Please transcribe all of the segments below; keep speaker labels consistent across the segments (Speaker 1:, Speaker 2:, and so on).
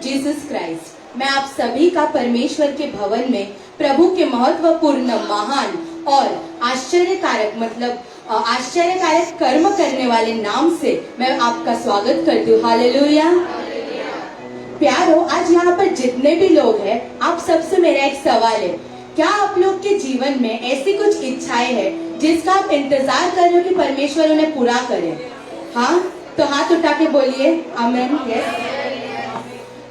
Speaker 1: Jesus Christ. मैं आप सभी का परमेश्वर के भवन में प्रभु के महत्वपूर्ण, महान और आश्चर्यकारक कर्म करने वाले नाम से मैं आपका स्वागत करती हूँ। हालेलुया। प्यारो, आज यहाँ पर जितने भी लोग हैं, आप सबसे मेरा एक सवाल है, क्या आप लोग के जीवन में ऐसी कुछ इच्छाएं हैं जिसका आप इंतजार कर रहे हो कि परमेश्वर उन्हें पूरा करे? हाँ, तो हाथ उठा के बोलिए आमीन। यस।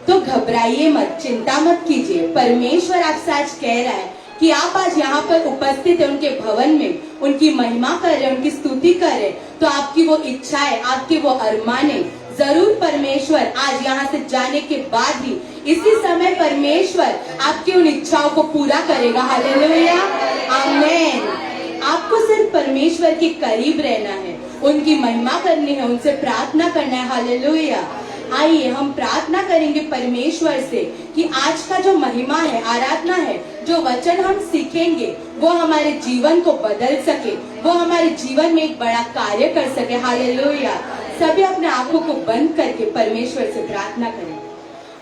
Speaker 1: तो घबराइए मत, चिंता मत कीजिए। परमेश्वर आपसे आज कह रहा है कि आप आज यहाँ पर उपस्थित है उनके भवन में, उनकी महिमा कर रहे, उनकी स्तुति कर रहे, तो आपकी वो इच्छाएं, आपके वो अरमाने जरूर परमेश्वर आज यहाँ से जाने के बाद भी इसी समय परमेश्वर आपकी उन इच्छाओं को पूरा करेगा। हालेलुया, आमीन। आपको सिर्फ परमेश्वर के करीब रहना है, उनकी महिमा करनी है, उनसे प्रार्थना करना है। हालेलुया। आइए हम प्रार्थना करेंगे परमेश्वर से कि आज का जो महिमा है, आराधना है, जो वचन हम सीखेंगे वो हमारे जीवन को बदल सके, वो हमारे जीवन में एक बड़ा कार्य कर सके। हालेलुया। सभी अपने आंखों को बंद करके परमेश्वर से प्रार्थना करें।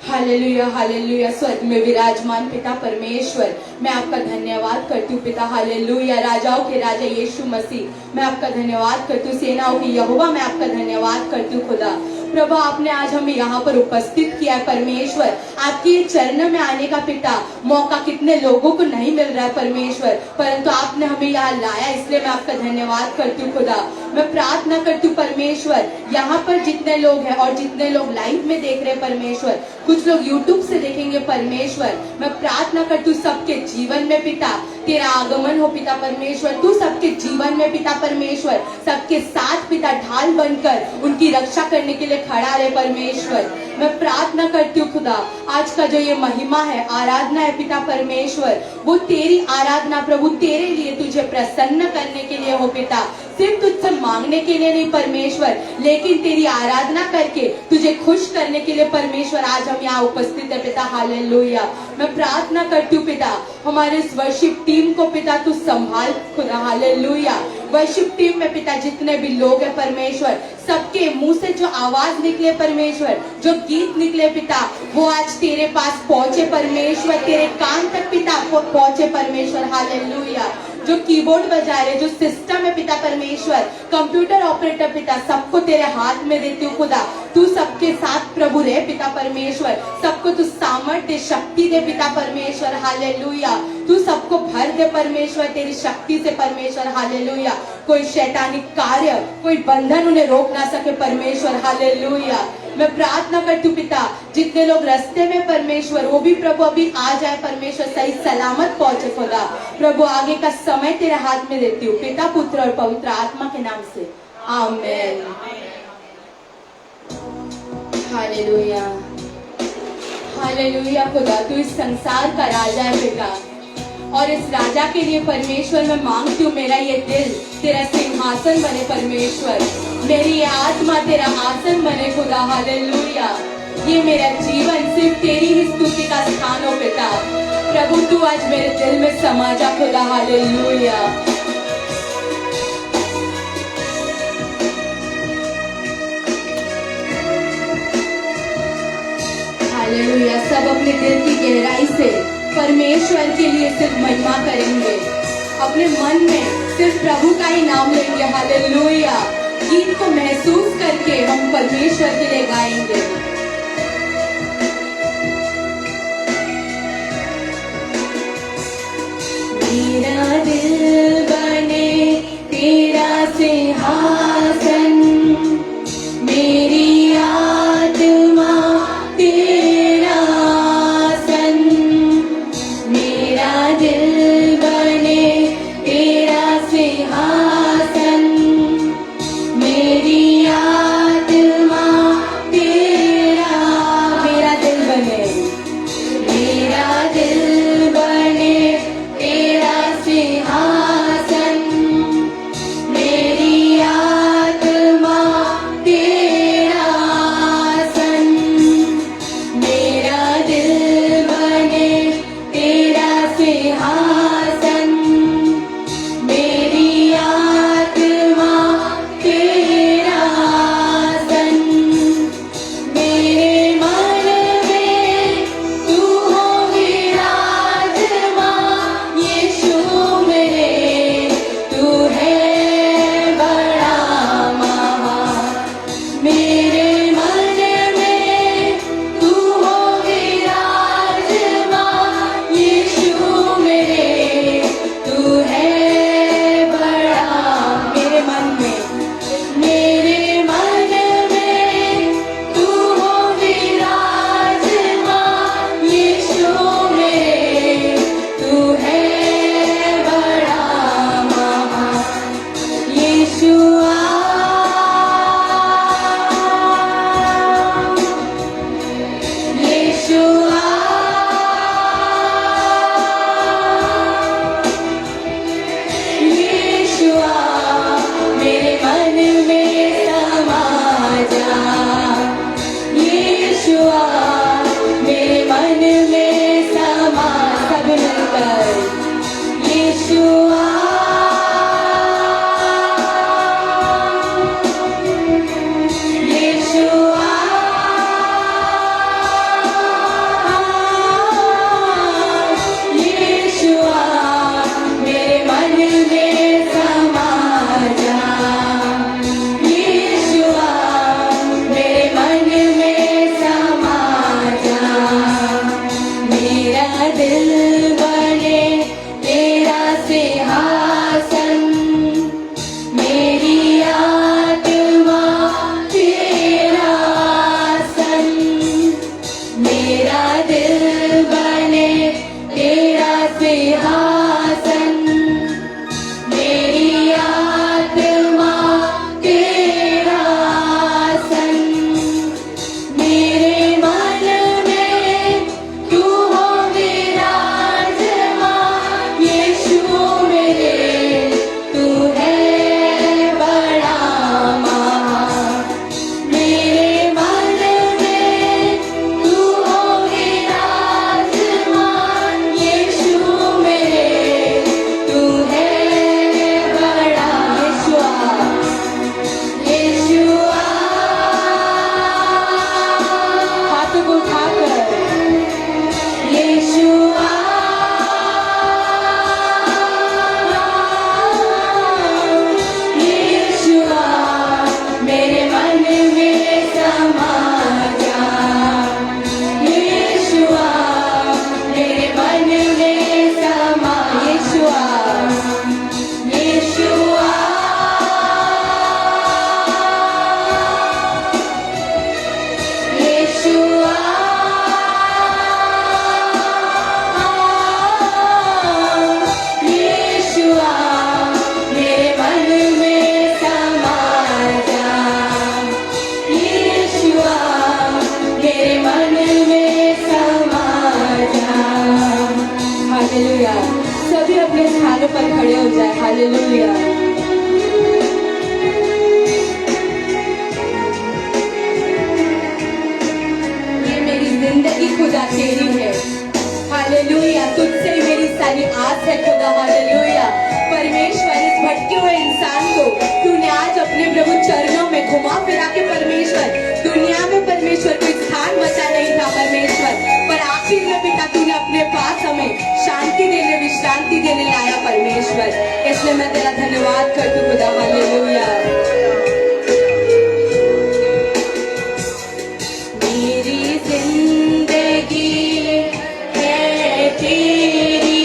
Speaker 1: Hallelujah, hallelujah. स्वर्ग में विराजमान पिता परमेश्वर, मैं आपका धन्यवाद करती हूँ पिता। हालेलुया। राजाओं के राजा यीशु मसीह, मैं आपका धन्यवाद करती हूँ। सेनाओं की यहोवा, मैं आपका धन्यवाद करती हूँ खुदा। प्रभु, आपने आज हमें यहाँ पर उपस्थित किया है परमेश्वर, आपके ये चरणों में आने का पिता मौका कितने लोगों को नहीं मिल रहा है परमेश्वर, परंतु आपने हमें यहाँ लाया, इसलिए मैं आपका धन्यवाद करती हूँ खुदा। मैं प्रार्थना करती हूँ परमेश्वर, यहाँ पर जितने लोग हैं और जितने लोग लाइव में देख रहे हैं परमेश्वर, कुछ लोग यूट्यूब से देखेंगे परमेश्वर, मैं प्रार्थना करती हूँ सबके जीवन में पिता तेरा आगमन हो पिता परमेश्वर। तू सबके जीवन में पिता परमेश्वर, सबके साथ पिता ढाल बनकर उनकी रक्षा करने के लिए खड़ा रहे परमेश्वर। मैं प्रार्थना करती हूँ खुदा, आज का जो ये महिमा है, आराधना है पिता परमेश्वर, वो तेरी आराधना प्रभु, तेरे लिए, तुझे प्रसन्न करने के लिए हो पिता, सिर्फ तुझसे मांगने के लिए नहीं परमेश्वर, लेकिन तेरी आराधना करके तुझे खुश करने के लिए परमेश्वर आज हम यहाँ उपस्थित है पिता। हालेलुया। मैं प्रार्थना करती हूँ पिता, हमारे इस वर्शिप टीम को पिता तू संभाल खुदा। हालेलुया। वर्शिप टीम में पिता जितने भी लोग हैं परमेश्वर, सबके मुंह से जो आवाज निकले परमेश्वर, जो गीत निकले पिता, वो आज तेरे पास पहुंचे परमेश्वर, तेरे कान तक पिता पहुंचे परमेश्वर। हालेलुया। जो कीबोर्ड बजा रहे, जो सिस्टम है पिता परमेश्वर, कंप्यूटर ऑपरेटर पिता, सबको तेरे हाथ में देती हूँ खुदा। तू सबके साथ प्रभु रहे पिता परमेश्वर, सबको तू सामर्थ्य शक्ति दे पिता परमेश्वर। हालेलुया। तू सबको भर दे परमेश्वर तेरी शक्ति से परमेश्वर। हालेलुया। कोई शैतानिक कार्य, कोई बंधन उन्हें रोक ना सके परमेश्वर। हालेलुया। मैं प्रार्थना करती हूँ पिता, जितने लोग रास्ते में परमेश्वर, वो भी प्रभु अभी आ जाए परमेश्वर, सही सलामत पहुंचे खुदा। प्रभु आगे का समय तेरे हाथ में देती हूँ पिता, पुत्र और पवित्र आत्मा के नाम से, आमीन। Hallelujah, hallelujah. खुदा तू इस संसार का राजा है पिता, और इस राजा के लिए परमेश्वर मैं मांगती हूँ, मेरा ये दिल तेरा सिंहासन बने परमेश्वर, मेरी ये आत्मा तेरा आसन बने खुदा। हालेलुया। ये मेरा जीवन सिर्फ तेरी ही स्तुति का स्थान हो पिता। प्रभु तू आज मेरे दिल में समा जा खुदा। हालेलुया। हालेलुया। सब अपने दिल की गहराई से परमेश्वर के लिए सिर्फ महिमा करेंगे, अपने मन में सिर्फ प्रभु का ही नाम लेंगे। हालेलुया। गीत को महसूस करके हम परमेश्वर के लिए गाएंगे। मेरा दिल बने तेरा सिंहासन, मेरी आत्मा तेरा आसन, मेरा दिल बने तेरा सिंहासन, मेरी आत्मा तेरा दिल बने तेरा सिंहासन, मेरी आत्मा तेरा आसन। मेरा दिल बने तेरा सिंहासन, मेरी आत्मा तेरा आसन। मेरे मन में तू हो विराजमान, यीशु मेरे तू है बड़ा महान। मेरे मन में तू हो विराजमान, यीशु मेरे तू है बड़ा। यीशुआ, हाथों को उठाकर यीशुआ, यीशुआ मेरे मन में समा जा। यीशुआ मेरे मन में समा। यीशुआ, यीशुआ, यीशुआ, यीशुआ मेरे मन में समा जा। यीशुआ मेरे मन में समा जा। हालेलुया। सभी अपने स्थानों पर खड़े हो जाए। हालेलुया। ये मेरी जिंदगी खुदा तेरी है। हालेलुया। तुझसे ही मेरी सारी आस है खुदा। हालेलुया। परमेश्वर, इस भटके हुए इंसान को तूने आज अपने प्रभु चरणों में घुमा फिरा के परमेश्वर, दुनिया में परमेश्वर कोई स्थान बचा नहीं था परमेश्वर, पर आखिर में पिता तूने अपने पास हमें शांति देने, विश्रांति देने लाया परमेश्वर। इसलिए मैं तेरा धन्यवाद करती हूँ खुदा। हालेलुया। मेरी जिंदगी है तेरी,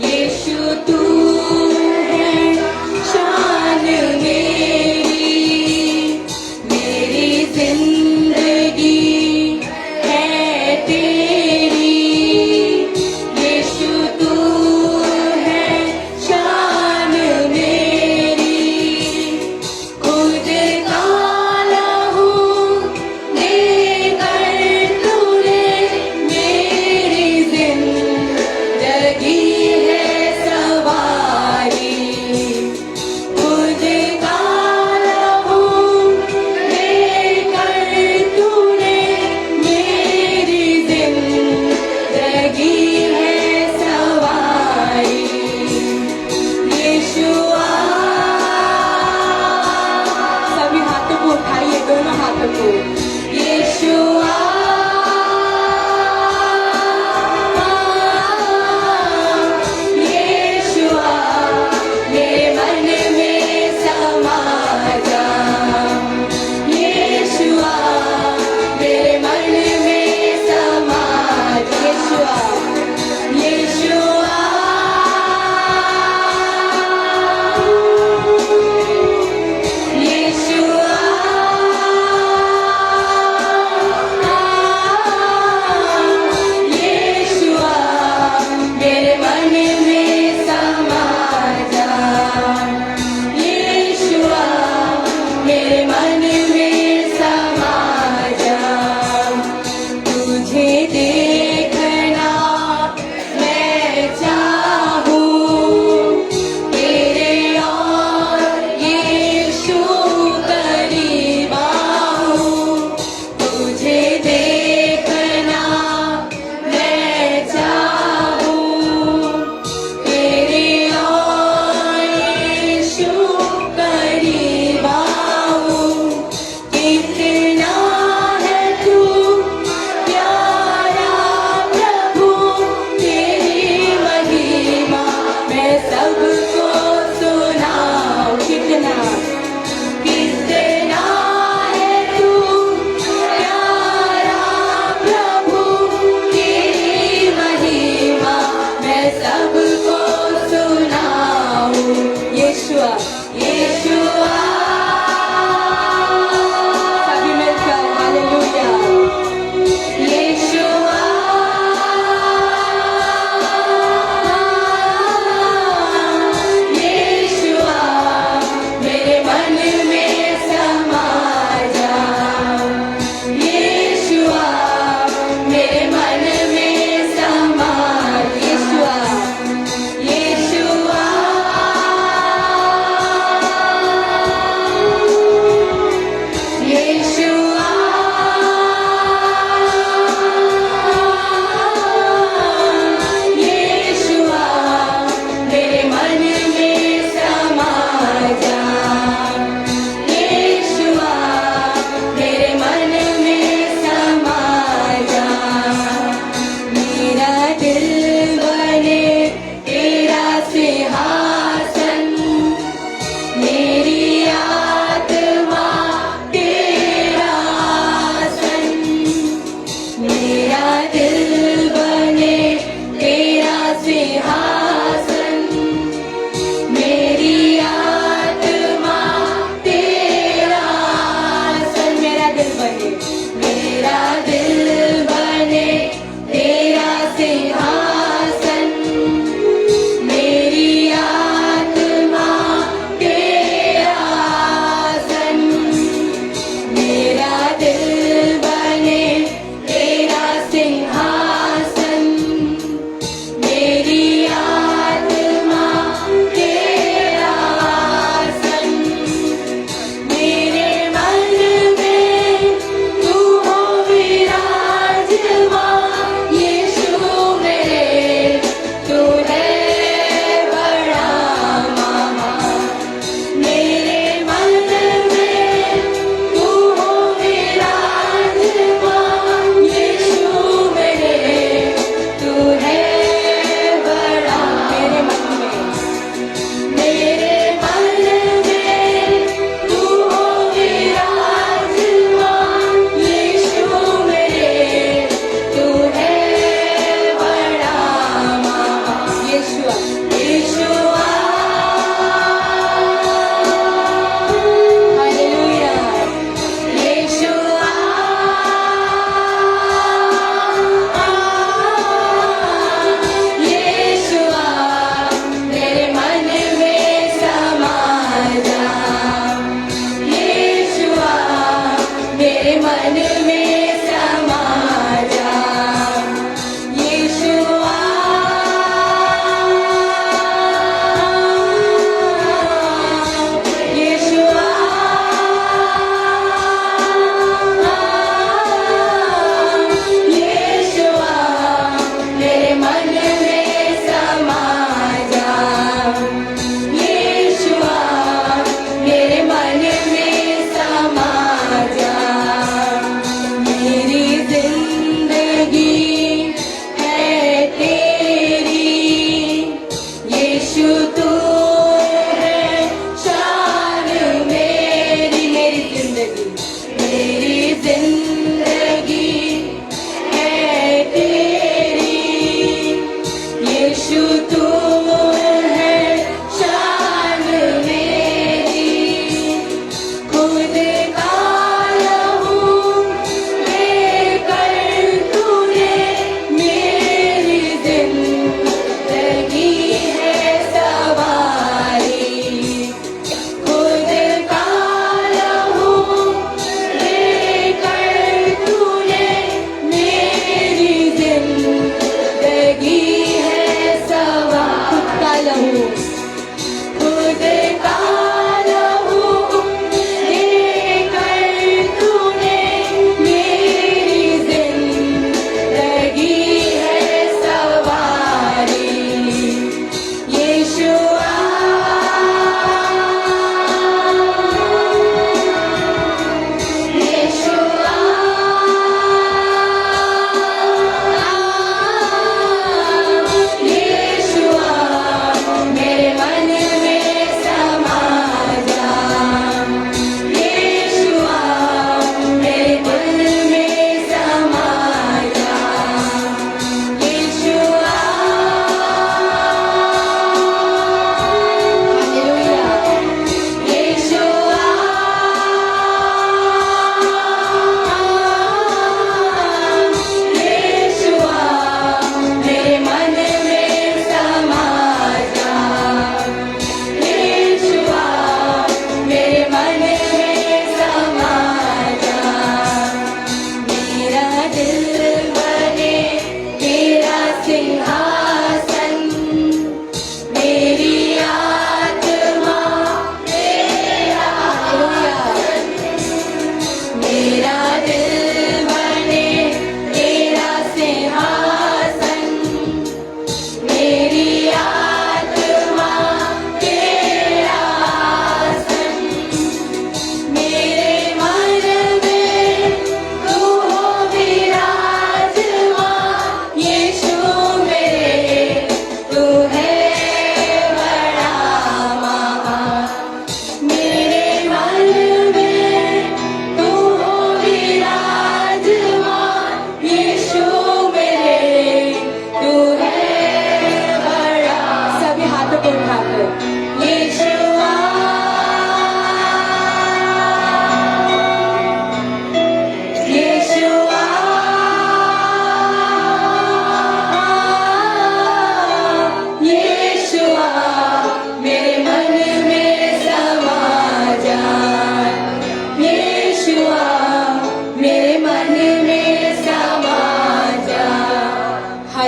Speaker 1: यीशु तू है शान मेरी। मेरी जिंदगी है तेरी, यीशु तू है शान मेरी।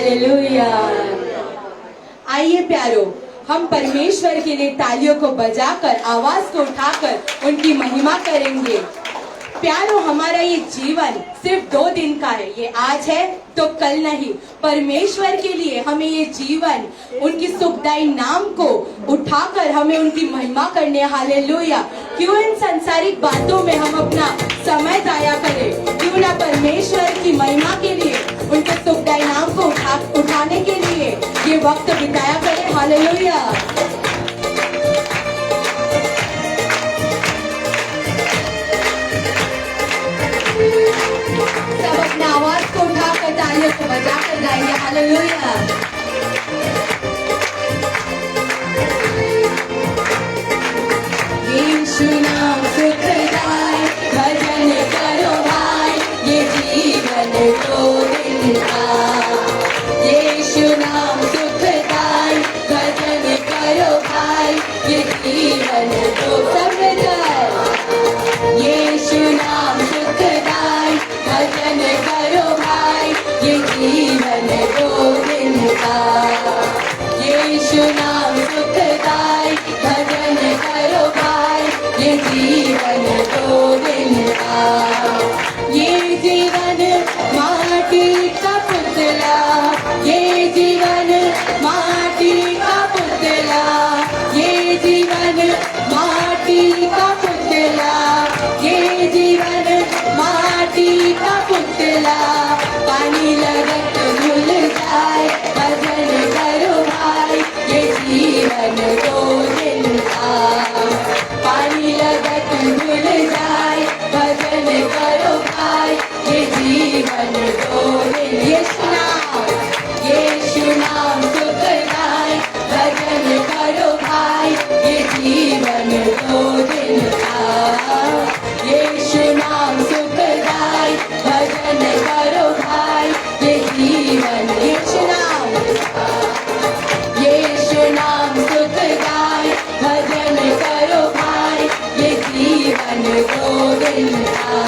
Speaker 1: हालेलुया। आइए प्यारो, हम परमेश्वर के लिए तालियों को बजाकर, आवाज को उठाकर उनकी महिमा करेंगे। प्यारो, हमारा ये जीवन सिर्फ 2 दिन का है, ये आज है तो कल नहीं। परमेश्वर के लिए हमें ये जीवन उनकी सुखदाई नाम को उठाकर हमें उनकी महिमा करने। हालेलुया। क्यों इन संसारिक बातों में हम अपना समय जाया करें, क्यों ना परमेश्वर की महिमा के लिए, उनके सुखदाई नाम को उठाने के लिए ये वक्त बिताया करें। हालेलुया। सब अपने आवाज को उठाकर तालियों को बजाकर गाएंगे। हालेलुया। यीशु नाम सुखदाई, भजन करो भाई, ये जीवन 2 दिन का। यीशु नाम सुखदाई, भजन करो भाई, ये जीवन 2 सब मिलकर। यीशु नाम सुखदाई, भजन करो भाई, ये जीवन 2 दिन का। यीशु नाम सुखदाई, भजन करो भाई, ये जीवन 2 दिन का। ये जीवन माटी का पुतला, ये जीवन माटी का पुतला, ये जीवन माटी का पुतला, ये जीवन माटी का पुतला। पानी लगत धुल जाए, भजन करो भाई, ये जीवन 2 दिन का। पानी लगत धुल जाए, भजन करो भाई, ये जीवन 2 दिन। यीशु नाम सुखदाई, भजन करो भाई, ये जीवन 2 दिन का। यीशु नाम सुखदाई, भजन करो भाई, ये जीवन। यीशु नाम सुखदाई, भजन करो भाई, ये जीवन 2 दिन का।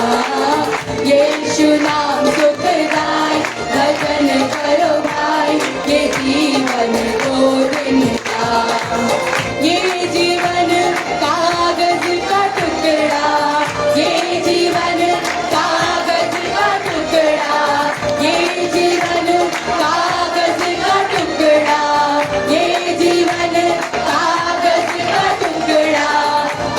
Speaker 1: यीशु नाम सुखदाई, भजन करो भाई, ये जीवन 2 दिन का। ये जीवन कागज का टुकड़ा, ये जीवन कागज का टुकड़ा, ये जीवन कागज का टुकड़ा, ये जीवन कागज का टुकड़ा।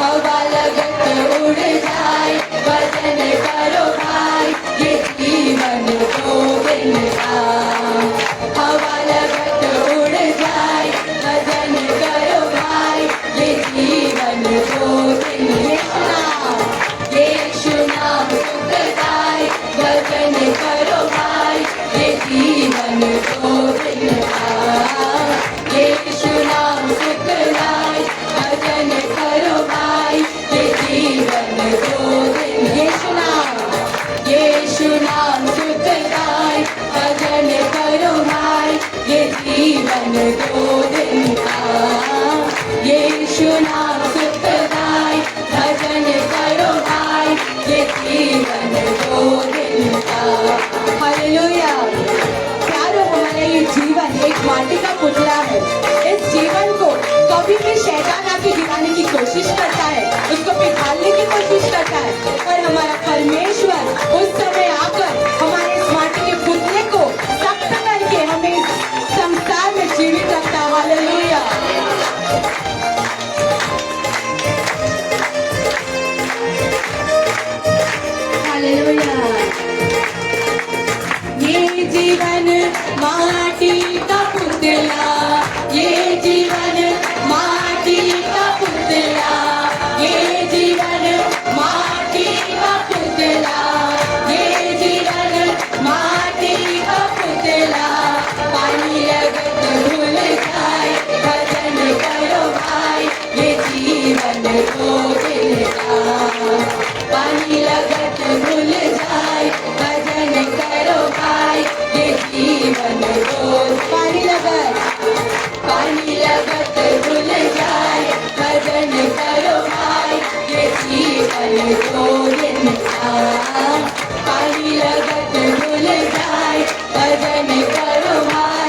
Speaker 1: हवा लगत उड़ जाए, भजन करो भाई, ये जीवन 2 दिन का। हवा लगत उड़ जाए, भजन करो भाई, ये जीवन 2 दिन। यीशु नाम सुखदाई, भजन करो भाई, ये जीवन 2 दिन का। यीशु नाम सुखदाई, भजन करो भाई, ये जीवन 2 दिन। यीशु नाम सुखदाई, भजन करो भाई, ये जीवन 2 दिन का। यीशु नाम सुखदाई, भजन करो भाई, ये जीवन 2 दिन का। हालेलुया। प्यारो, हमारा ये जीवन एक माटी का पुतला है। इस जीवन को कभी भी शैतान आके गिराने की कोशिश करता है, उसको पिघालने की कोशिश करता है, पर हमारा परमेश्वर उस समय आकर हमारे इस माटी के पुतले को सख्त करके हमें इस संसार में जीवित रखता है। हालेलुया। हालेलुया। ये जीवन माटी का पुतला, ये जीवन माटी का पुतला, ये जीवन माटी का पुतला, ये जीवन माटी का पुतला। पानी लगत धुल जाए, भजन करो भाई, ये जीवन 2 दिन का। पानी लगत धुल जाए, भजन करो भाई, ये जीवन 2। पानी लगत धुल जाए, भजन करो भाई, ये जीवन 2 दिन का। पानी लगत धुल जाए, भजन करो भाई,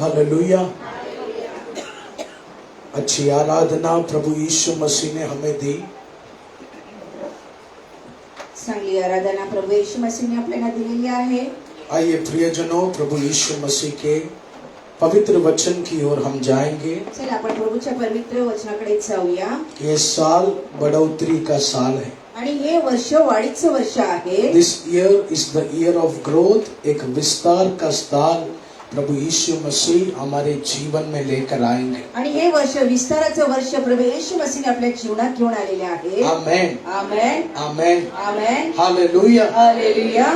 Speaker 2: हालेलुया। अच्छी आराधना प्रभु यीशु मसीह ने हमें दी।
Speaker 1: चांगली आराधना प्रभू येशू मसीहने आपल्याला दिलेली आहे।
Speaker 2: आइए प्रियजनों, प्रभु यीशु मसीह के पवित्र वचन की ओर हम जाएंगे।
Speaker 1: चला आपण प्रभूच्या पवित्र वचनाकडे जाऊया।
Speaker 2: ये साल बढ़ोतरी का साल है।
Speaker 1: आणि हे वर्ष वाढीचं वर्ष आहे।
Speaker 2: This year is the year of growth. एक विस्तार का साल प्रभु यीशु मसीह हमारे जीवन में लेकर आएंगे।
Speaker 1: आणि हे वर्ष विस्ताराचं वर्ष प्रभू येशू मसीहने आपल्या जीवनात घेऊन आलेले आहे।
Speaker 2: आमेन,
Speaker 1: आमेन,
Speaker 2: आमेन,
Speaker 1: आमेन,
Speaker 2: हालेलुया।
Speaker 1: हालेलुया।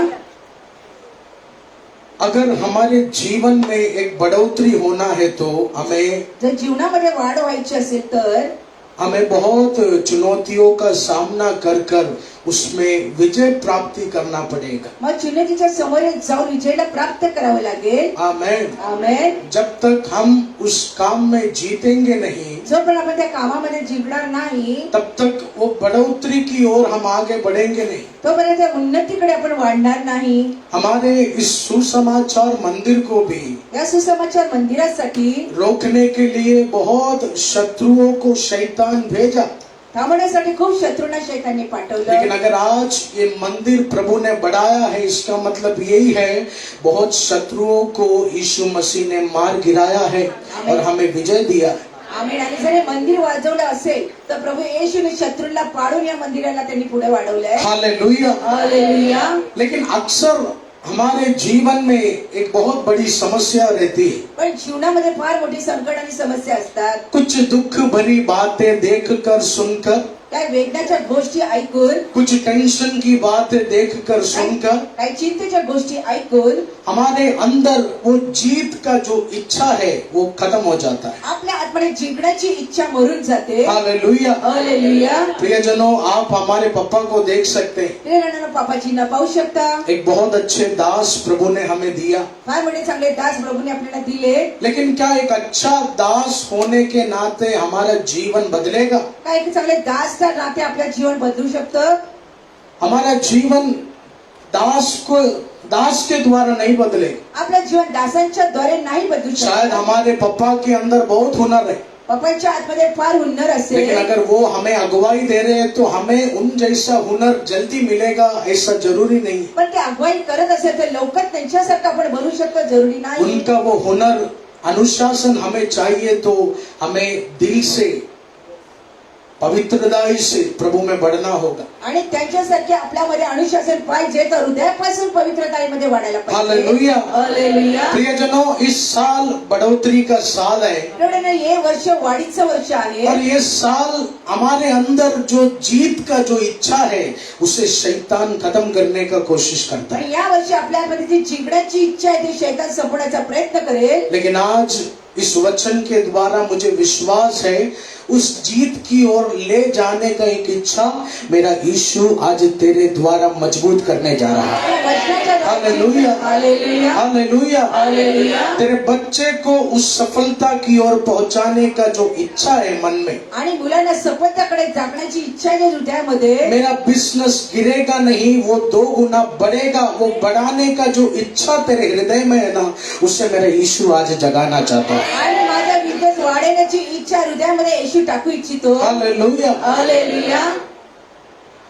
Speaker 2: अगर हमारे जीवन में एक बढ़ोतरी होना है तो हमें
Speaker 1: जर जीवनामध्ये वाढ व्हायची असेल तर
Speaker 2: हमें बहुत चुनौतियों का सामना कर कर उसमें विजय प्राप्ति करना पड़ेगा।
Speaker 1: मग चुनौतीच्या समोर जाऊन विजयाला प्राप्त करावे लागेल।
Speaker 2: आमेन।
Speaker 1: आमेन।
Speaker 2: जब तक हम उस काम में जीतेंगे नहीं,
Speaker 1: जोपर्यंत आपण त्या कामामध्ये जिंकणार नाही
Speaker 2: तब तक वो बढ़ोतरी की ओर हम आगे बढ़ेंगे नहीं।
Speaker 1: तोपर्यंत त्या उन्नतीकडे आपण वाढणार नाही।
Speaker 2: हमारे इस सुसमाचार मंदिर को भी
Speaker 1: या सुसमाचार मंदिरासाठी
Speaker 2: रोकने के लिए बहुत शत्रुओं को शैतान भेजा,
Speaker 1: थांबवण्यासाठी खूप शत्रूंना शैतानने
Speaker 2: लेकिन
Speaker 1: पाठवलं।
Speaker 2: अगर आज ये मंदिर प्रभु ने बढ़ाया है, इसका मतलब यही है बहुत शत्रुओं को यीशु मसीह ने मार गिराया है और हमें विजय दिया।
Speaker 1: आमेन। आणि जर हे मंदिर वाजवलं असेल तर प्रभू येशूने शत्रूंना पाडून या मंदिराला त्यांनी पुढे वाढवलंय।
Speaker 2: Hallelujah,
Speaker 1: hallelujah.
Speaker 2: लेकिन अक्सर हमारे जीवन में एक बहुत बड़ी समस्या रहती है।
Speaker 1: पण जीवनामध्ये फार मोठी संकट आणि समस्या असतात।
Speaker 2: कुछ दुख भरी बातें देखकर सुनकर,
Speaker 1: काही वेदनाच्या गोष्टी ऐकून,
Speaker 2: कुछ टेंशन की बातें देखकर सुनकर,
Speaker 1: काही चिंतेच्या गोष्टी ऐकून
Speaker 2: हमारे अंदर वो जीत का जो इच्छा है वो खत्म हो जाता है।
Speaker 1: आपल्या आतमध्ये जिंकण्याची इच्छा मरून जाते।
Speaker 2: हालेलुया।
Speaker 1: हालेलुया।
Speaker 2: प्रियजनों, आप हमारे पापा को देख सकते हैं।
Speaker 1: प्रेरणानं पापाची न पाहू शकता।
Speaker 2: एक बहुत अच्छे दास प्रभु ने हमें दिया,
Speaker 1: फार मोठे चांगले दास प्रभूने आपल्याला दिले।
Speaker 2: लेकिन क्या एक अच्छा दास होने के नाते हमारा जीवन बदलेगा?
Speaker 1: काय एक चांगले दास का नाते आपलं जीवन बदलू शकतं?
Speaker 2: हमारा जीवन दास के द्वारा नहीं बदलेगा।
Speaker 1: आपलं जीवन दासांच्या द्वारे नाही बदलू
Speaker 2: शायद
Speaker 1: शकत।
Speaker 2: हमारे पापा के अंदर बहुत हुनर है,
Speaker 1: पप्पांच्या आतमध्ये फार हुनर
Speaker 2: लेकिन
Speaker 1: असेल,
Speaker 2: अगर वो हमें अगुवाई दे रहे हैं तो हमें उन जैसा हुनर जल्दी मिलेगा ऐसा जरूरी नहीं है।
Speaker 1: पण ते अगुवाई करत असेल तर लवकर त्यांच्यासारखं आपण बनू शकतो जरुरी नाही।
Speaker 2: उनका वो हुनर, अनुशासन हमें चाहिए तो हमें दिल से, पवित्रता से प्रभु में बढ़ना होगा।
Speaker 1: आणि त्यांच्यासारखे आपल्यामध्ये अनुशासन पाहिजे तर हृदयापासून पवित्रतामध्ये वाढायला पाहिजे।
Speaker 2: हालेलुया।
Speaker 1: हालेलुया।
Speaker 2: प्रियजनों, इस साल बढ़ोतरी का साल है
Speaker 1: एवढ्याने हे वर्ष वाढीचं वर्ष आहे।
Speaker 2: और ये साल हमारे अंदर जो जीत का जो इच्छा है उसे शैतान खत्म करने का कोशिश करता है।
Speaker 1: आणि या वर्षी आपल्यामध्ये जी जिंकण्याची इच्छा आहे ती शैतान संपवण्याचा प्रयत्न करेल।
Speaker 2: लेकिन आज इस वचन के द्वारा मुझे विश्वास है उस जीत की ओर ले जाने का एक इच्छा मेरा यीशु आज तेरे द्वारा मजबूत करने जा रहा है। Hallelujah,
Speaker 1: hallelujah,
Speaker 2: hallelujah.
Speaker 1: हालेलुया।
Speaker 2: तेरे बच्चे को उस सफलता की ओर पहुंचाने का जो इच्छा है मन में,
Speaker 1: आणि मुलांना सफलताकडे जाण्याची इच्छा आहे हृदयामध्ये,
Speaker 2: मेरा बिजनेस गिरेगा नहीं, वो 2 गुना बढ़ेगा, वो बढ़ाने का जो इच्छा तेरे हृदय में है ना, उससे मेरा यीशु आज जगाना चाहता है।
Speaker 1: आणि माझा बिझनेस वाढवण्याची इच्छा हृदयामध्ये येशू टाकू इच्छितो।
Speaker 2: हालेलुया।
Speaker 1: हालेलुया।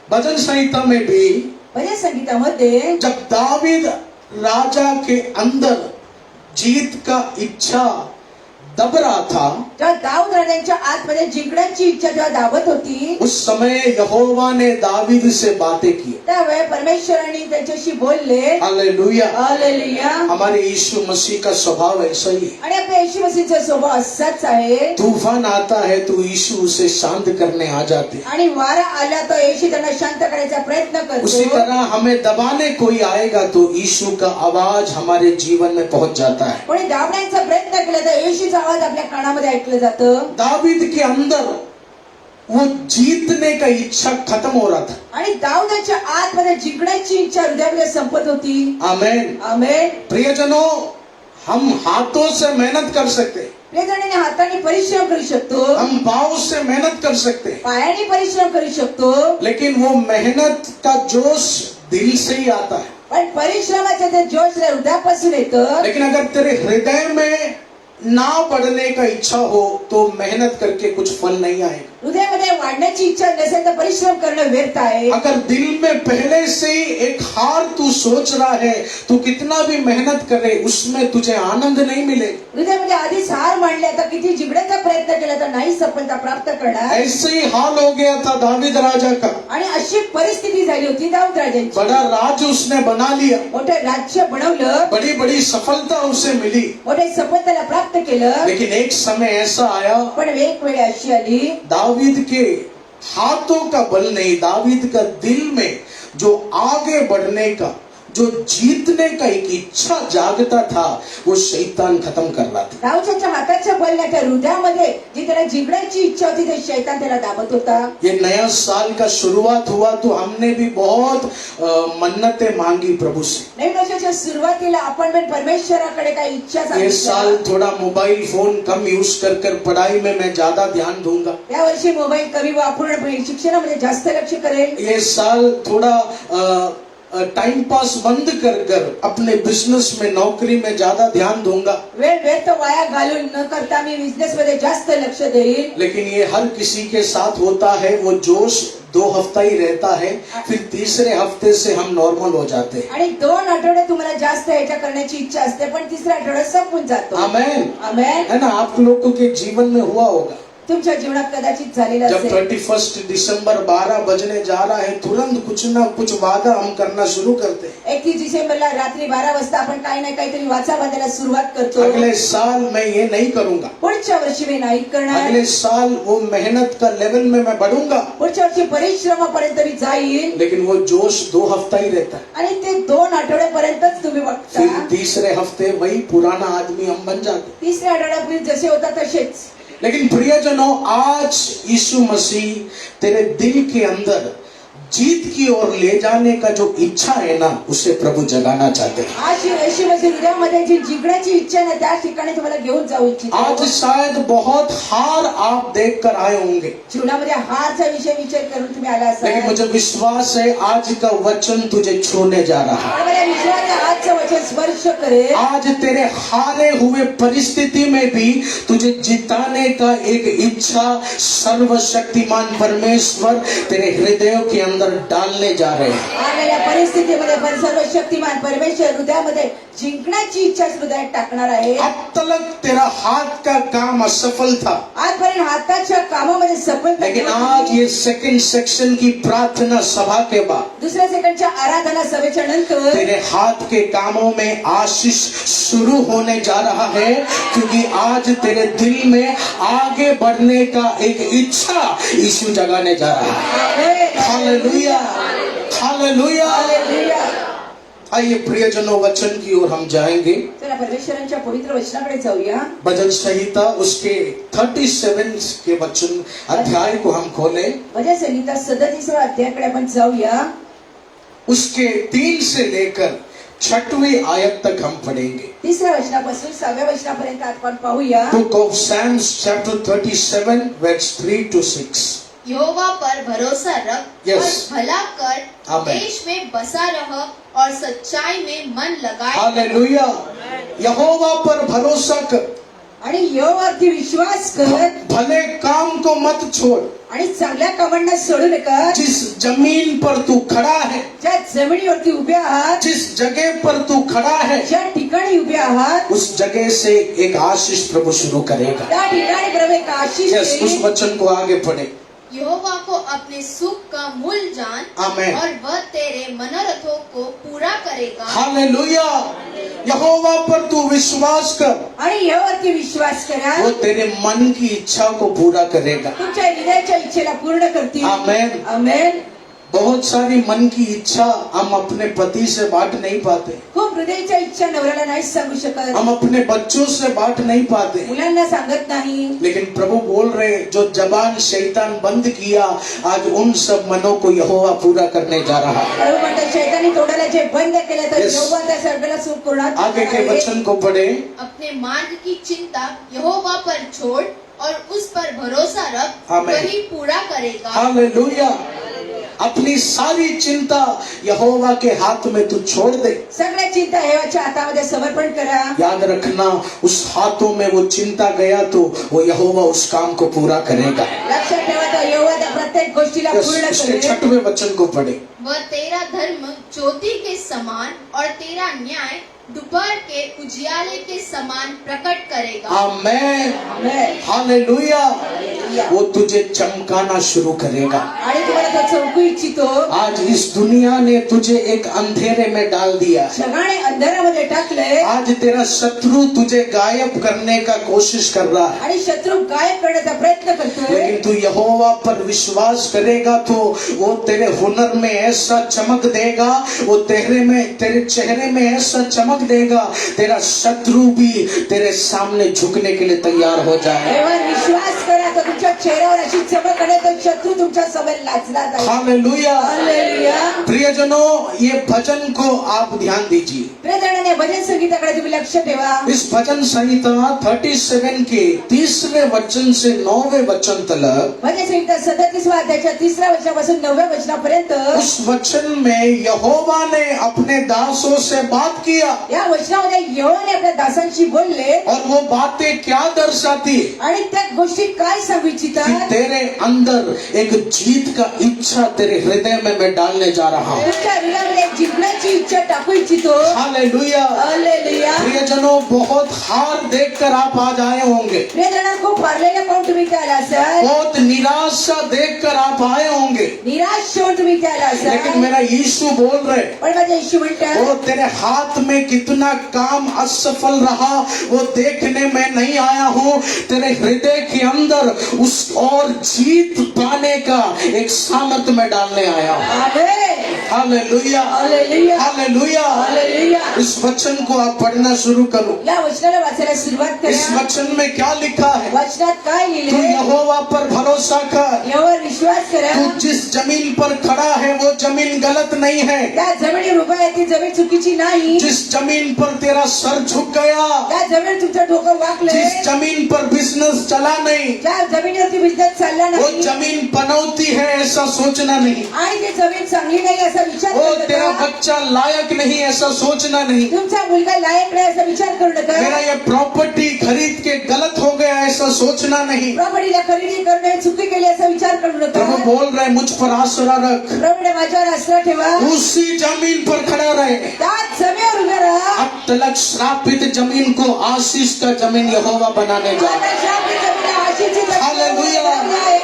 Speaker 2: भजन संहिता में भी
Speaker 1: भजन संगीतामध्ये
Speaker 2: जब दावीद राजा के अंदर जीत का इच्छा दब रहा था,
Speaker 1: जेव्हा दाऊद राजांच्या आतमध्ये जिंकण्याची इच्छा जेव्हा दाबत होती,
Speaker 2: उस समय यहोवा ने दावीद से बातें की।
Speaker 1: त्यावेळी परमेश्वराने त्याच्याशी बोलले।
Speaker 2: हालेलुया।
Speaker 1: हालेलुया।
Speaker 2: हमारे यीशु मसीह का स्वभाव ऐसा ही है।
Speaker 1: आणि आपल्या येशू मसीहचा स्वभाव असाच आहे।
Speaker 2: तूफान आता है तो यीशु उसे शांत करने आ जाते हैं।
Speaker 1: आणि वारा आला तर येशू त्यांना शांत करायचा प्रयत्न
Speaker 2: उसी
Speaker 1: करतो।
Speaker 2: तरह हमें दबाने कोई आएगा तो यीशु का आवाज हमारे जीवन में पहुंच जाता है।
Speaker 1: कोणी दाबण्याचा प्रयत्न केला तर येशूचा आवाज आपल्या कानामध्ये ऐकलं जातं।
Speaker 2: दावीद के अंदर वो जीतने का इच्छा खत्म हो रहा था।
Speaker 1: आणि दाऊदाच्या आतमध्ये जिंकण्याची इच्छा हृदयामध्ये संपत होती।
Speaker 2: आमेन।
Speaker 1: आमेन।
Speaker 2: प्रियजनों, हम हाथों से मेहनत कर सकते,
Speaker 1: प्रियजनांनी हाताने परिश्रम करू शकतो,
Speaker 2: हम पाँव से मेहनत कर सकते,
Speaker 1: पायाने परिश्रम करू शकतो,
Speaker 2: लेकिन वो मेहनत का जोश दिल से ही आता है।
Speaker 1: पण परिश्रमाचे ते जोश हृदयापासून येतं।
Speaker 2: लेकिन अगर तेरे हृदय में ना बढ़ने का इच्छा हो तो मेहनत करके कुछ फल नहीं आएगा।
Speaker 3: हृदयामध्ये वाढण्याची इच्छा नसेल तर परिश्रम करणं व्यर्थ आहे.
Speaker 2: अगर दिल में पहले से ही एक हार तू सोच रहा है, तू कितना भी मेहनत करे उसमें तुझे आनंद नहीं मिलेगा.
Speaker 3: हृदयामध्ये आधीच हार मांडले तर किती जिंकण्याचा प्रयत्न केला तर नाही सफलता प्राप्त करणार.
Speaker 2: ऐसे ही हाल हो गया था दावीद राजा का.
Speaker 3: आणि अशी परिस्थिती झाली होती दाऊद राजांची.
Speaker 2: बड़ा राज्य उसने बना लिया,
Speaker 3: मोठे राज्य बनवलं,
Speaker 2: बड़ी बड़ी सफलता उसे मिली.
Speaker 3: मोठे सफलतेला प्राप्त केलं.
Speaker 2: लेकिन एक समय ऐसा आया,
Speaker 3: पण एक वेळ अशी आली
Speaker 2: दावीद के हाथों का बल नहीं, दावीद का दिल में जो आगे बढ़ने का, जो जीतने का एक इच्छा जागता था, वो शैतान खत्म कर रहा था.
Speaker 3: दाऊदच्या हाताच्या बलण्याच्या हृदयामध्ये जी त्याला जिंकण्याची इच्छा होती ते शैतान त्याला दाबत होता.
Speaker 2: ये नया साल का शुरुआत हुआ तो हमने भी बहुत मन्नतें मांगी प्रभु से.
Speaker 3: नवीन वर्षाच्या सुरुवातीला आपण पण परमेश्वराकडे काही इच्छा
Speaker 2: ये साल
Speaker 3: सांगितल्या.
Speaker 2: थोड़ा मोबाइल फोन कम यूज कर पढ़ाई में मैं ज्यादा ध्यान दूंगा.
Speaker 3: या वर्षी मोबाईल कमी वापरून शिक्षणामध्ये जास्त लक्ष करेल.
Speaker 2: ये साल थोड़ा टाइम पास बंद कर अपने बिजनेस में, नौकरी में ज्यादा ध्यान दूंगा.
Speaker 3: वेळ व्यर्थ वाया घालून न करता मी बिझनेस मध्ये जास्त लक्ष देईल.
Speaker 2: लेकिन ये हर किसी के साथ होता है. वो जोश 2 हफ्ता ही रहता है, फिर तीसरे हफ्ते से हम नॉर्मल हो जाते हैं.
Speaker 3: आणि 2 आठवडे तुम्हाला जास्त ह्याच्या करण्याची इच्छा असते पण तिसऱ्या आठवड्यात संपून जातो.
Speaker 2: आमेन.
Speaker 3: आमेन.
Speaker 2: है ना, आप लोगों के जीवन में हुआ होगा.
Speaker 3: तुमच्या जीवनात कदाचित झालेलं
Speaker 2: जब
Speaker 3: असेल.
Speaker 2: 31 दिसंबर 12 बजने जा रहा है, तुरंत कुछ ना कुछ वादा हम करना शुरू करते हैं.
Speaker 3: 31 डिसेंबरला रात्री 12 वाजता आपण काही ना काहीतरी वाचा बांधायला सुरुवात करतो.
Speaker 2: अगले साल मैं ये नहीं करूंगा,
Speaker 3: पुढच्या वर्षी मी नाही करणार.
Speaker 2: अगले साल वो मेहनत का लेवल में मैं बढ़ूंगा.
Speaker 3: पुढच्या वर्षी परिश्रमापर्यंत मी जाईल.
Speaker 2: लेकिन वो जोश 2 हफ्ता ही रहता है.
Speaker 3: आणि ते 2 आठवड्यापर्यंतच तुम्ही बघता.
Speaker 2: फिर तीसरे हफ्ते वही पुराना आदमी हम बन जाते.
Speaker 3: तिसऱ्या आठवड्यात मी जसे होता तसेच.
Speaker 2: लेकिन प्रियजनों, आज यीशु मसीह तेरे दिल के अंदर जीत की ओर ले जाने का जो इच्छा है ना, उसे प्रभु जगाना चाहते हैं.
Speaker 3: आज येशू मसीह हृदयामध्ये जी जिंकण्याची इच्छा आहे ना त्या ठिकाणी तुम्हाला घेऊन जाऊ इच्छितो.
Speaker 2: आज शायद बहुत हार आप देख कर आए होंगे,
Speaker 3: जीवनामध्ये हारचा विचार करून तुम्ही आला असाल.
Speaker 2: लेकिन मुझे विश्वास है आज का वचन तुझे छूने जा रहा है.
Speaker 3: पण मला विश्वास आहे आजचं वचन स्पर्श करेल.
Speaker 2: आज तेरे हारे हुए परिस्थिति में भी तुझे जिताने का एक इच्छा सर्वशक्तिमान परमेश्वर तेरे हृदय के अंदर डालने जा रहे हैं.
Speaker 3: आलेल्या परिस्थितीमध्ये सर्वशक्तिमान परमेश्वर हृदयामध्ये जिंकण्याची इच्छा हृदयात टाकणार आहे.
Speaker 2: अब तक तेरा हाथ का काम असफल था,
Speaker 3: आजपर्यंत हाताच्या कामामध्ये सफलता
Speaker 2: लेकिन
Speaker 3: नव्हती.
Speaker 2: आज ये सेकंड सेक्शन की प्रार्थना सभा के बाद
Speaker 3: दुसऱ्या सेकंडच्या आराधना सभेच्या नंतर
Speaker 2: तेरे हाथ के कामों में आशीष शुरू होने जा रहा है, क्योंकि आज तेरे दिल में आगे बढ़ने का एक इच्छा यीशु जगाने जा रहा है. Hallelujah, hallelujah.
Speaker 3: हालेलुया.
Speaker 2: आइए प्रियजनों, वचन की ओर हम जाएंगे.
Speaker 3: चला परमेश्वरांच्या पवित्र वचनाकडे जाऊया.
Speaker 2: भजन संहिता उसके 37 के वचन अध्याय को हम खोलें.
Speaker 3: भजन संहिता 37व्या अध्यायाकडे आपण जाऊया.
Speaker 2: उसके 3 से लेकर 6वीं आयत तक हम पढ़ेंगे.
Speaker 3: 3ऱ्या वचनापासून 6व्या वचनापर्यंत आपण पाहूया.
Speaker 2: Book of Psalms chapter 37 verse 3 to 6.
Speaker 4: यहोवा पर भरोसा रख
Speaker 2: Yes.
Speaker 4: और भला कर,
Speaker 2: Amen.
Speaker 4: देश में बसा रह और सच्चाई में मन लगाए.
Speaker 2: हालेलुया. यहोवा पर भरोसा कर,
Speaker 3: आणि यहोवावरती विश्वास कर
Speaker 2: भले काम को मत छोड़.
Speaker 3: आणि चांगल्या कामांना सोडू नका.
Speaker 2: जिस जमीन पर तू खड़ा है,
Speaker 3: ज्या जमिनीवरती उभे आहात,
Speaker 2: जिस जगह पर तू खड़ा है,
Speaker 3: ज्या ठिकाणी उभे आहात
Speaker 2: उस जगह से एक आशीष प्रभु शुरू करेगा.
Speaker 3: त्या ठिकाणी प्रभु एक आशीष
Speaker 2: यस, उस
Speaker 3: देईल.
Speaker 2: वचन को आगे पढ़े.
Speaker 4: यहोवा को अपने सुख का मूल जान,
Speaker 2: आमेन.
Speaker 4: और वह तेरे मनोरथों को पूरा करेगा.
Speaker 2: हालेलुया. यहोवा पर तू विश्वास कर,
Speaker 3: आणि यहोवावरती विश्वास करा.
Speaker 2: वो तेरे मन की इच्छा को पूरा करेगा.
Speaker 3: तुमच्या हृदयाच्या इच्छेला पूर्ण करतील.
Speaker 2: आमेन.
Speaker 3: आमेन.
Speaker 2: बहुत सारी मन की इच्छा हम अपने पति से बांट नहीं पाते,
Speaker 3: खूप हृदयाच्या इच्छा नवऱ्याला नाही सांगू शकत,
Speaker 2: हम अपने बच्चों से बांट नहीं पाते.
Speaker 3: मुलांना सांगत नाही.
Speaker 2: लेकिन प्रभु बोल रहे, जो जबान शैतान बंद किया, आज उन सब मनों को यहोवा पूरा करने जा रहा है.
Speaker 3: प्रभू म्हणतात शैतानी तोडायला जे बंद केले तर
Speaker 2: Yes.
Speaker 3: यहोवा त्या सर्वाला सुख पूर्ण
Speaker 2: आगे के वचन को पढ़े.
Speaker 4: अपने मार्ग की चिंता यहोवा पर छोड़ और उस पर भरोसा रख,
Speaker 2: आमेन.
Speaker 4: वही पूरा करेगा.
Speaker 2: हालेलुया. अपनी सारी चिंता यहोवा के हाथ में तू छोड़ दे।
Speaker 3: सगळ्या चिंता देवाच्या हातामध्ये समर्पण करा।
Speaker 2: याद रखना, उस हाथों में वो चिंता गया तो वो यहोवा उस काम को पूरा करेगा।
Speaker 3: लक्षात ठेवा, तो यहोवा त्या प्रत्येक गोष्टीला पूर्ण
Speaker 2: उसके
Speaker 3: करेल।
Speaker 2: 6वें वचन को पढ़े।
Speaker 4: वह तेरा धर्म ज्योति के समान और तेरा न्याय दोपहर के उजियाले के समान प्रकट करेगा।
Speaker 2: आमेन,
Speaker 3: आमेन।
Speaker 2: हालेलुया। वो तुझे चमकाना शुरू करेगा।
Speaker 3: आणि तुम्हाला तो चमकू इच्छितो।
Speaker 2: आज इस दुनिया ने तुझे एक अंधेरे में डाल दिया।
Speaker 3: जगाने अंधारामध्ये टाकले।
Speaker 2: आज तेरा शत्रु तुझे गायब करने का कोशिश कर रहा है,
Speaker 3: आणि शत्रू गायब करण्याचा प्रयत्न करतोय।
Speaker 2: लेकिन तू यहोवा पर विश्वास करेगा तो वो तेरे हुनर में ऐसा चमक देगा, वो तेरे चेहरे में ऐसा चमक देगा, तेरा शत्रु भी तेरे सामने झुकने के लिए तैयार हो जाए।
Speaker 3: देवावर विश्वास करा, तो तुमच्या चेहऱ्यावर अशी चमक आली, तो शत्रू तुमच्या समोर लाजला जाईल।
Speaker 2: हालेलुया।
Speaker 3: हालेलुया।
Speaker 2: प्रियजनों, ये भजन को आप ध्यान दीजिए।
Speaker 3: प्रियजनांनो, भजन संगीताकडे तुम्ही लक्ष ठेवा।
Speaker 2: इस भजन संहिता 37 के 3वें वचन से 9वें वचन तक,
Speaker 3: भजन संहिता 37व्या अध्यायाच्या 3ऱ्या वचनापासून 9व्या वचनापर्यंत
Speaker 2: उस वचन में यहोवा ने अपने दासों से बात किया।
Speaker 3: या वचनामध्ये यहोवाने आपल्या दासांशी बोलले।
Speaker 2: और वो बातें क्या दर्शाती
Speaker 3: आणि त्या गोष्टी काय सांगू
Speaker 2: कि
Speaker 3: इच्छितात?
Speaker 2: तेरे अंदर एक जीत का इच्छा तेरे हृदय में मैं डालने जा रहा हूँ।
Speaker 3: तुमच्या हृदयामध्ये एक जिंकण्याची इच्छा टाकू इच्छितो।
Speaker 2: हालेलुया।
Speaker 3: हालेलुया।
Speaker 2: प्रियजनों, बहुत हार देखकर आप आज आए होंगे,
Speaker 3: प्रियजनांनो, खूप हारलेले पाहून तुम्ही इथे आला असाल।
Speaker 2: बहुत निराशा देखकर आप आए होंगे,
Speaker 3: निराश होऊन तुम्ही इथे आला
Speaker 2: लेकिन
Speaker 3: असाल।
Speaker 2: मेरा यीशु बोल रहे,
Speaker 3: पण माझे येशू म्हणतात,
Speaker 2: वो तेरे हाथ में कितना काम असफल रहा वो देखने में नहीं आया हूँ, तेरे हृदय के अंदर उस और जीत पाने का एक सामर्थ्य में डालने आया हूँ।
Speaker 3: Amen.
Speaker 2: Hallelujah,
Speaker 3: hallelujah.
Speaker 2: Hallelujah.
Speaker 3: Hallelujah.
Speaker 2: इस वचन को आप पढ़ना शुरू करो।
Speaker 3: या वचनाला वाचायला सुरुवात
Speaker 2: इस
Speaker 3: करा।
Speaker 2: वचन में क्या लिखा है?
Speaker 3: वचनात काय
Speaker 2: तू
Speaker 3: लिहिले?
Speaker 2: यहोवा पर भरोसा कर।
Speaker 3: यावर विश्वास करा।
Speaker 2: तू जिस जमीन पर खड़ा है वो जमीन गलत नहीं है।
Speaker 3: त्या जमिनीवर उभा आहे ती जमीन चुकीची नाही।
Speaker 2: जिस जमीन पर तेरा सर झुक गया,
Speaker 3: त्या जमिनीवर तुमचं डोकं वाकले,
Speaker 2: जिस जमीन पर बिजनेस चला नहीं,
Speaker 3: ज्या जमिनीवरती बिझनेस चालला
Speaker 2: वो
Speaker 3: नाही
Speaker 2: जमीन पनौती है ऐसा सोचना नहीं।
Speaker 3: आणि ती जमीन चांगली नाही असा विचार
Speaker 2: वो
Speaker 3: करू
Speaker 2: तेरा
Speaker 3: नका।
Speaker 2: बच्चा लायक नहीं ऐसा सोचना नहीं।
Speaker 3: तुमचा मुलगा लायक नाही असा विचार करू नका।
Speaker 2: मेरा ये प्रॉपर्टी खरीद के गलत हो गया ऐसा सोचना नहीं।
Speaker 3: प्रॉपर्टीला खरेदी करणे चुकी केली असा विचार करू नका।
Speaker 2: प्रभु बोल रहे, मुझ पर आसरा रख,
Speaker 3: प्रभूने माझ्यावर आसरा ठेवा,
Speaker 2: उसी जमीन पर खड़ा रहे।
Speaker 3: त्याच जमिनीवर उभे राहा।
Speaker 2: अब तलक श्रापित जमीन को आशीष का जमीन यहोवा बनाने जा रहा है।
Speaker 3: आता श्रापित जमीन आशीषची जमीन
Speaker 2: हालेलुया।
Speaker 3: आहे।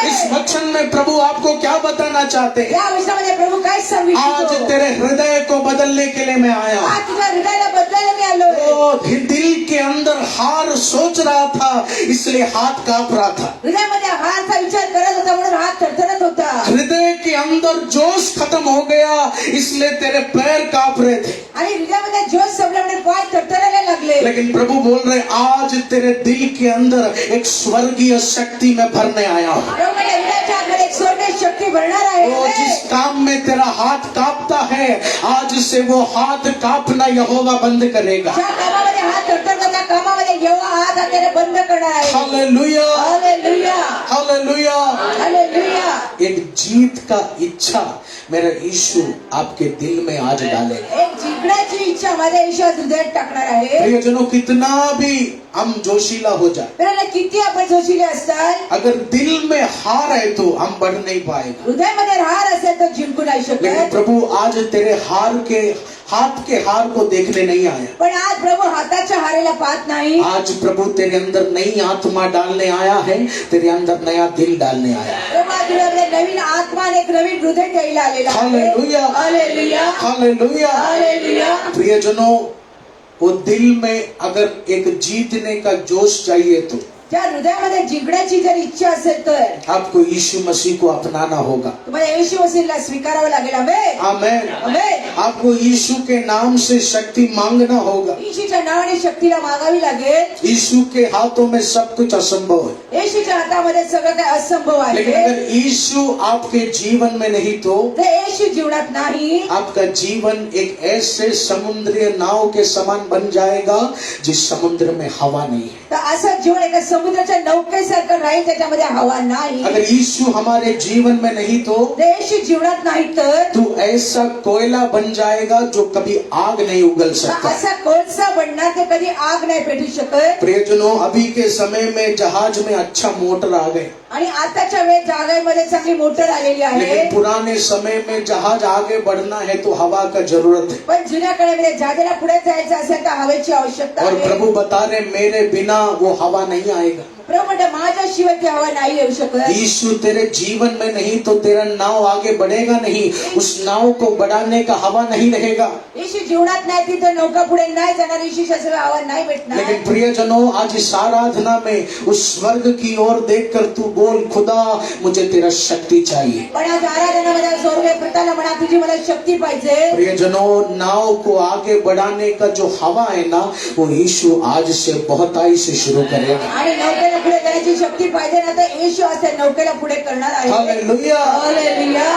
Speaker 2: इस वचन में प्रभु आपको क्या बताना चाहते हैं?
Speaker 3: या वचनामध्ये प्रभू काय सांगू
Speaker 2: आज
Speaker 3: इच्छितो?
Speaker 2: तेरे हृदय को बदलने के लिए मैं आया हूँ।
Speaker 3: आज तुझ्या हृदयाला बदलायला मी आलोय।
Speaker 2: वो दिल के अंदर हार सोच रहा था, इसलिए हाथ कांप रहा था।
Speaker 3: हृदयामध्ये हारचा विचार करत होता म्हणून हात थरथरत होता।
Speaker 2: हृदय के अंदर जोश खत्म हो गया, इसलिए तेरे पैर कांप रहे थे।
Speaker 3: आणि हृदयामध्ये जोश संपल्यामुळे पाय थरथरायला लागले।
Speaker 2: लेकिन प्रभु बोल रहे, आज तेरे दिल के अंदर एक स्वर्गीय शक्ति में भरने आया हूँ।
Speaker 3: प्रभू म्हणे, हृदयाच्या आतमध्ये एक स्वर्गीय शक्ती भरणार आहे।
Speaker 2: वो जिस काम में तेरा हाथ कांपता है, आज से वो हाथ कांपना यहोवा बंद करेगा।
Speaker 3: ज्या कामामध्ये हात थरथरतात त्या कामामध्ये यहोवा हात आपल्याला बंद करणार आहे।
Speaker 2: Hallelujah,
Speaker 3: hallelujah.
Speaker 2: हालेलुया।
Speaker 3: हालेलुया।
Speaker 2: एक जीत का इच्छा मेरा यीशु आपके दिल में आज डाले।
Speaker 3: एक जिंकण्याची इच्छा माझ्या ईश्वर हृदयात टाकणार आहे।
Speaker 2: प्रियजनों, कितना भी हम जोशीला हो जाए,
Speaker 3: त्याला किती आपण जोशीले असताल,
Speaker 2: अगर दिल में हार है तो हम बढ़ नहीं पाएगा।
Speaker 3: हृदयामध्ये हार असेल तर जिंकू नाही
Speaker 2: लेकिन
Speaker 3: शकत।
Speaker 2: प्रभु आज तेरे हाथ के हार को देखने नहीं आया।
Speaker 3: पण आज प्रभू हाताच्या हारेला पाहत नाही।
Speaker 2: आज प्रभु तेरे अंदर नई आत्मा डालने आया है, तेरे अंदर नया दिल डालने आया है।
Speaker 3: प्रभू आज तुझ्यामध्ये नवीन आत्मा आणि एक नवीन हृदय द्यायला आलेला आहे।
Speaker 2: Hallelujah,
Speaker 3: hallelujah.
Speaker 2: हालेलुया।
Speaker 3: हालेलुया।
Speaker 2: प्रियजनों, वो दिल में अगर एक जीतने का जोश चाहिए तो
Speaker 3: त्या हृदयामध्ये जिंकण्याची जर इच्छा असेल तर
Speaker 2: आपको यीशु मसीह को अपनाना होगा।
Speaker 3: तुम्हाला येशू मसीहला स्वीकारावं लागेल। आमेन।
Speaker 2: आमेन।
Speaker 3: आमेन।
Speaker 2: आपको यीशु के नाम से शक्ति मांगना होगा।
Speaker 3: येशूच्या नावाने शक्तीला मागावी लागेल।
Speaker 2: यीशु के हाथों में सब कुछ असंभव है,
Speaker 3: येशूच्या हातामध्ये सगळं काही असंभव
Speaker 2: लेकिन
Speaker 3: आहे।
Speaker 2: अगर यीशु आपके जीवन में नहीं तो
Speaker 3: जर येशू जीवनात नाही
Speaker 2: आपका जीवन एक ऐसे समुद्री नाव के समान बन जाएगा जिस समुद्र में हवा नहीं है।
Speaker 3: तर असं जीवन एका समुद्राच्या नौकेसारखं राहील, त्याच्यामध्ये हवा नाही.
Speaker 2: अगर यीशु हमारे जीवन में नहीं तो
Speaker 3: येशू जीवनात नाही तर
Speaker 2: तू ऐसा कोयला बन जाएगा जो कभी आग नहीं उगल सकता.
Speaker 3: असा कोळसा बनणार ते कधी आग नाही पेटू शकत.
Speaker 2: प्रियजनों, अभी के समय में जहाज में अच्छा मोटर आ गए,
Speaker 3: आणि आताच्या वेळेस जहाजामध्ये चांगली मोटर आलेली आहे.
Speaker 2: लेकिन पुराने समय में जहाज आगे बढ़ना है तो हवा का जरूरत है.
Speaker 3: पण जुन्या काळामध्ये जहाजाला पुढे जायचं असेल तर हवेची आवश्यकता
Speaker 2: और
Speaker 3: आहे.
Speaker 2: प्रभु बता रहे मेरे बिना वो हवा नहीं आएगा.
Speaker 3: प्रभू म्हणते माझ्याशिवाय ती हवा नाही येऊ शकत.
Speaker 2: यीशु तेरे जीवन में नहीं तो तेरा नाव आगे बढ़ेगा नहीं. उस नाव को बढ़ाने का हवा नहीं रहेगा.
Speaker 3: येशू जीवनात नाही ती तर नौका पुढे नाही जाणार. येशूशिवाय हवा नाही भेटणार.
Speaker 2: लेकिन प्रियजनों, आज इस आराधना में उस स्वर्ग की ओर देखकर तू बोल, खुदा मुझे तेरा शक्ति चाहिए.
Speaker 3: पण आज आराधनामध्ये स्वर्ग प्रताला म्हणा तुझी मला शक्ती पाहिजे.
Speaker 2: प्रियजनों, नाव को आगे बढ़ाने का जो हवा है ना, वो यीशु आज से बहुताई से शुरू करेगा.
Speaker 3: आणि नौकेला पुढे जाण्याची शक्ती पाहिजे ना तर येशू आज त्या नौकेला पुढे करणार आहे.
Speaker 2: हालेलुया.
Speaker 3: हालेलुया.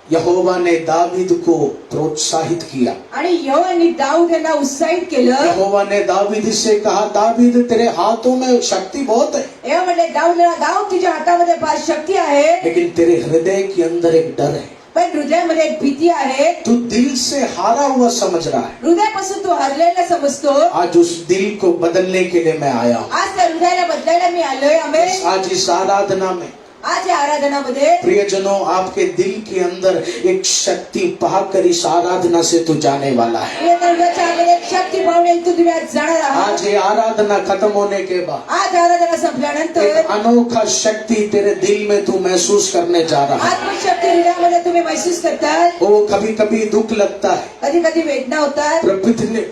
Speaker 2: यहोवा ने दावीद को प्रोत्साहित किया.
Speaker 3: आणि यहोवाने दाऊद यांना उत्साहित केलं.
Speaker 2: यहोवा ने दावीद से कहा, दावीद तेरे हाथों में शक्ति बहुत है,
Speaker 3: यहोवा म्हणले दाऊदला, दाऊद तुझ्या हातामध्ये फार शक्ती आहे,
Speaker 2: लेकिन तेरे हृदय के अंदर एक डर है.
Speaker 3: पण हृदयामध्ये एक भीती आहे.
Speaker 2: तू दिल से हारा हुआ समझ रहा है.
Speaker 3: हृदयापासून तू हरलेला समजतो.
Speaker 2: आज उस दिल को बदलने के लिए मैं आया हूँ.
Speaker 3: आज त्या हृदयाला बदलायला मी आलोय. आम्ही
Speaker 2: आज इस आराधना में
Speaker 3: आज या आराधनामध्ये
Speaker 2: प्रियजनों, आपके दिल के अंदर एक शक्ति पाकर इस आराधना से तू जाने वाला है.
Speaker 3: या हृदयाच्या आतमध्ये एक शक्ती पावणे तू तुम्ही आज जाणार आहात.
Speaker 2: आज ये आराधना खत्म होने के बाद
Speaker 3: आज आराधना संपल्यानंतर
Speaker 2: एक अनोखा शक्ति तेरे दिल में तू महसूस करने जा रहा है.
Speaker 3: आत्मशक्ती हृदयामध्ये तुम्ही महसूस करतात.
Speaker 2: वो कभी कभी दुख लगता है.
Speaker 3: कधी कधी वेदना होतात.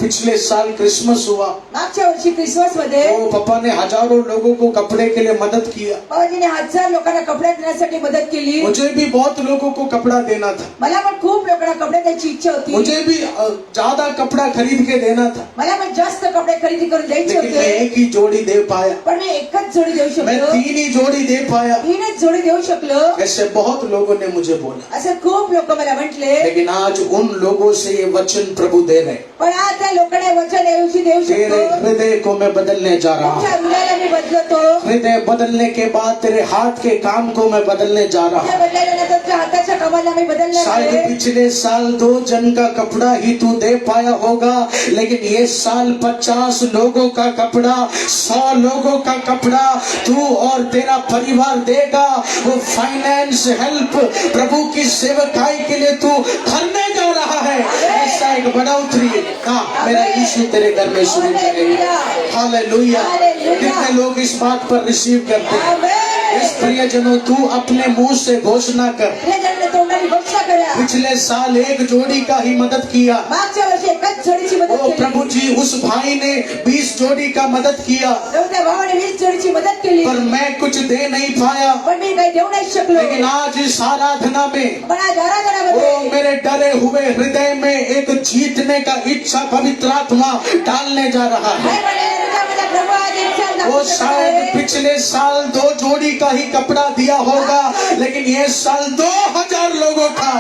Speaker 2: पिछले साल क्रिसमस हुआ,
Speaker 3: मागच्या वर्षी क्रिसमस मध्ये
Speaker 2: वो पापा ने हजारों लोगों को कपड़े के लिए मदद किया.
Speaker 3: बाबाजीने 1000 लोकांना कपडे देण्यासाठी मदत केली.
Speaker 2: मुझे भी बहुत लोगों को कपड़ा देना था.
Speaker 3: मला पण खूप लोकांना कपडे द्यायची इच्छा होती.
Speaker 2: मुझे भी ज्यादा कपड़ा खरीद के देना था,
Speaker 3: मला पण जास्त कपडे खरेदी करून द्यायचे
Speaker 2: लेकिन मैं
Speaker 3: होते.
Speaker 2: एक ही जोड़ी दे पाया.
Speaker 3: पण मी एकच जोडी देऊ
Speaker 2: मैं
Speaker 3: शकलो.
Speaker 2: 3 ही जोड़ी दे पाया.
Speaker 3: 3च जोडी देऊ शकलो.
Speaker 2: ऐसे बहुत लोगों ने मुझे बोला.
Speaker 3: असं खूप लोक मला म्हटले.
Speaker 2: लेकिन आज उन लोगों से ये वचन प्रभु दे रहे.
Speaker 3: पण आज त्या लोकांना वचन ऐवजी देऊ
Speaker 2: तेरे
Speaker 3: शकतो.
Speaker 2: हृदय को मैं बदलने जा रहा
Speaker 3: तुमच्या
Speaker 2: हूँ.
Speaker 3: हृदयाला मी बदलतो.
Speaker 2: हृदय बदलने के बाद तेरे हाथ के काम को मैं बदलने जा रहा
Speaker 3: तुझ्या
Speaker 2: हूँ.
Speaker 3: बदलल्यानंतर तुझ्या हाताच्या कामाला मी बदलणार
Speaker 2: शायद
Speaker 3: आहे.
Speaker 2: पिछले साल 2 जन का कपड़ा ही तू दे पाया होगा, लेकिन ये साल 50 लोगों का कपड़ा, 100 लोगों का कपड़ा तू और तेरा परिवार देगा. वो फाइनेंस हेल्प प्रभु की सेवकाई के लिए तू करने जा रहा है. ऐसा एक बढ़ोतरी मेरा यीशु तेरे घर में शुरू करेगा. हालेलुया. कितने लोग इस बात पर रिसीव करते हैं?
Speaker 3: आमेन.
Speaker 2: इस प्रियजनों, तू अपने मुंह से घोषणा कर.
Speaker 3: प्रियजनांनी तोंडाने घोषणा करा.
Speaker 2: पिछले साल 1 जोड़ी का ही मदद किया.
Speaker 3: मागच्या वर्षी एकच जोडीची मदत
Speaker 2: ओ
Speaker 3: केली.
Speaker 2: प्रभु जी, उस भाई ने 20 जोड़ी का मदद किया,
Speaker 3: त्या भावाने 20 जोडीची मदत केली.
Speaker 2: पर मैं कुछ दे नहीं पाया.
Speaker 3: पण मी काही देऊ नाही शकलो.
Speaker 2: लेकिन आज इस आराधना में
Speaker 3: पण आज
Speaker 2: ओ
Speaker 3: आराधनामध्ये
Speaker 2: मेरे डरे हुए हृदय में एक जीतने का इच्छा पवित्र आत्मा डालने जा रहा है.
Speaker 3: काय म्हणाले हृदयामध्ये प्रभू आज इच्छा
Speaker 2: वो
Speaker 3: दाखवू
Speaker 2: शायद
Speaker 3: शकतो.
Speaker 2: पिछले साल 2 जोड़ी का ही कपड़ा दिया होगा, लेकिन ये साल 2000 लोगों का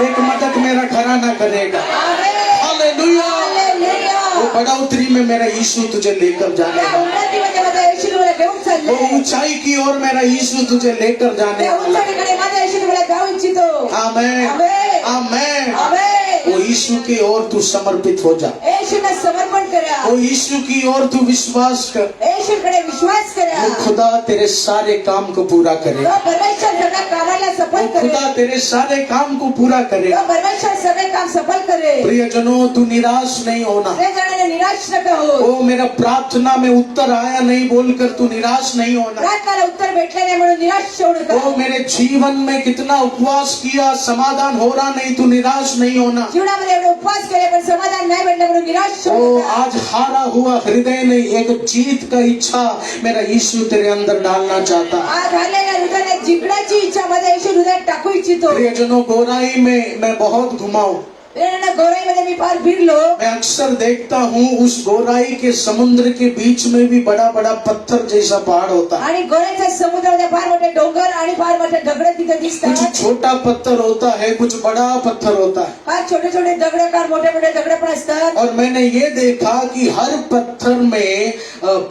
Speaker 2: एक मदद मेरा घराना करेगा.
Speaker 3: आमेन.
Speaker 2: हालेलुया.
Speaker 3: हालेलुया.
Speaker 2: वो बढ़ोतरी में मेरा यीशु तुझे लेकर जाने
Speaker 3: त्या
Speaker 2: वाला.
Speaker 3: उन्नतीमध्ये माझा येशू तुम्हाला घेऊन
Speaker 2: वो
Speaker 3: चालले.
Speaker 2: ऊंचाई की ओर मेरा यीशु तुझे लेकर जाने
Speaker 3: त्या
Speaker 2: वाला.
Speaker 3: उंचाईकडे माझा येशू तुम्हाला जाऊ इच्छितो.
Speaker 2: आमेन.
Speaker 3: आमेन.
Speaker 2: आमेन.
Speaker 3: आमेन.
Speaker 2: वो यीशु की ओर तू समर्पित हो जा.
Speaker 3: येशूला समर्पण करा.
Speaker 2: वो यीशु की ओर तू विश्वास कर.
Speaker 3: येशूकडे विश्वास करा.
Speaker 2: वो खुदा तेरे सारे काम को पूरा करेगा.
Speaker 3: तो परमेश्वर सगळ्या कामाला
Speaker 2: वो
Speaker 3: सफल करे.
Speaker 2: खुदा तेरे सारे काम को पूरा करेगा.
Speaker 3: तो परमेश्वर सगळे काम सफल करे.
Speaker 2: प्रियजनों, तू निराश नहीं होना.
Speaker 3: ते जणांना निराश नका हो.
Speaker 2: वो मेरा प्रार्थना में उत्तर आया नहीं बोलकर तू निराश नहीं होना.
Speaker 3: प्रार्थनाला उत्तर भेटले नाही म्हणून निराश होऊ नका.
Speaker 2: वो मेरे जीवन में कितना उपवास किया, समाधान हो रहा नहीं, तू निराश नहीं होना.
Speaker 3: जीवनामध्ये एवढे उपवास केले पण समाधान नाही भेटलं म्हणून निराश होऊ
Speaker 2: ओ
Speaker 3: नका.
Speaker 2: आज हारा हुआ हृदय ने एक जीत का इच्छा मेरा यीशु तेरे अंदर डालना चाहता.
Speaker 3: आज झालेल्या हृदयाने जिंकण्याची इच्छा माझ्या येशू हृदयात टाकू इच्छितो.
Speaker 2: प्रियजनों, गोराई में मैं बहुत घुमा हूं.
Speaker 3: प्रेरणा गोराईमध्ये मी फार फिरलो.
Speaker 2: मैं अक्सर देखता हूँ उस गोराई के समुद्र के बीच में भी बड़ा बड़ा पत्थर जैसा पहाड़ होता है.
Speaker 3: आणि गोऱ्याच्या समुद्रामध्ये फार मोठे डोंगर आणि फार मोठे दगड तिथे दिसतात.
Speaker 2: कुछ छोटा पत्थर होता है, कुछ बड़ा पत्थर होता है.
Speaker 3: फार छोटे छोटे दगड फार मोठे मोठे दगड पण असतात.
Speaker 2: और मैंने ये देखा कि हर पत्थर में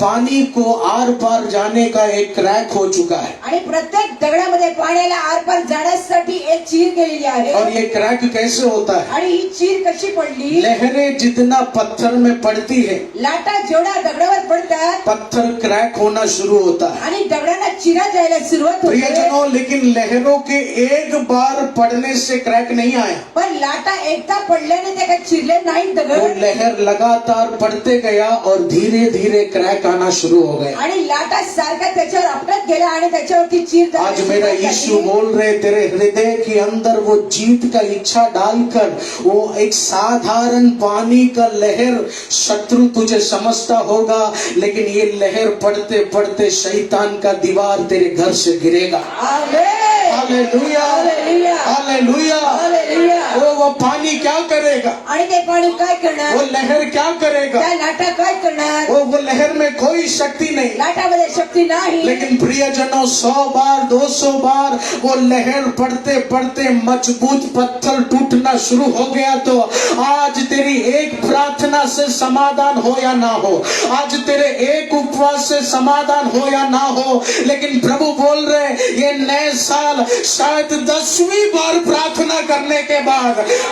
Speaker 2: पानी को आर पार जाने का एक क्रैक हो चुका है.
Speaker 3: आणि प्रत्येक दगडामध्ये पाण्याला आरपार जाण्यासाठी एक चीर गेलेली आहे.
Speaker 2: और ये क्रैक कैसे होता है?
Speaker 3: आणि ही चीर कशी पडली?
Speaker 2: लहरें जितना पत्थर में पड़ती है,
Speaker 3: लाटा जेवढा दगडावर पडतात
Speaker 2: पत्थर क्रैक होना शुरू होता है.
Speaker 3: आणि दगडांना चिरा जायला सुरुवात होते.
Speaker 2: प्रियजनों, लेकिन लहरों के एक बार पड़ने से क्रैक नहीं आया.
Speaker 3: पण लाटा एकदा पडल्याने ते काही चिरले नाही
Speaker 2: वो
Speaker 3: दगड.
Speaker 2: लहर लगातार पड़ते गया और धीरे धीरे क्रैक आना शुरू हो गया.
Speaker 3: आणि लाटा सारखा त्याच्यावर आपटत गेला आणि त्याच्यावरती चीर जायला
Speaker 2: आज मेरा
Speaker 3: सुरुवात
Speaker 2: यीशु
Speaker 3: झाली.
Speaker 2: बोल रहे, तेरे हृदय के अंदर वो जीत का इच्छा डालकर वो एक साधारण पानी का लहर शत्रु तुझे समझता होगा, लेकिन ये लहर पड़ते पड़ते शैतान का दीवार तेरे घर से गिरेगा.
Speaker 3: Amen.
Speaker 2: Hallelujah,
Speaker 3: hallelujah.
Speaker 2: Hallelujah.
Speaker 3: Hallelujah.
Speaker 2: वो पानी क्या करेगा?
Speaker 3: आणि ते पाणी काय करणार?
Speaker 2: वो लहर क्या करेगा?
Speaker 3: त्या लाटा काय करणार?
Speaker 2: वो लहर में कोई शक्ति नहीं.
Speaker 3: लाटामध्ये शक्ती नाही.
Speaker 2: लेकिन प्रियजनों, 100 बार 200 बार वो लहर पड़ते पड़ते मजबूत पत्थर टूटना शुरू हो गया. तो आज तेरी एक प्रार्थना से समाधान हो या ना हो, आज तेरे एक उपवास से समाधान हो या ना हो, लेकिन प्रभु बोल रहे ये नए साल शायद 10वीं बार प्रार्थना करने के बाद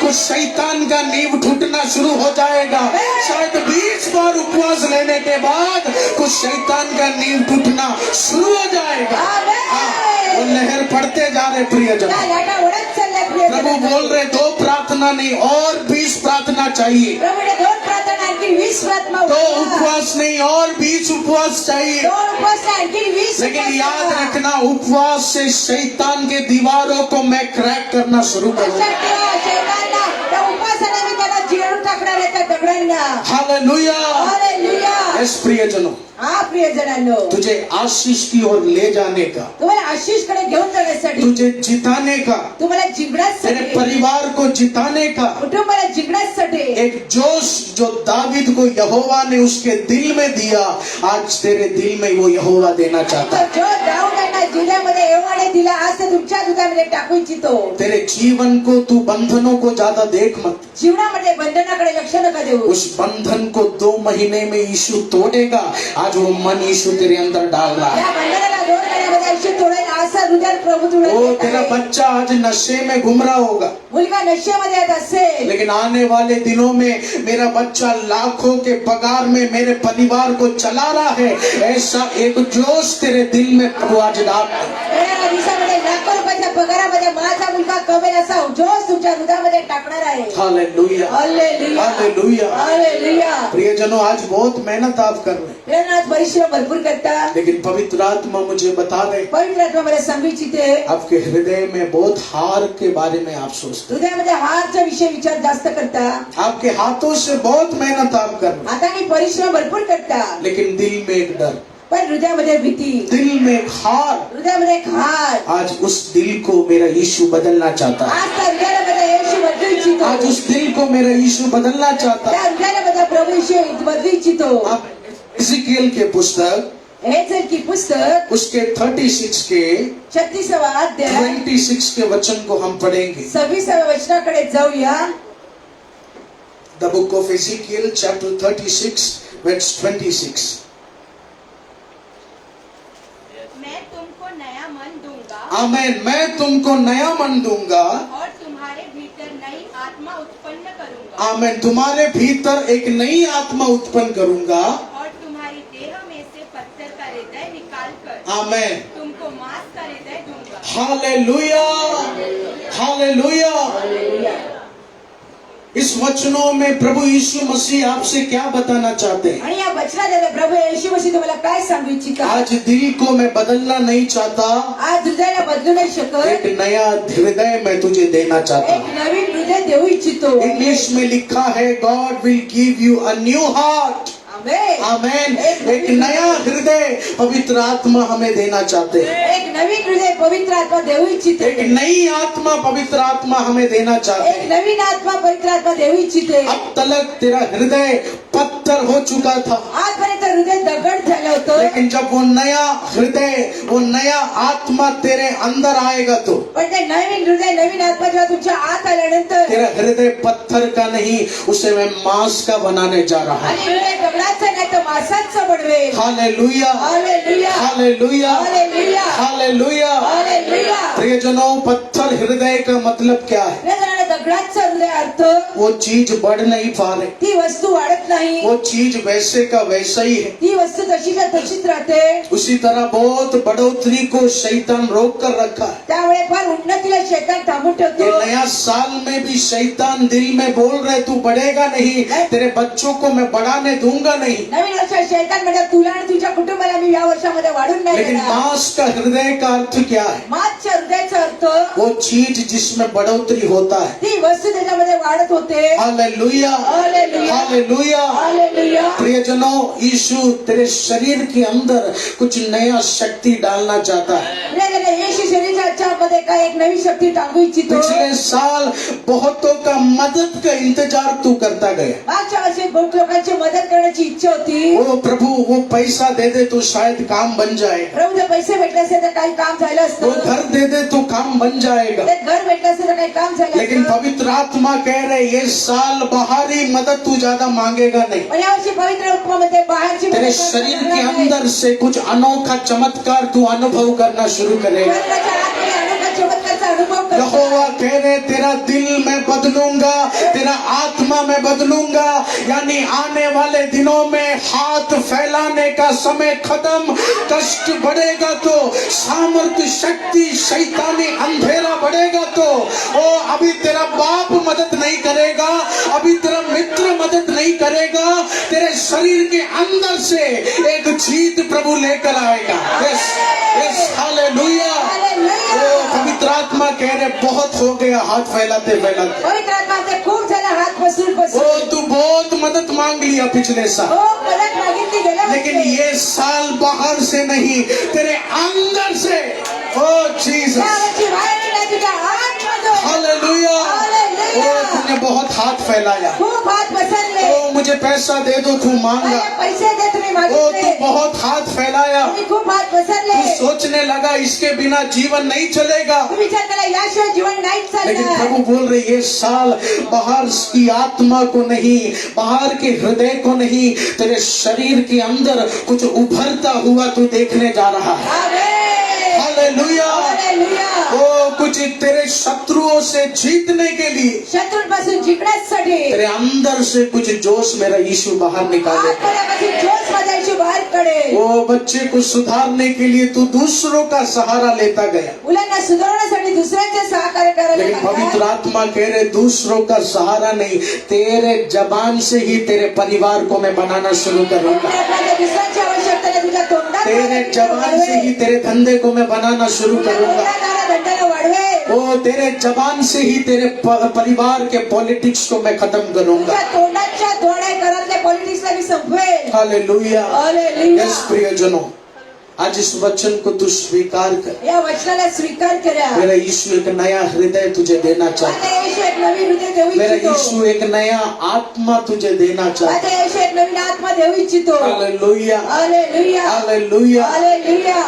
Speaker 2: कुछ शैतान का नींव टूटना शुरू हो जाएगा. शायद 20 बार उपवास लेने के बाद कुछ शैतान का नींव टूटना शुरू हो जाएगा. हाँ, वो लहर पड़ते जा रहे प्रियजन.
Speaker 3: त्या लाटा ओढत चालल्या प्रिय
Speaker 2: प्रभु
Speaker 3: जनांनो.
Speaker 2: बोल रहे 2 प्रार्थना नहीं और 20 प्रार्थना चाहिए.
Speaker 3: प्रभूने 2 प्रार्थना आणखी 20 प्रार्थना
Speaker 2: 2
Speaker 3: होत्या.
Speaker 2: उपवास नहीं और 20 उपवास चाहिए.
Speaker 3: 2 उपवास आणखी 20
Speaker 2: लेकिन
Speaker 3: उपवास
Speaker 2: याद
Speaker 3: करा.
Speaker 2: रखना, उपवास से शैतान के दीवारों को मैं क्रैक करना शुरू करूंगा.
Speaker 3: लक्षात ठेवा, शैतानला त्या उपवासाने मी त्याला चिरून टाकणार आहे त्या दगडांना.
Speaker 2: हालेलुया.
Speaker 3: हालेलुया.
Speaker 2: यस प्रियजनों,
Speaker 3: हा प्रियजनांनो,
Speaker 2: तुझे आशीष की ओर ले जाने का,
Speaker 3: तुम्हाला आशीष कडे घेऊन जाण्यासाठी,
Speaker 2: तुझे जिताने का,
Speaker 3: तुम्हाला
Speaker 2: तेरे
Speaker 3: जिंकण्यासाठी,
Speaker 2: परिवार को जिताने का
Speaker 3: कुटुंबाला जिंकण्यासाठी
Speaker 2: एक जोश जो दावीद को यहोवा ने उसके दिल में दिया, आज तेरे दिल में वो यहोवा देना चाहता है.
Speaker 3: जो दाऊदांना जिल्ह्यामध्ये यहोवाने दिला आज ते तुमच्या हृदयामध्ये टाकू इच्छितो.
Speaker 2: तेरे जीवन को तू बंधनों को ज्यादा देख मत.
Speaker 3: जीवनामध्ये बंधनाकडे लक्ष नका देऊ.
Speaker 2: उस बंधन को 2 महीने में यीशु तोड़ेगा. आज वो मन यीशु तेरे अंदर डाल रहा है.
Speaker 3: या बंधनाला 2 महिन्यामध्ये आयुष्य तोडेल असा हृदयात प्रभू तुला
Speaker 2: वो
Speaker 3: देत
Speaker 2: तेरा
Speaker 3: आहे.
Speaker 2: बच्चा आज नशे में घूम रहा होगा,
Speaker 3: मुलगा नशेमध्ये येत असेल,
Speaker 2: लेकिन आने वाले दिनों में मेरा बच्चा लाखों के पगार में मेरे परिवार को चला रहा है, ऐसा एक जोश तेरे दिल में प्रभु आज डाल.
Speaker 3: येणाऱ्या दिवसामध्ये लाखो रुपयाच्या पगारामध्ये माझा मुलगा कमेल असा जोश तुमच्या हृदयामध्ये टाकणार आहे.
Speaker 2: Hallelujah,
Speaker 3: hallelujah.
Speaker 2: हालेलुया.
Speaker 3: हालेलुया.
Speaker 2: प्रियजनों, आज बहुत मेहनत आप कर रहे हैं,
Speaker 3: प्रेरणा आज परिश्रम भरपूर करता.
Speaker 2: लेकिन पवित्र आत्मा मुझे बता दे,
Speaker 3: पवित्र आत्मा मला सांगू इच्छिते,
Speaker 2: आपके हृदय में बहुत हार के बारे में आप सोचते
Speaker 3: हृदयामध्ये हारचा विषय विचार जास्त करता.
Speaker 2: हैं. आपके हाथों से बहुत मेहनत आप कर रहे हैं,
Speaker 3: हाताने परिश्रम भरपूर करता,
Speaker 2: लेकिन दिल में एक डर,
Speaker 3: पण हृदयामध्ये भीती,
Speaker 2: दिल में एक हार.
Speaker 3: हृदयामध्ये एक हार.
Speaker 2: आज उस दिल को मेरा यीशु बदलना चाहता है.
Speaker 3: आज त्या हृदयामध्ये येशू बदलू इच्छितो.
Speaker 2: आज उस दिल को मेरा यीशु बदलना चाहता
Speaker 3: त्या
Speaker 2: है.
Speaker 3: हृदयामध्ये प्रभू येशू बदलू इच्छितो.
Speaker 2: आप इज़िकिएल के पुस्तक
Speaker 3: हेजेल की पुस्तक
Speaker 2: उसके 36 के
Speaker 3: 36वा अध्याय
Speaker 2: 26 के वचन को हम पढ़ेंगे.
Speaker 3: 26व्या वचनाकडे जाऊया.
Speaker 2: The book of Ezekiel chapter 36 verse 26.
Speaker 5: मैं तुमको नया मन दूंगा
Speaker 2: आमेन. मैं तुमको नया मन दूंगा.
Speaker 5: और तुम्हारे भीतर नई आत्मा उत्पन्न करूंगा
Speaker 2: आमेन. तुम्हारे भीतर एक नई आत्मा उत्पन्न करूंगा.
Speaker 5: और तुम्हारी देह में से पत्थर का हृदय निकाल कर
Speaker 2: आमेन.
Speaker 5: तुमको मांस का हृदय दूंगा.
Speaker 2: Hallelujah, hallelujah. इस वचनों में प्रभु यीशु मसीह आपसे क्या बताना चाहते हैं?
Speaker 3: आणि या वचनाद्वारे प्रभू येशू मसीह तुम्हाला काय सांगू इच्छिता?
Speaker 2: आज दिल को मैं बदलना नहीं चाहता,
Speaker 3: आज हृदयाला बदलू नाही शकत.
Speaker 2: एक नया हृदय मैं तुझे देना चाहता
Speaker 3: एक
Speaker 2: हूँ.
Speaker 3: नवीन हृदय देऊ इच्छितो.
Speaker 2: इंग्लिश में लिखा है, God will give you a new heart.
Speaker 3: Amen.
Speaker 2: Amen. एक नया हृदय पवित्र आत्मा हमें देना चाहते हैं।
Speaker 3: एक नवीन हृदय पवित्र आत्मा देऊ इच्छिते,
Speaker 2: एक नई आत्मा पवित्र आत्मा हमें देना चाहते
Speaker 3: एक
Speaker 2: हैं।
Speaker 3: नवीन आत्मा पवित्र आत्मा देऊ इच्छिते।
Speaker 2: अब तलक तेरा हृदय पत्थर हो चुका था,
Speaker 3: आजपर्यंत हृदय दगड झालं होतं,
Speaker 2: लेकिन जब वो नया हृदय, वो नया आत्मा तेरे अंदर आएगा तो
Speaker 3: पण ते नवीन हृदय नवीन आत्मा जेव्हा तुमच्या आत आल्यानंतर
Speaker 2: तेरा हृदय पत्थर का नहीं, उसे मैं मांस का बनाने जा रहा हूँ।
Speaker 3: आणि हृदय दगडाचं नाही तर मांसाचं बनवेल।
Speaker 2: Hallelujah,
Speaker 3: hallelujah,
Speaker 2: hallelujah,
Speaker 3: hallelujah,
Speaker 2: hallelujah.
Speaker 3: Hallelujah.
Speaker 2: प्रियजनों, पत्थर हृदय का मतलब क्या है?
Speaker 3: प्रिय जनांनो, दगडाचं हृदय अर्थ
Speaker 2: वो चीज बढ़ नहीं पा रही,
Speaker 3: ती वस्तू वाढत नाही,
Speaker 2: वो चीज वैसे का वैसा ही है।
Speaker 3: ती वस्तू तशीच्या तशीच राहते।
Speaker 2: उसी तरह बहुत बढ़ोतरी को शैतान रोक कर रखा है।
Speaker 3: त्यामुळे फार उन्नतीला शैतान थांबून
Speaker 2: ये
Speaker 3: ठेवतो।
Speaker 2: नया साल में भी शैतान दिल में बोल रहे तू बढ़ेगा नहीं, तेरे बच्चों को मैं बढ़ाने दूंगा नहीं।
Speaker 3: नवीन वर्षात शैतान म्हणजे तुला आणि तुझ्या कुटुंबाला मी या वर्षामध्ये वाढून नाही
Speaker 2: लेकिन
Speaker 3: देणार।
Speaker 2: मांस का हृदय का अर्थ क्या है?
Speaker 3: मांसच्या हृदयाचा अर्थ
Speaker 2: वो चीज जिसमें बढ़ोतरी होता है।
Speaker 3: ती वस्तू त्याच्यामध्ये वाढत होते।
Speaker 2: Hallelujah,
Speaker 3: hallelujah,
Speaker 2: hallelujah.
Speaker 3: हालेलुया।
Speaker 2: प्रियजनों, यीशु तेरे शरीर के अंदर कुछ नया शक्ति डालना चाहता है।
Speaker 3: प्रिय जन, येशू शरीराच्या मध्ये काय एक नवी शक्ती टाकू इच्छितो।
Speaker 2: पिछले साल बहुतों का मदद का इंतजार तू करता गया।
Speaker 3: मागच्या वर्षी बहुत लोकांची मदत करण्याची इच्छा होती।
Speaker 2: ओ प्रभु, वो पैसा दे दे तो शायद काम बन जाए,
Speaker 3: प्रभू जर पैसे भेटले असते तर काही काम झालं
Speaker 2: वो
Speaker 3: असतं,
Speaker 2: घर दे दे तो काम बन जाएगा।
Speaker 3: ते घर भेटलं असतं तर काही काम झालं
Speaker 2: लेकिन
Speaker 3: असतं।
Speaker 2: पवित्र आत्मा कह रहे ये साल बाहरी मदद तू ज्यादा मांगेगा नहीं,
Speaker 3: पण यावर्षी पवित्र आत्मामध्ये बाहेरची
Speaker 2: तेरे
Speaker 3: मदत
Speaker 2: शरीर के
Speaker 3: करणार नाही।
Speaker 2: अंदर से कुछ अनोखा चमत्कार तू अनुभव करना शुरू करेगा।
Speaker 3: स्वर्गाच्या आतमध्ये अनोखा चमत्काराचा अनुभव करतो।
Speaker 2: यहोवा कह रहे तेरा दिल मैं बदलूंगा, तेरा आत्मा मैं बदलूंगा। यानी आने वाले दिनों में हाथ फैलाने का समय खत्म, कष्ट बढ़ेगा तो, सामर्थ्य शक्ति शैतानी अंधेरा बढ़ेगा तो, ओ अभी तेरा बाप मदद नहीं करेगा, अभी तेरा मित्र मदद नहीं करेगा, तेरे शरीर के अंदर से एक जीत प्रभु लेकर आएगा। Yes, yes, hallelujah. ओ पवित्र आत्मा कह रहे बहुत हो गया हाथ फैलाते फैलाते।
Speaker 3: पवित्र आत्माचे खूप झाला हात पसरून
Speaker 2: ओ
Speaker 3: पसरून।
Speaker 2: तू बहुत मदद मांग लिया पिछले साल,
Speaker 3: हो मदत मागितली गेल्या
Speaker 2: लेकिन
Speaker 3: वर्षी।
Speaker 2: ये साल बाहर से नहीं, तेरे अंदर से। ओ जीसस,
Speaker 3: यावर्षी बाहेर नाही, तुझ्या आतमधून।
Speaker 2: हालेलुया। ओ तूने बहुत हाथ फैलाया,
Speaker 3: खूप हात पसरले।
Speaker 2: ओ मुझे पैसा दे दो तू मांगा,
Speaker 3: मला पैसे दे तुम्ही
Speaker 2: ओ तू
Speaker 3: मागितले।
Speaker 2: बहुत हाथ फैलाया,
Speaker 3: तुम्ही खूप हात पसरले।
Speaker 2: तू सोचने लगा इसके बिना जीवन नहीं चलेगा।
Speaker 3: तुम्ही विचार केला याशिवाय जीवन नाहीच
Speaker 2: लेकिन
Speaker 3: चालणार।
Speaker 2: प्रभु बोल रहे ये साल बाहर की आत्मा को नहीं, बाहर के हृदय को नहीं, तेरे शरीर के अंदर कुछ उभरता हुआ तू देखने जा रहा है।
Speaker 3: आमेन।
Speaker 2: हालेलुया।
Speaker 3: हालेलुया।
Speaker 2: ओ कुछ तेरे शत्रुओं से जीतने के लिए
Speaker 3: शत्रूंपासून जिंकण्यासाठी
Speaker 2: तेरे अंदर से कुछ जोश मेरा यीशु बाहर निकाले।
Speaker 3: आत्मयापासून जोश माझ्या येशू बाहेर काढेल।
Speaker 2: वो बच्चे को सुधारने के लिए तू दूसरों का सहारा लेता गया,
Speaker 3: मुलांना सुधारण्यासाठी दुसऱ्यांचे सहकार्य करायला
Speaker 2: लेकिन पवित्र
Speaker 3: लागला।
Speaker 2: आत्मा कह रहे दूसरों का सहारा नहीं, तेरे जबान से ही तेरे परिवार को मैं बनाना शुरू करूंगा।
Speaker 3: आपल्याला दुसऱ्यांची आवश्यकता नाही, तुझ्या तोंडात
Speaker 2: तेरे जबान से ही तेरे धंधे को मैं बनाना शुरू
Speaker 3: तुझ्या
Speaker 2: करूंगा।
Speaker 3: तोंडात धंद्याला वाढवे।
Speaker 2: ओ तेरे जबान से ही तेरे परिवार के पॉलिटिक्स को मैं खत्म करूंगा।
Speaker 3: तुझ्या तोंडाच्या द्वारे घरातल्या पॉलिटिक्सला मी संपवेल।
Speaker 2: हालेलुया।
Speaker 3: हालेलुया।
Speaker 2: यस प्रियजनों, आज इस वचन को तू स्वीकार कर।
Speaker 3: या वचनाला स्वीकार करा।
Speaker 2: मेरा यीशु एक नया हृदय तुझे देना चाहता है।
Speaker 3: माझा येशू एक नवीन हृदय देऊ
Speaker 2: मेरा
Speaker 3: इच्छितो।
Speaker 2: यीशु एक नया आत्मा तुझे देना चाहता है।
Speaker 3: माझा येशू एक नवीन आत्मा देऊ इच्छितो।
Speaker 2: Hallelujah,
Speaker 3: hallelujah.
Speaker 2: हालेलुया।
Speaker 3: हालेलुया।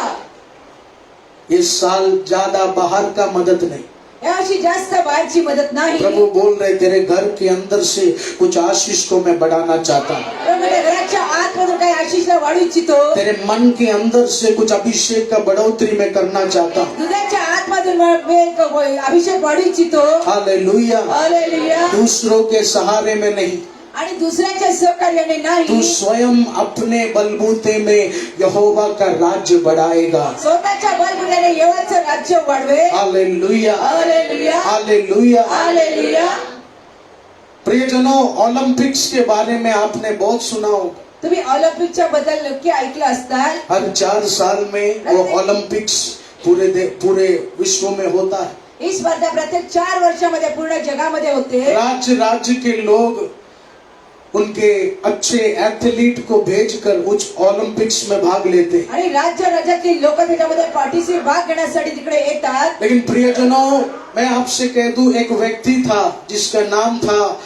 Speaker 2: ये साल ज्यादा बाहर का मदद नहीं,
Speaker 3: यावर्षी जास्त बाहेरची मदत नाही।
Speaker 2: प्रभु बोल रहे तेरे घर के अंदर से कुछ आशीष को मैं बढ़ाना चाहता हूँ।
Speaker 3: पण माझ्या घराच्या आतमधून काही आशिषला वाढू इच्छितो।
Speaker 2: तेरे मन के अंदर से कुछ अभिषेक का बढ़ोतरी मैं करना चाहता हूँ।
Speaker 3: दुधाच्या आतमधून मी एक अभिषेक वाढू इच्छितो।
Speaker 2: हालेलुया।
Speaker 3: हालेलुया।
Speaker 2: दूसरों के सहारे में नहीं,
Speaker 3: आणि दुसऱ्याच्या सहकार्याने नाही,
Speaker 2: तू स्वयं अपने बलबूते में यहोवा का राज्य बढ़ाएगा।
Speaker 3: स्वतःच्या बलबुद्याने यहोवाचं राज्य वाढवे।
Speaker 2: Hallelujah,
Speaker 3: hallelujah.
Speaker 2: हालेलुया।
Speaker 3: हालेलुया।
Speaker 2: प्रियजनों, ओलंपिक्स के बारे में आपने बहुत सुना होगा।
Speaker 3: तुम्ही ऑलिम्पिकच्या बद्दल नक्की ऐकलं असताल।
Speaker 2: हर 4 साल में वो ओलंपिक्स पूरे विश्व में होता है।
Speaker 3: ही स्पर्धा प्रत्येक 4 वर्षामध्ये पूर्ण जगामध्ये होते।
Speaker 2: राज्य राज्य के लोग उनके अच्छे एथलीट को भेजकर उच्च ओलंपिक्स में भाग लेते हैं।
Speaker 3: आणि राज्यातील लोक त्याच्यामध्ये पार्टिसिपेट भाग घेण्यासाठी तिकडे येतात.
Speaker 2: लेकिन प्रियजनों, मैं आपसे कह दूं, एक व्यक्ति था जिसका नाम था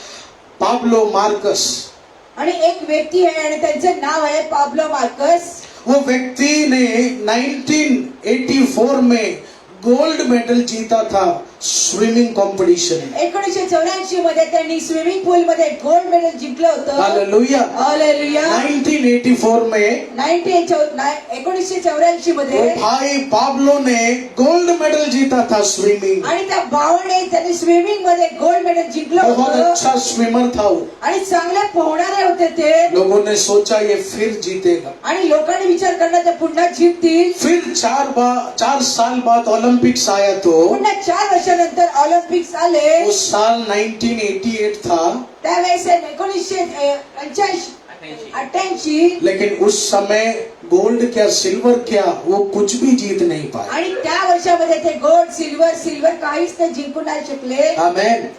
Speaker 2: पाब्लो मार्कस।
Speaker 3: आणि एक व्यक्ती आहे आणि त्यांचं नाव आहे पाब्लो मार्कस.
Speaker 2: वो व्यक्ति ने 1984 में गोल्ड मेडल जीता था स्विमिंग कंपटीशन।
Speaker 3: 1984 मध्ये त्यांनी स्विमिंग पूल मध्ये गोल्ड मेडल जिंकलं होतं.
Speaker 2: हालेलुया।
Speaker 3: हालेलुया.
Speaker 2: 1984 में
Speaker 3: 1984
Speaker 2: वो
Speaker 3: मध्ये
Speaker 2: भाई पाब्लो ने गोल्ड मेडल जीता था स्विमिंग।
Speaker 3: आणि त्या भावाने त्यांनी स्विमिंग मध्ये गोल्ड मेडल जिंकलं
Speaker 2: बहुत
Speaker 3: होतं.
Speaker 2: अच्छा स्विमर था वो।
Speaker 3: आणि चांगले पोहणारे होते ते.
Speaker 2: लोगों ने सोचा ये फिर जीतेगा।
Speaker 3: आणि लोकांनी विचार करला ते पुन्हा जिंकतील.
Speaker 2: फिर 4 साल बाद ओलंपिक्स आया तो
Speaker 3: पुन्हा 4 वर्षानंतर ऑलिम्पिक्स आले.
Speaker 2: वो साल 1988 था।
Speaker 3: त्यावेळेस 1988.
Speaker 2: लेकिन उस समय गोल्ड क्या सिल्वर क्या वो कुछ भी जीत नहीं पाए।
Speaker 3: आणि त्या वर्षामध्ये ते गोल्ड सिल्वर काहीच ते जिंकू नाही शकले.
Speaker 2: आमेन।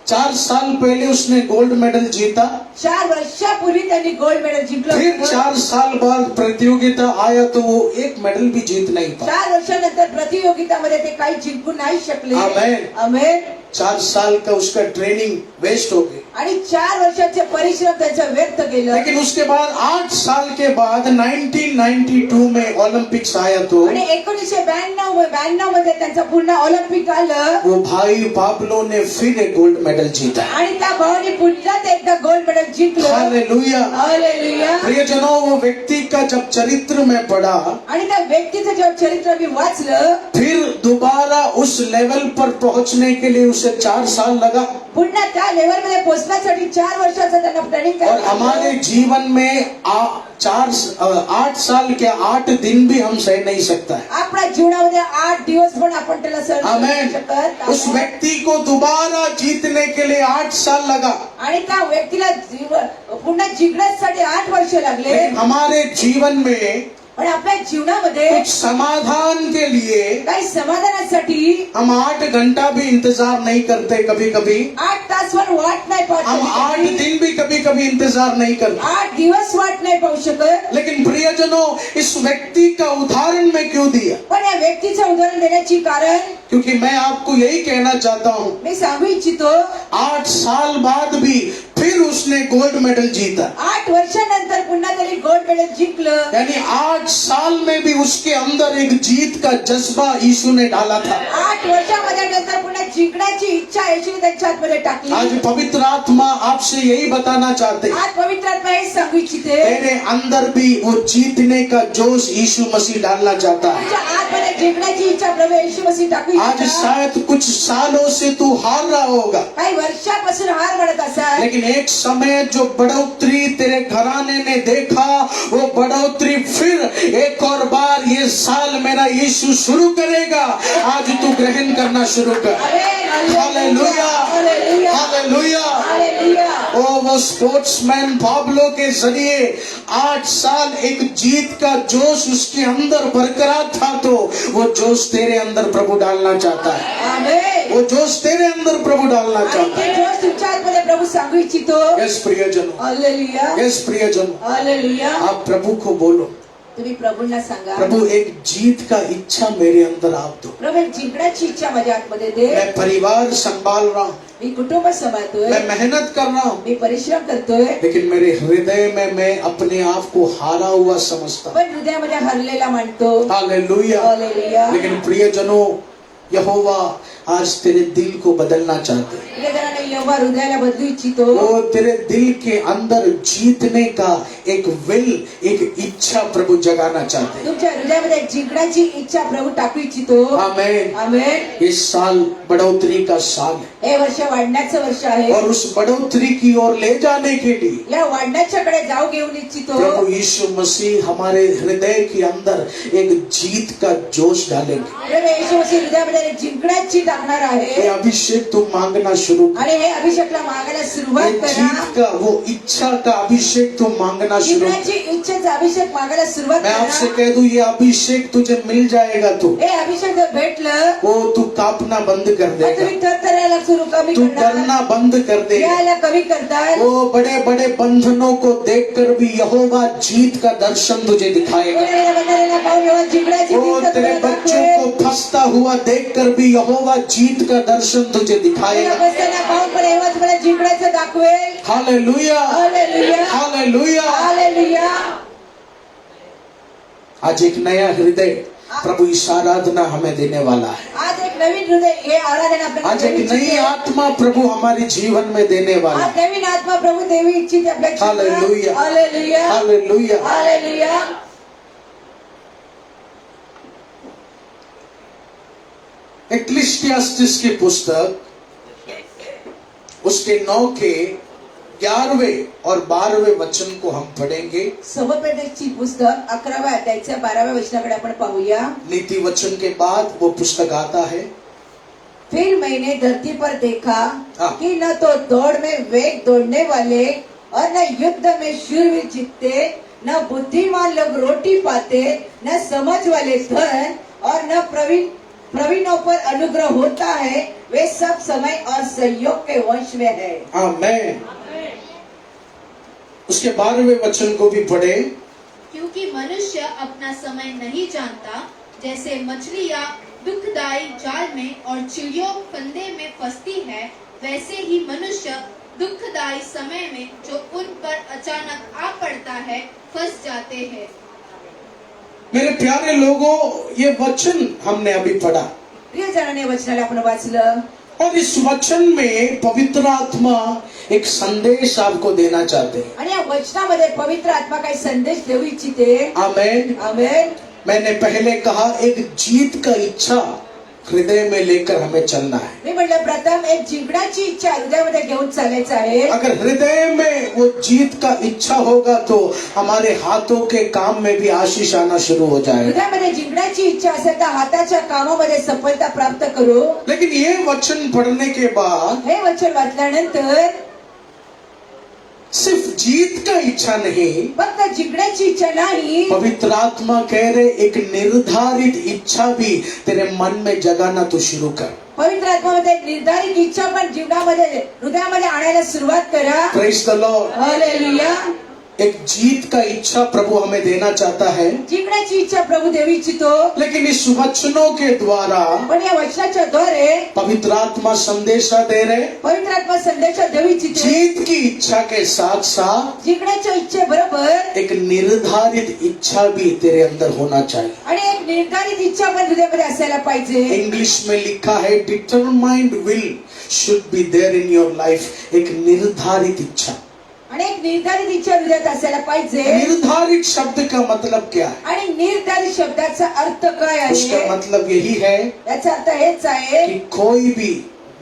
Speaker 2: 4 साल पहले उसने गोल्ड मेडल जीता।
Speaker 3: 4 वर्षापूर्वी त्यांनी गोल्ड मेडल जिंकलं
Speaker 2: फिर
Speaker 3: होतं.
Speaker 2: 4 साल बाद प्रतियोगिता आया तो वो एक मेडल भी जीत नहीं पाया।
Speaker 3: 4 वर्षानंतर प्रतियोगितामध्ये ते काही जिंकू नाही शकले.
Speaker 2: आमेन।
Speaker 3: आमेन.
Speaker 2: 4 साल का उसका ट्रेनिंग वेस्ट हो गई।
Speaker 3: आणि 4 वर्षाचे परिश्रम त्यांचा व्यर्थ गेलं.
Speaker 2: लेकिन उसके बाद 8 साल के बाद 1992 में ओलंपिक्स आया तो
Speaker 3: आणि 1992 मध्ये त्यांचा पुन्हा ऑलिम्पिक आलं.
Speaker 2: वो भाई पाब्लो ने फिर एक गोल्ड मेडल जीता।
Speaker 3: आणि त्या भावाने पुन्हा ते एकदा गोल्ड मेडल जिंकलं.
Speaker 2: हालेलुया।
Speaker 3: हालेलुया.
Speaker 2: प्रियजनों, वो व्यक्ति का जब चरित्र में पढ़ा,
Speaker 3: आणि त्या व्यक्तीचं जेव्हा चरित्र मी वाचलं,
Speaker 2: फिर दोबारा उस लेवल पर पहुंचने के लिए उसे 4 साल लगा।
Speaker 3: पुन्हा त्या लेवल मध्ये पोहोचण्यासाठी 4 वर्षाचं त्यांना ट्रेनिंग
Speaker 2: और
Speaker 3: करावं
Speaker 2: हमारे
Speaker 3: लागलं.
Speaker 2: जीवन में 8 साल के 8 दिन भी हम सह नहीं सकता है।
Speaker 3: आपल्या जीवनामध्ये 8 दिवस पण आपण त्याला सहन करू
Speaker 2: आमेन।
Speaker 3: शकत.
Speaker 2: उस व्यक्ति को दोबारा जीतने के लिए 8 साल लगा।
Speaker 3: आणि त्या व्यक्तीला पुन्हा जिंकण्यासाठी 8 वर्ष लागले.
Speaker 2: लेकिन हमारे जीवन में
Speaker 3: पण आपल्या जीवनामध्ये
Speaker 2: कुछ समाधान के लिए
Speaker 3: काही समाधानासाठी
Speaker 2: हम 8 घंटा भी इंतजार नहीं करते। कभी कभी
Speaker 3: 8 तास पण वाट नाही पाहत.
Speaker 2: हम 8
Speaker 3: कधी-कधी.
Speaker 2: दिन भी कभी कभी इंतजार नहीं करते।
Speaker 3: 8 दिवस वाट नाही पाहू शकत.
Speaker 2: लेकिन प्रियजनों, इस व्यक्ति का उदाहरण मैं क्यों दिया?
Speaker 3: पण या व्यक्तीचं उदाहरण देण्याची कारण
Speaker 2: क्योंकि मैं आपको यही कहना चाहता हूँ,
Speaker 3: मी सांगू इच्छितो.
Speaker 2: 8 साल बाद भी फिर उसने गोल्ड मेडल जीता।
Speaker 3: 8 वर्षानंतर पुन्हा त्यांनी गोल्ड मेडल जिंकलं.
Speaker 2: यानी 8 साल में भी उसके अंदर एक जीत का जज्बा यीशु ने डाला था।
Speaker 3: 8 वर्षामध्ये नंतर पुन्हा जिंकण्याची इच्छा येशूने त्यांच्या आतमध्ये टाकली.
Speaker 2: आज पवित्र आत्मा आपसे यही बताना चाहते,
Speaker 3: आज पवित्र आत्मा हे सांगू इच्छिते.
Speaker 2: तेरे अंदर भी वो जीतने का जोश यीशु मसीह डालना चाहता है।
Speaker 3: तुझ्या आतमध्ये जिंकण्याची इच्छा प्रभू येशू मसीह टाकू
Speaker 2: आज
Speaker 3: इच्छिता.
Speaker 2: शायद कुछ सालों से तू हार रहा होगा,
Speaker 3: काही वर्षापासून हार म्हणत असाल.
Speaker 2: लेकिन एक समय जो बढ़ोतरी तेरे घराने ने देखा, वो बढ़ोतरी फिर एक और बार ये साल मेरा यीशु शुरू करेगा। आज तू ग्रहण करना शुरू कर। Hallelujah, hallelujah.
Speaker 3: हालेलुया.
Speaker 2: वो स्पोर्ट्समैन पाब्लो के जरिए 8 साल एक जीत का जोश उसके अंदर बरकरार था, तो वो जोश तेरे अंदर प्रभु डालना चाहता है।
Speaker 3: आमेन.
Speaker 2: वो जोश तेरे अंदर प्रभु डालना
Speaker 3: आणि
Speaker 2: चाहता
Speaker 3: ते
Speaker 2: है।
Speaker 3: जोश तुमच्या आतमध्ये प्रभू सांगू इच्छितो.
Speaker 2: यस प्रियजनों,
Speaker 3: हालेलुया.
Speaker 2: यस प्रियजनों,
Speaker 3: हालेलुया.
Speaker 2: आप प्रभु को बोलो,
Speaker 3: तुम्ही प्रभूंना सांगा,
Speaker 2: प्रभु एक जीत का इच्छा मेरे अंदर आप दो।
Speaker 3: प्रभू एक जिंकण्याची इच्छा माझ्या आतमध्ये दे.
Speaker 2: मैं परिवार संभाल रहा हूँ,
Speaker 3: मी कुटुंब सांभाळतोय.
Speaker 2: मैं मेहनत कर रहा हूँ,
Speaker 3: मी परिश्रम करतोय.
Speaker 2: लेकिन मेरे हृदय में मैं अपने आप को हारा हुआ समझता हूँ।
Speaker 3: पण हृदयामध्ये हरलेला मानतो.
Speaker 2: हालेलुया।
Speaker 3: हालेलुया.
Speaker 2: लेकिन प्रियजनों, यहोवा आज तेरे दिल को बदलना चाहते हैं।
Speaker 3: प्रियजनांनो, यहोवा हृदयाला बदलू इच्छितो.
Speaker 2: वो तेरे दिल के अंदर जीतने का एक विल, एक इच्छा प्रभु जगाना चाहते हैं।
Speaker 3: तुमच्या हृदयामध्ये एक जिंकण्याची इच्छा प्रभू टाकू इच्छितो.
Speaker 2: आमेन।
Speaker 3: आमेन.
Speaker 2: इस साल बढ़ोतरी का साल है,
Speaker 3: हे वर्ष वाढण्याचं वर्ष आहे.
Speaker 2: और उस बढ़ोतरी की ओर ले जाने के लिए
Speaker 3: या वाढण्याच्याकडे जाऊ घेऊन इच्छितो.
Speaker 2: प्रभु यीशु मसीह हमारे हृदय के अंदर एक जीत का जोश डालेंगे।
Speaker 3: प्रभू येशू मसीह हृदयामध्ये एक जिंकण्याची टाकणार
Speaker 2: ये
Speaker 3: आहे.
Speaker 2: अभिषेक तुम मांगना शुरू कर।
Speaker 3: आणि हे अभिषेकला मागायला
Speaker 2: ये
Speaker 3: सुरुवात करा.
Speaker 2: जीत का वो इच्छा का अभिषेक तू मांगना शुरू कर.
Speaker 3: जिंकण्याची इच्छेचा अभिषेक मागायला सुरुवात
Speaker 2: मैं आपसे
Speaker 3: करा.
Speaker 2: कह दूं ये अभिषेक तुझे मिल जाएगा. तू
Speaker 3: हे अभिषेक जर भेटलं
Speaker 2: वो तू कांपना बंद कर
Speaker 3: तर
Speaker 2: देगा.
Speaker 3: तुम्ही थरथरायला सुरू कमी
Speaker 2: तू
Speaker 3: करणार,
Speaker 2: डरना बंद कर देगा.
Speaker 3: यायला कमी करताय.
Speaker 2: वो बड़े बड़े बंधनों को देखकर भी यहोवा जीत का दर्शन तुझे दिखाएगा.
Speaker 3: कोणाला बंधनाला पाहून जेव्हा जिंकण्याची
Speaker 2: वो
Speaker 3: जिंकत
Speaker 2: तेरे
Speaker 3: तुला
Speaker 2: बच्चों
Speaker 3: दाखवेल.
Speaker 2: को फंसता हुआ देखकर भी यहोवा जीत का दर्शन तुझे
Speaker 3: तुला
Speaker 2: दिखाएगा.
Speaker 3: बसताना पाहून पण तेव्हा तुम्हाला जिंकण्याचं दाखवेल.
Speaker 2: Hallelujah,
Speaker 3: hallelujah,
Speaker 2: hallelujah.
Speaker 3: हालेलुया.
Speaker 2: आज एक नया हृदय प्रभु इस आराधना हमें देने वाला है.
Speaker 3: आज एक नवीन हृदय हे आराधना आपल्याला
Speaker 2: आज एक
Speaker 3: देवी
Speaker 2: नई
Speaker 3: इच्छिते.
Speaker 2: आत्मा प्रभु हमारे जीवन में देने वाला
Speaker 3: आज
Speaker 2: है.
Speaker 3: नवीन आत्मा प्रभु देवी इच्छिते आपल्या जीवनात.
Speaker 2: हालेलुया.
Speaker 3: Hallelujah,
Speaker 2: hallelujah.
Speaker 3: हालेलुया.
Speaker 2: इक्लेसियास्टिस की पुस्तक उसके 9 के 11वें और 12वें वचन को हम पढ़ेंगे.
Speaker 3: समोपदेशची पुस्तक 11व्या अध्यायाच्या 12व्या वचनाकडे आपण पाहूया.
Speaker 2: नीति वचन के बाद वो पुस्तक आता है.
Speaker 3: फिर मैंने धरती पर देखा
Speaker 2: हाँ।
Speaker 3: कि न तो दौड़ में वेग दौड़ने वाले और न युद्ध में शूरवीर जीतते, न बुद्धिमान लोग रोटी पाते, न समझ वाले धन और न प्रवीणों पर अनुग्रह होता है. वे सब समय और संयोग के वंश में है.
Speaker 2: आमेन. उसके 12वें वचन को भी पढ़े.
Speaker 4: क्योंकि मनुष्य अपना समय नहीं जानता, जैसे मछलियाँ दुखदाई जाल में और चिड़ियों फंदे में फंसती है, वैसे ही मनुष्य दुखदाई समय में जो उन पर अचानक आ पड़ता है फंस जाते हैं.
Speaker 2: मेरे प्यारे लोगों, ये वचन हमने अभी पढ़ा
Speaker 3: प्रियजनाने वचनाला आपण वाचलं.
Speaker 2: और इस वचन में पवित्र आत्मा एक संदेश आपको देना चाहते हैं.
Speaker 3: आणि या वचनामध्ये पवित्र आत्मा काही संदेश देऊ इच्छिते.
Speaker 2: आमेन.
Speaker 3: आमेन.
Speaker 2: मैंने पहले कहा एक जीत का इच्छा हृदय में लेकर हमें चलना है.
Speaker 3: मी म्हटलं प्रथम एक जिंकण्याची इच्छा हृदयामध्ये घेऊन चालायचं आहे.
Speaker 2: अगर हृदय में वो जीत का इच्छा होगा तो हमारे हाथों के काम में भी आशीष आना शुरू हो जाएगा.
Speaker 3: हृदयामध्ये जिंकण्याची इच्छा असेल तर हाताच्या कामामध्ये सफलता प्राप्त करू.
Speaker 2: लेकिन ये वचन पढ़ने के बाद
Speaker 3: हे वचन वाचल्यानंतर
Speaker 2: सिर्फ जीत का इच्छा नहीं,
Speaker 3: फक्त जिंकण्याची इच्छा नाही,
Speaker 2: पवित्र आत्मा कह रहे एक निर्धारित इच्छा भी तेरे मन में जगाना तू शुरू कर.
Speaker 3: पवित्र आत्मामध्ये एक निर्धारित इच्छा पण जीवनामध्ये हृदयामध्ये आणायला सुरुवात करा.
Speaker 2: Praise the Lord.
Speaker 3: हालेलुया.
Speaker 2: एक जीत का इच्छा प्रभु हमें देना चाहता है.
Speaker 3: जिंकण्याची इच्छा प्रभु देऊ इच्छितो.
Speaker 2: लेकिन इस वचनों के द्वारा
Speaker 3: पण या वचनाच्या द्वारे
Speaker 2: पवित्र आत्मा संदेशा दे रहे
Speaker 3: पवित्र आत्मा संदेश देऊ इच्छिते.
Speaker 2: जीत की इच्छा के साथ साथ
Speaker 3: जिंकण्याच्या इच्छेबरोबर
Speaker 2: एक निर्धारित इच्छा भी तेरे अंदर होना चाहिए.
Speaker 3: आणि एक निर्धारित इच्छा पण हृदयामध्ये असायला पाहिजे.
Speaker 2: इंग्लिश में लिखा है determined will should be there in your life. एक निर्धारित इच्छा.
Speaker 3: आणि एक निर्धारित इच्छा हृदयात असायला पाहिजे.
Speaker 2: निर्धारित शब्द का मतलब क्या है?
Speaker 3: आणि निर्धारित शब्दाचा अर्थ काय
Speaker 2: उसका
Speaker 3: आहे?
Speaker 2: मतलब यही है
Speaker 3: याचा अर्थ हेच आहे
Speaker 2: कि कोई भी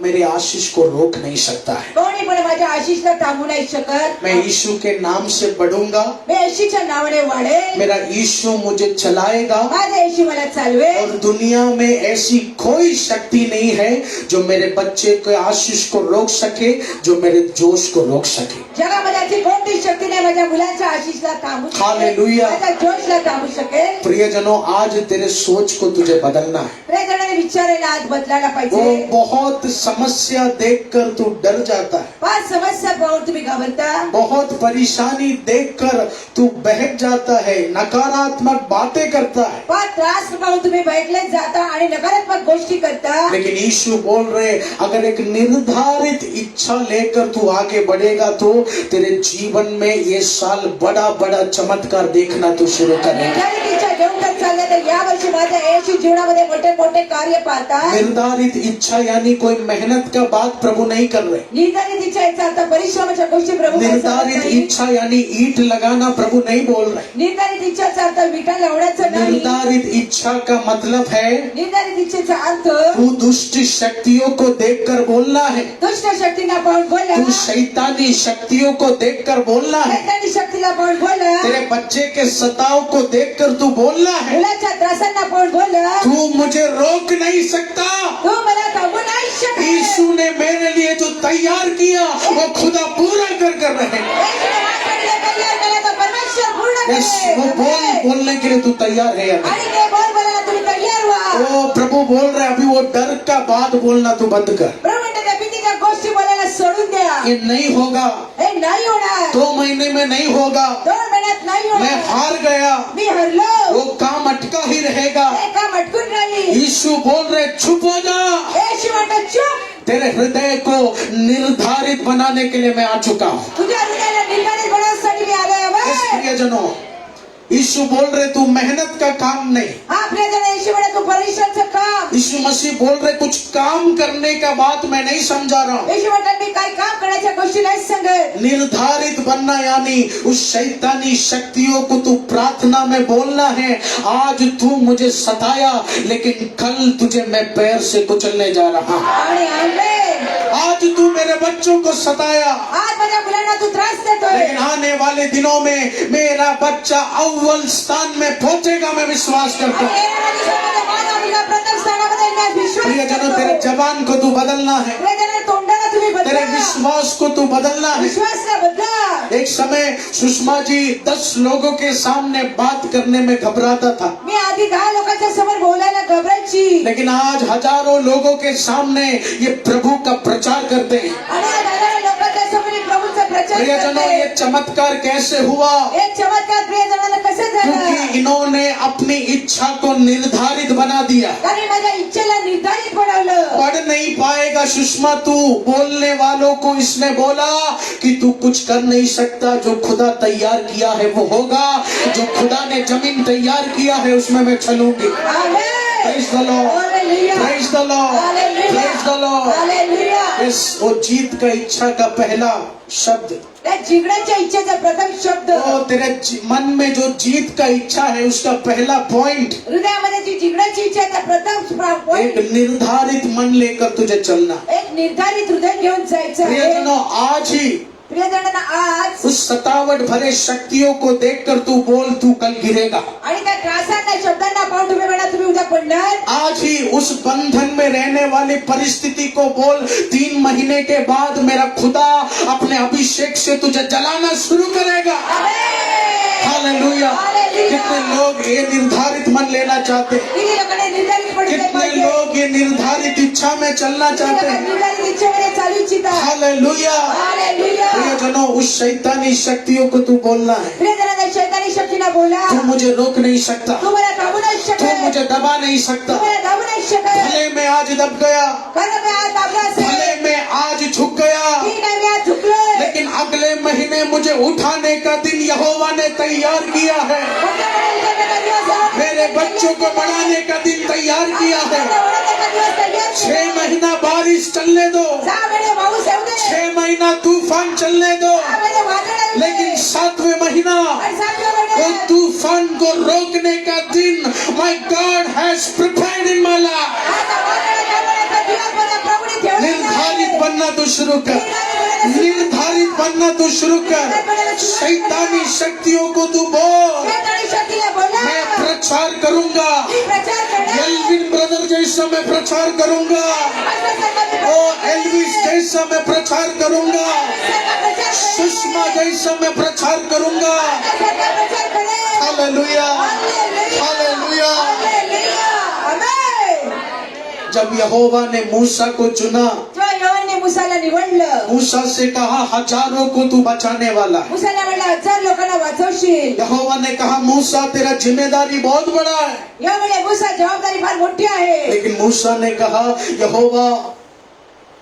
Speaker 2: मेरे आशीष को रोक नहीं सकता है.
Speaker 3: कोणी पण माझ्या आशिषला थांबू नाही शकत.
Speaker 2: मैं यीशु के नाम से बढ़ूंगा.
Speaker 3: मी येशूच्या नावाने वाढेल.
Speaker 2: मेरा यीशु मुझे चलाएगा.
Speaker 3: माझा येशू मला चालवेल.
Speaker 2: और दुनिया में ऐसी कोई शक्ति नहीं है जो मेरे बच्चे के आशीष को रोक सके, जो मेरे जोश को रोक सके.
Speaker 3: जगामध्ये अशी कोणती शक्ती नाही माझ्या मुलाच्या आशिषला थांबू शकेल,
Speaker 2: हालेलुया.
Speaker 3: माझ्या जोशला थांबू शकेल.
Speaker 2: प्रियजनों, आज तेरे सोच को तुझे बदलना है.
Speaker 3: प्रेरणाने विचारायला आज बदलायला
Speaker 2: वो
Speaker 3: पाहिजे.
Speaker 2: बहुत समस्या देखकर तू डर जाता है.
Speaker 3: पाच समस्या पाहून तुम्ही घाबरता.
Speaker 2: बहुत परेशानी देखकर तू बहक जाता है, नकारात्मक बातें करता है.
Speaker 3: पाच त्रास पाहून तुम्ही बैठले जाता आणि नकारात्मक गोष्टी करता.
Speaker 2: लेकिन यीशु बोल रहे अगर एक निर्धारित इच्छा लेकर तू आगे बढ़ेगा तो तेरे जीवन में ये साल बड़ा बड़ा चमत्कार देखना तू शुरू करेगा.
Speaker 3: निर्धारित इच्छा घेऊन जर चालले तर या वर्षी माझ्या येशू जीवनामध्ये मोठे मोठे कार्य पाहता.
Speaker 2: निर्धारित इच्छा यानी कोई मेहनत का बात प्रभु नहीं कर रहे.
Speaker 3: निर्धारित इच्छा याचा अर्थ परिश्रमाच्या गोष्टी प्रभू काही सांगत
Speaker 2: निर्धारित
Speaker 3: नाही.
Speaker 2: इच्छा यानी ईंट लगाना प्रभु नहीं बोल रहे.
Speaker 3: निर्धारित इच्छाचा अर्थ विटा लावण्याचं नाही.
Speaker 2: निर्धारित इच्छा का मतलब है
Speaker 3: निर्धारित इच्छेचा अर्थ
Speaker 2: तू दुष्ट शक्तियों को देखकर बोलना है.
Speaker 3: दुष्ट शक्तीला पाहून बोला.
Speaker 2: तू शैतानी शक्तियों को देखकर बोलना है.
Speaker 3: शैतानी शक्तीला पाहून बोला.
Speaker 2: तेरे बच्चे के सताव को देखकर तू बोलना है.
Speaker 3: मुलाच्या त्रासांना पाहून बोलत,
Speaker 2: तू मुझे रोक नहीं सकता।
Speaker 3: तू मला थांबू नाही शकत.
Speaker 2: यीशु ने मेरे लिए जो तैयार किया वो खुदा पूरा कर रहे हैं।
Speaker 3: येशूने माझ्याकडे तयार केला तो परमेश्वर पूर्ण
Speaker 2: यस,
Speaker 3: करेल.
Speaker 2: वो बोलने के लिए तू तैयार है या नहीं?
Speaker 3: आणि ते बोलायला तुम्ही तयार व्हा.
Speaker 2: ओ प्रभु बोल रहे अभी वो डर का बात बोलना तू बंद कर।
Speaker 3: प्रभू म्हणते त्या भीतीच्या गोष्टी बोलायला सोडून द्या.
Speaker 2: ये नहीं होगा,
Speaker 3: हे नाही होणार.
Speaker 2: 2 महीने में नहीं होगा,
Speaker 3: 2 महिन्यात नाही
Speaker 2: मैं
Speaker 3: होणार.
Speaker 2: हार गया,
Speaker 3: मी हरलो.
Speaker 2: वो काम अटका ही रहेगा।
Speaker 3: हे काम अटकून राहिली.
Speaker 2: यीशु बोल रहे चुप हो जा,
Speaker 3: येशू म्हणतो चुप.
Speaker 2: तेरे हृदय को निर्धारित बनाने के लिए मैं आ चुका हूँ।
Speaker 3: तुझ्या हृदयाला निर्धारित बनवण्यासाठी मी आलोय
Speaker 2: इस
Speaker 3: बाबा.
Speaker 2: प्रियजनों, यीशु बोल रहे तू मेहनत का काम नहीं,
Speaker 3: हा प्रियजन, येशू म्हणतो तू परिश्रमचं काम.
Speaker 2: यीशु मसीह बोल रहे कुछ काम करने का बात मैं नहीं समझा रहा हूँ।
Speaker 3: येशू म्हणतात मी काय काम करण्याच्या गोष्टी नाही सांगत.
Speaker 2: निर्धारित बनना यानी उस शैतानी शक्तियों को तू प्रार्थना में बोलना है, आज तू मुझे सताया लेकिन कल तुझे मैं पैर से कुचलने जा रहा हूँ।
Speaker 3: आणि आमेन.
Speaker 2: आज तू मेरे बच्चों को सताया,
Speaker 3: आज माझ्या मुलांना तू त्रास देतोय.
Speaker 2: लेकिन आने वाले दिनों में मेरा बच्चा अव्वल स्थान में पहुंचेगा, मैं विश्वास करता हूँ।
Speaker 3: आणि येणाऱ्या दिवसामध्ये माझा मुलगा प्रथम स्थानामध्ये येण्यास विश्वास
Speaker 2: प्रियजनों,
Speaker 3: करतो.
Speaker 2: तेरे जबान को तू बदलना है,
Speaker 3: प्रियजन, तोंडाला तुम्ही
Speaker 2: तेरे
Speaker 3: बदला.
Speaker 2: विश्वास को तू बदलना है।
Speaker 3: विश्वासला बदला.
Speaker 2: एक समय सुषमा जी 10 लोगों के सामने बात करने में घबराता था,
Speaker 3: मी आधी 10 लोकांच्या समोर बोलायला घबरायची.
Speaker 2: लेकिन आज हजारों लोगों के सामने ये प्रभु का प्रचार करते हैं।
Speaker 3: आणि आज हजारो लोकांच्या समोर मी प्रभूचा प्रचार
Speaker 2: प्रियजनों,
Speaker 3: करते.
Speaker 2: ये चमत्कार कैसे हुआ?
Speaker 3: एक चमत्कार प्रियजनाला कसे झालं?
Speaker 2: क्योंकि इन्होंने अपनी इच्छा को निर्धारित बना दिया।
Speaker 3: कारण माझ्या इच्छेला निर्धारित बनवलं.
Speaker 2: पढ़ नहीं पाएगा सुषमा तू, बोलने वालों को इसने बोला कि तू कुछ कर नहीं सकता, जो खुदा तैयार किया है वो होगा, जो खुदा ने जमीन तैयार किया है उसमें मैं चलूंगी।
Speaker 3: आमेन.
Speaker 2: Praise the Lord.
Speaker 3: Hallelujah.
Speaker 2: Praise the Lord.
Speaker 3: Hallelujah.
Speaker 2: Praise the Lord.
Speaker 3: Hallelujah.
Speaker 2: इस वो जीत का इच्छा का पहला शब्द,
Speaker 3: त्या जिंकण्याच्या इच्छेचा प्रथम शब्द,
Speaker 2: वो तेरे मन में जो जीत का इच्छा है उसका पहला पॉइंट,
Speaker 3: हृदयामध्ये जी जिंकण्याची इच्छा आहे त्या प्रथम point,
Speaker 2: एक निर्धारित मन लेकर तुझे चलना।
Speaker 3: एक निर्धारित हृदय घेऊन जायचं आहे.
Speaker 2: प्रियजनों, आज ही
Speaker 3: प्रियजनांना आज
Speaker 2: उस सतावट भरे शक्तियों को देखकर तू बोल तू कल गिरेगा।
Speaker 3: आणि त्या त्रासांना शब्दांना पाहून तुम्ही म्हणा तुम्ही उद्या पडणार.
Speaker 2: आज ही उस बंधन में रहने वाली परिस्थिति को बोल 3 महीने के बाद मेरा खुदा अपने अभिषेक से तुझे जलाना शुरू करेगा। हालेलुया। कितने लोग ये निर्धारित मन लेना चाहते हैं?
Speaker 3: किती लोकांना निर्धारित पडले
Speaker 2: कितने
Speaker 3: पाहिजे.
Speaker 2: लोग ये निर्धारित इच्छा में चलना
Speaker 3: किती
Speaker 2: चाहते
Speaker 3: लोकांना
Speaker 2: हैं?
Speaker 3: निर्धारित इच्छेमध्ये चालू इच्छितात.
Speaker 2: हालेलुया।
Speaker 3: हालेलुया.
Speaker 2: प्रियजनों, उस शैतानी शक्तियों को तू बोलना है,
Speaker 3: प्रियजनांना शैतानी शक्तीला बोला.
Speaker 2: तू मुझे रोक नहीं सकता,
Speaker 3: तुम्हाला थांबू नाही
Speaker 2: तू
Speaker 3: शकत.
Speaker 2: मुझे दबा नहीं सकता।
Speaker 3: तुम्हाला दाबू नाही शकत.
Speaker 2: भले मैं आज दब गया,
Speaker 3: कारण मी आज दाबला
Speaker 2: भले
Speaker 3: असेल.
Speaker 2: मैं आज झुक गया,
Speaker 3: ठीक आहे, मी आज झुकलोय.
Speaker 2: लेकिन अगले महीने मुझे उठाने का दिन यहोवा ने तैयार किया है। मेरे बच्चों को बढ़ाने का दिन तैयार किया है। 6 महीना बारिश चलने दो, 6 महीना तूफान चलने दो, लेकिन 7वें महीना वो तूफान को रोकने का दिन my God has prepared in my life. निर्धारित बनना तो शुरू कर, निर्धारित बनना तो शुरू कर। शैतानी शक्तियों को तू बोल, मैं प्रचार करूंगा, एल्विन ब्रदर जैसा मैं प्रचार करूंगा, ओ एल्विस जैसा मैं प्रचार करूंगा, सुषमा जैसा मैं प्रचार करूंगा। Hallelujah, hallelujah. जब यहोवा ने मूसा को चुना,
Speaker 3: मुसाला निवडलं.
Speaker 2: मूसा से कहा हजारों को तू बचाने वाला है।
Speaker 3: मुसाला म्हणलं 1000 लोकांना वाचवशील.
Speaker 2: यहोवा ने कहा मूसा तेरा जिम्मेदारी बहुत बड़ा है,
Speaker 3: या म्हणजे मुसा जबाबदारी फार मोठी आहे.
Speaker 2: लेकिन मूसा ने कहा यहोवा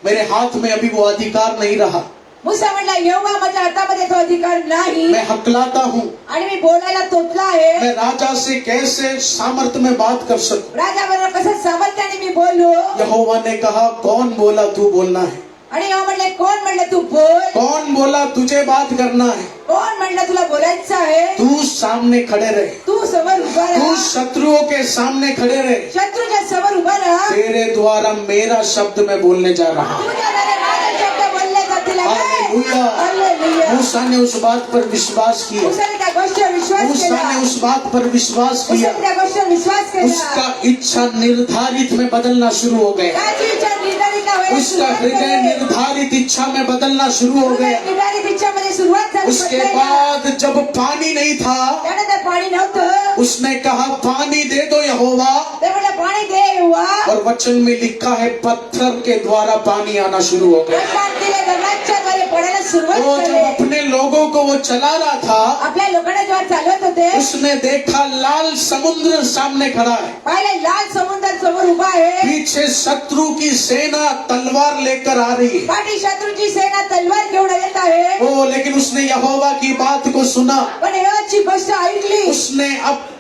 Speaker 2: मेरे हाथ में अभी वो अधिकार नहीं रहा,
Speaker 3: मुसा म्हणला यहोवा माझ्या हातामध्ये तो अधिकार नाही
Speaker 2: मैं हकलाता हूँ,
Speaker 3: आणि मी बोलायला तोतला आहे.
Speaker 2: मैं राजा से कैसे सामर्थ्य में बात कर सकूं?
Speaker 3: राजा बरोबर कसं सामर्थ्याने मी बोललो.
Speaker 2: यहोवा ने कहा कौन बोला तू बोलना है,
Speaker 3: आणि यहोवा म्हणले कोण म्हणलं तू बोल.
Speaker 2: कौन बोला तुझे बात करना है,
Speaker 3: कोण म्हणलं तुला बोलायचं आहे.
Speaker 2: तू सामने खड़े रहे,
Speaker 3: तू समोर उभा
Speaker 2: तू
Speaker 3: राहा.
Speaker 2: शत्रुओं के सामने खड़े रहे।
Speaker 3: शत्रूच्या समोर उभा राहा.
Speaker 2: तेरे द्वारा मेरा शब्द मैं बोलने जा रहा हूँ।
Speaker 3: तुझ्या द्वारे माझे शब्द बोलले जातील.
Speaker 2: हालेलुया।
Speaker 3: हालेलुया.
Speaker 2: मूसा ने उस बात पर विश्वास किया,
Speaker 3: मुसाने त्या गोष्टीवर विश्वास
Speaker 2: मूसा
Speaker 3: केला,
Speaker 2: ने उस बात पर विश्वास किया,
Speaker 3: मुसाने त्या गोष्टीवर विश्वास केला.
Speaker 2: उसका इच्छा निर्धारित में बदलना शुरू हो गया,
Speaker 3: त्याची इच्छा निर्धारित व्हायला
Speaker 2: उसका
Speaker 3: सुरुवात
Speaker 2: हृदय
Speaker 3: झाली.
Speaker 2: निर्धारित इच्छा में बदलना शुरू हो गया.
Speaker 3: निर्धारित इच्छामध्ये सुरुवात झाली
Speaker 2: उसके
Speaker 3: बदलायला.
Speaker 2: बाद जब पानी नहीं था,
Speaker 3: त्यानंतर पाणी नव्हतं,
Speaker 2: उसने कहा पानी दे दो यहोवा,
Speaker 3: ते म्हटलं पाणी दे यहोवा.
Speaker 2: और वचन में लिखा है पत्थर के द्वारा पानी आना शुरू हो गया.
Speaker 3: वचनात दिले दगडाच्या द्वारे पडायला सुरुवात
Speaker 2: वो जब
Speaker 3: झाली.
Speaker 2: अपने लोगों को वो चला रहा था,
Speaker 3: आपल्या लोकांना जेव्हा चालवत होते,
Speaker 2: उसने देखा लाल समुद्र सामने खड़ा है,
Speaker 3: पाहिले लाल समुद्र समोर उभा आहे.
Speaker 2: पीछे शत्रु की सेना तलवार लेकर आ रही है.
Speaker 3: पाठी शत्रूची सेना तलवार घेऊन येत आहे.
Speaker 2: ओ लेकिन उसने यहोवा की बात को सुना,
Speaker 3: पण यहोवाची गोष्ट ऐकली.
Speaker 2: उसने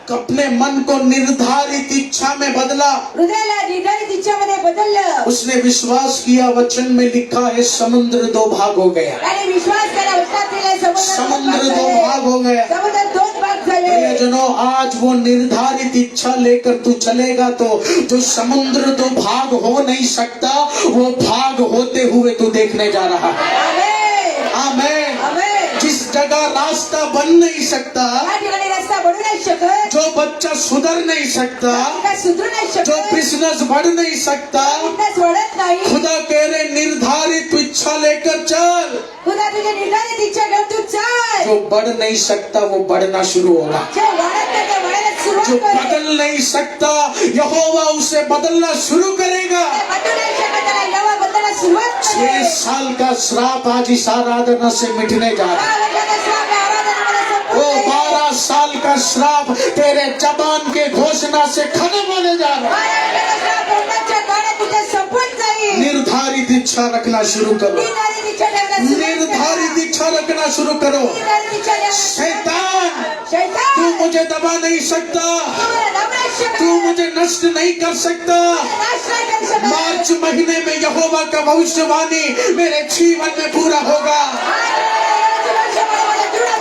Speaker 2: अपने मन को निर्धारित इच्छा में बदला.
Speaker 3: हृदयाला निर्धारित इच्छामध्ये बदललं.
Speaker 2: उसने विश्वास किया, वचन में लिखा है समुद्र दो भाग हो गया,
Speaker 3: त्याने विश्वास केला, वचनात दिले
Speaker 2: समुद्र दो भाग हो गया.
Speaker 3: समुद्र दोन भाग झाले.
Speaker 2: प्रियजनों, आज वो निर्धारित इच्छा लेकर तू चलेगा तो जो समुद्र दो भाग हो नहीं सकता, वो भाग होते हुए तू देखने जा रहा है.
Speaker 3: आमेन.
Speaker 2: आमेन.
Speaker 3: आमेन.
Speaker 2: जिस जगह रास्ता बन नहीं सकता,
Speaker 3: या ठिकाणी रस्ता बनू नाही शकत,
Speaker 2: जो बच्चा सुधर नहीं सकता,
Speaker 3: काय सुधरू नाही
Speaker 2: जो
Speaker 3: शकत,
Speaker 2: बिजनेस बढ़ नहीं सकता,
Speaker 3: बिझनेस वाढत नाही.
Speaker 2: खुदा कह रहे निर्धारित इच्छा लेकर चल.
Speaker 3: खुदा तुझी निर्धारित इच्छा घेऊन तू चाल.
Speaker 2: जो बढ़ नहीं सकता वो बढ़ना शुरू होगा.
Speaker 3: जे वाढत नाही ते वाढायला
Speaker 2: जो
Speaker 3: सुरुवात करेल.
Speaker 2: बदल नहीं सकता यहोवा उसे बदलना शुरू करेगा.
Speaker 3: ते बदलू नाही शकत, त्याला नवा बदलायला सुरुवात
Speaker 2: 6
Speaker 3: करेल.
Speaker 2: साल का श्राप आज इस आराधना से मिटने जा रहा है.
Speaker 3: 6 वर्षाचा श्राप या आराधनामध्ये
Speaker 2: वो
Speaker 3: संपून जाईल.
Speaker 2: 12 साल का श्राप तेरे जबान के घोषणा से खत्म होने जा रहा है.
Speaker 3: 12 वर्षाचा श्राप तोंडाच्या द्वारे तुझे संपून जाईल.
Speaker 2: निर्धारित इच्छा रखना शुरू करो.
Speaker 3: निर्धारित इच्छा ठेवण्यास सुरुवात करा.
Speaker 2: निर्धारित इच्छा रखना शुरू करो.
Speaker 3: निर्धारित इच्छा ठेवण्यास
Speaker 2: शैतान,
Speaker 3: शैतान,
Speaker 2: तू मुझे दबा नहीं सकता,
Speaker 3: तुम्हाला दम नाही शकत.
Speaker 2: तू मुझे नष्ट नहीं कर सकता.
Speaker 3: नाश नाही करू शकत.
Speaker 2: मार्च महीने में यहोवा का भविष्यवाणी मेरे जीवन में पूरा होगा.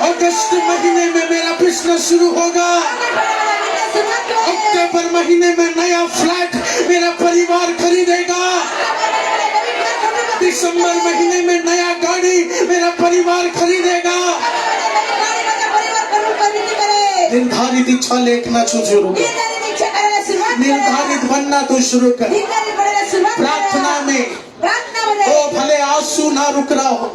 Speaker 2: अगस्त महीने में मेरा बिजनेस शुरू होगा. अक्टूबर महीने में नया फ्लैट मेरा परिवार खरीदेगा. दिसंबर महीने में नया गाड़ी मेरा परिवार खरीदेगा. निर्धारित इच्छा लेखना शुरू कर. निर्धारित बनना तू शुरू कर. प्रार्थना में ओ भले आंसू ना रुक रहा हो,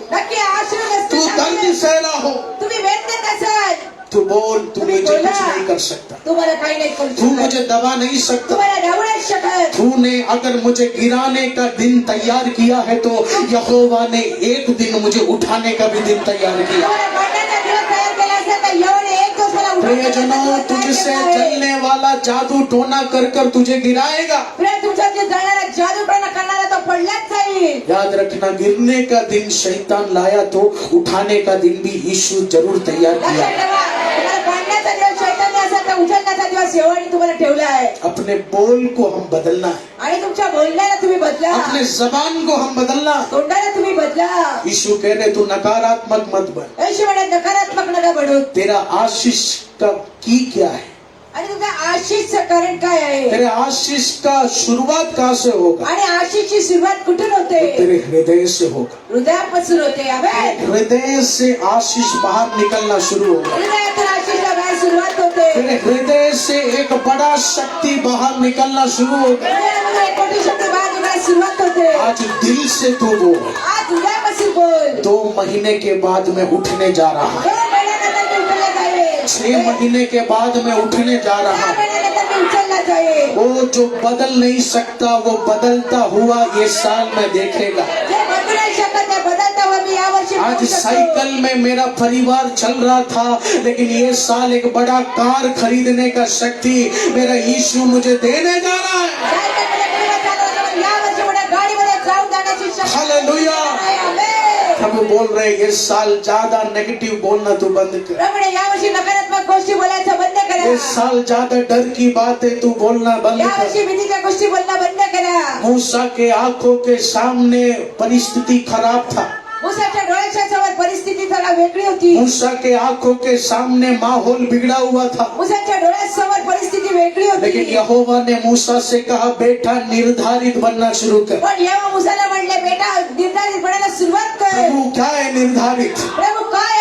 Speaker 2: तू दर्द सह रहा हो,
Speaker 3: तुम्ही वेदनेत असाल,
Speaker 2: तू बोल, तू मुझे कुछ नहीं कर सकता,
Speaker 3: तुम्हाला काही नाही करू
Speaker 2: तू
Speaker 3: शकत,
Speaker 2: मुझे दबा नहीं सकता.
Speaker 3: तुम्हाला धावू नाही शकत.
Speaker 2: तूने अगर मुझे गिराने का दिन तैयार किया है तो यहोवा ने एक दिन मुझे उठाने का भी दिन तैयार किया.
Speaker 3: तुम्हाला भांडण्याचा दिवस तयार केला असेल तर यहोवाने एक दिवस मला उठवण्याचा
Speaker 2: प्रियजनों,
Speaker 3: दिवस तयार
Speaker 2: तुझसे
Speaker 3: केला आहे.
Speaker 2: जलने वाला जादू टोना कर कर तुझे गिराएगा.
Speaker 3: प्रिय, तुमचा जे जळणारा जादूटोणा करणारा तो पडलाच जाईल.
Speaker 2: याद रखना, गिरने का दिन शैतान लाया तो उठाने का दिन भी यीशु जरूर तैयार किया.
Speaker 3: लक्षात ठेवा, तुम्हाला भांडण्याचा दिवस शैतानी असेल तर उचलण्याचा दिवस यहोवाने तुम्हाला ठेवला आहे.
Speaker 2: अपने बोल को हम बदलना है,
Speaker 3: आणि तुमच्या बोलण्याला तुम्ही बदला,
Speaker 2: अपने जबान को हम बदलना.
Speaker 3: तोंडाला तुम्ही बदला.
Speaker 2: यीशु कह रहे तू नकारात्मक मत बन.
Speaker 3: येशू म्हणे नकारात्मक नका बनू.
Speaker 2: तेरा आशीष का की क्या है?
Speaker 3: आणि तुमच्या आशिषचं कारण काय आहे?
Speaker 2: तेरे आशीष का शुरुआत कहाँ से होगा?
Speaker 3: आणि आशिषची सुरुवात कुठून होते?
Speaker 2: तेरे हृदय से होगा.
Speaker 3: हृदयापासून होते. आमेन.
Speaker 2: हृदय से आशीष बाहर निकलना शुरू होगा.
Speaker 3: हृदयातून आशिषला बाहेर सुरुवात होते.
Speaker 2: तेरे हृदय से एक बड़ा शक्ति बाहर निकलना शुरू होगा.
Speaker 3: हृदयामधून एक मोठी शक्ती बाहेर निघायला सुरुवात होते.
Speaker 2: आज दिल से तू बोल.
Speaker 3: आज हृदयापासून बोल.
Speaker 2: 2 महीने के बाद मैं उठने जा रहा हूँ.
Speaker 3: 2 महिन्यानंतर मी उचलला जाईल.
Speaker 2: 6 महीने के बाद मैं उठने जा रहा
Speaker 3: 6
Speaker 2: हूँ.
Speaker 3: महिन्यानंतर मी उचलला जाईल.
Speaker 2: वो जो बदल नहीं सकता वो बदलता हुआ ये साल में देखेगा.
Speaker 3: जे बदलू नाही शकत ते बदलता हुआ मी यावर्षी
Speaker 2: आज
Speaker 3: बघू शकतो.
Speaker 2: साइकिल में मेरा परिवार चल रहा था, लेकिन ये साल एक बड़ा कार खरीदने का शक्ति मेरा यीशु मुझे देने जा रहा है.
Speaker 3: सायकलमध्ये परिवार चालवत होता, पण यावर्षी मला गाडीमध्ये जाऊन जाण्याची शक्ती
Speaker 2: हालेलुया.
Speaker 3: आहे. आमेन.
Speaker 2: प्रभु बोल रहे ये साल ज्यादा नेगेटिव बोलना तू बंद कर.
Speaker 3: प्रभूने यावर्षी नकारात्मक गोष्टी बोलायचं बंद करा.
Speaker 2: ये साल ज्यादा डर की बातें तू बोलना बंद कर.
Speaker 3: यावर्षी भीतीच्या गोष्टी बोलणं बंद करा.
Speaker 2: मूसा के आंखों के सामने परिस्थिति खराब था.
Speaker 3: मुसाच्या डोळ्याच्या समोर परिस्थिती जरा वेगळी होती.
Speaker 2: मूसा के आंखों के सामने माहौल बिगड़ा हुआ था.
Speaker 3: मुसाच्या डोळ्यासमोर परिस्थिती वेगळी
Speaker 2: लेकिन
Speaker 3: होती.
Speaker 2: यहोवा ने मूसा से कहा बेटा निर्धारित बनना शुरू कर.
Speaker 3: पण यहोवा मुसाला म्हणले बेटा निर्धारित बनायला सुरुवात कर.
Speaker 2: प्रभु क्या है निर्धारित?
Speaker 3: प्रभू काय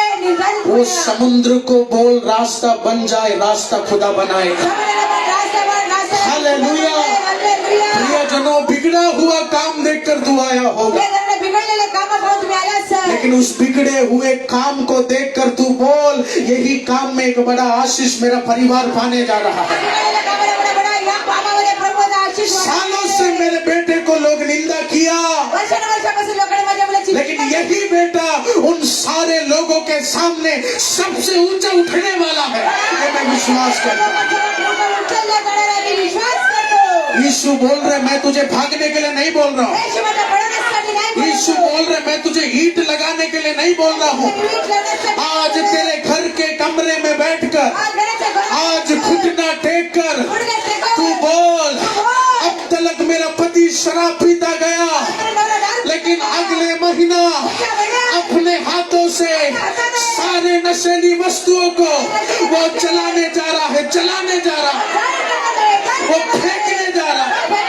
Speaker 2: वो समुद्र को बोल रास्ता बन जाए, रास्ता खुदा बनाएगा। हालेलुया। प्रियजनों, बिगड़ा हुआ काम देखकर तू आया होगा,
Speaker 3: बिघडलेले काम पाहून तुम्ही आला असाल.
Speaker 2: लेकिन उस बिगड़े हुए काम को देखकर तू बोल, यही काम में एक बड़ा आशीष मेरा परिवार पाने जा रहा है।
Speaker 3: बिघडलेल्या कामाला बडा बडा या कामामध्ये प्रभूचा आशीष होणार आहे.
Speaker 2: सालों से मेरे बेटे को लोग निंदा किया,
Speaker 3: वर्षानुवर्षापासून लोकांनी माझ्या मुलाची
Speaker 2: लेकिन यही बेटा उन सारे लोगों के सामने सबसे ऊंचा उठने वाला है, ये मैं विश्वास करता हूं।
Speaker 3: उचलला जाणार आहे, मी विश्वास करतो.
Speaker 2: यीशु बोल रहे, मैं तुझे भागने के लिए नहीं बोल रहा हूँ।
Speaker 3: येशू माझ्या पळण्यासाठी नाही बोलत.
Speaker 2: यीशु बोल रहे, मैं तुझे ईंट लगाने के लिए नहीं बोल रहा हूँ।
Speaker 3: वीट लावण्यासाठी
Speaker 2: आज तेरे घर के कमरे में बैठकर,
Speaker 3: आज घराच्या घरात
Speaker 2: आज घुटना टेक कर
Speaker 3: गुडघे टेकवून
Speaker 2: तू बोल, अब तक मेरा पति शराब पीता गया,
Speaker 3: नवरा दारू
Speaker 2: लेकिन अगले महीना अपने हाथों से सारे नशीली वस्तुओं को वो चलाने जा रहा है, चलाने जा रहा है, वो फेंकने जा रहा है।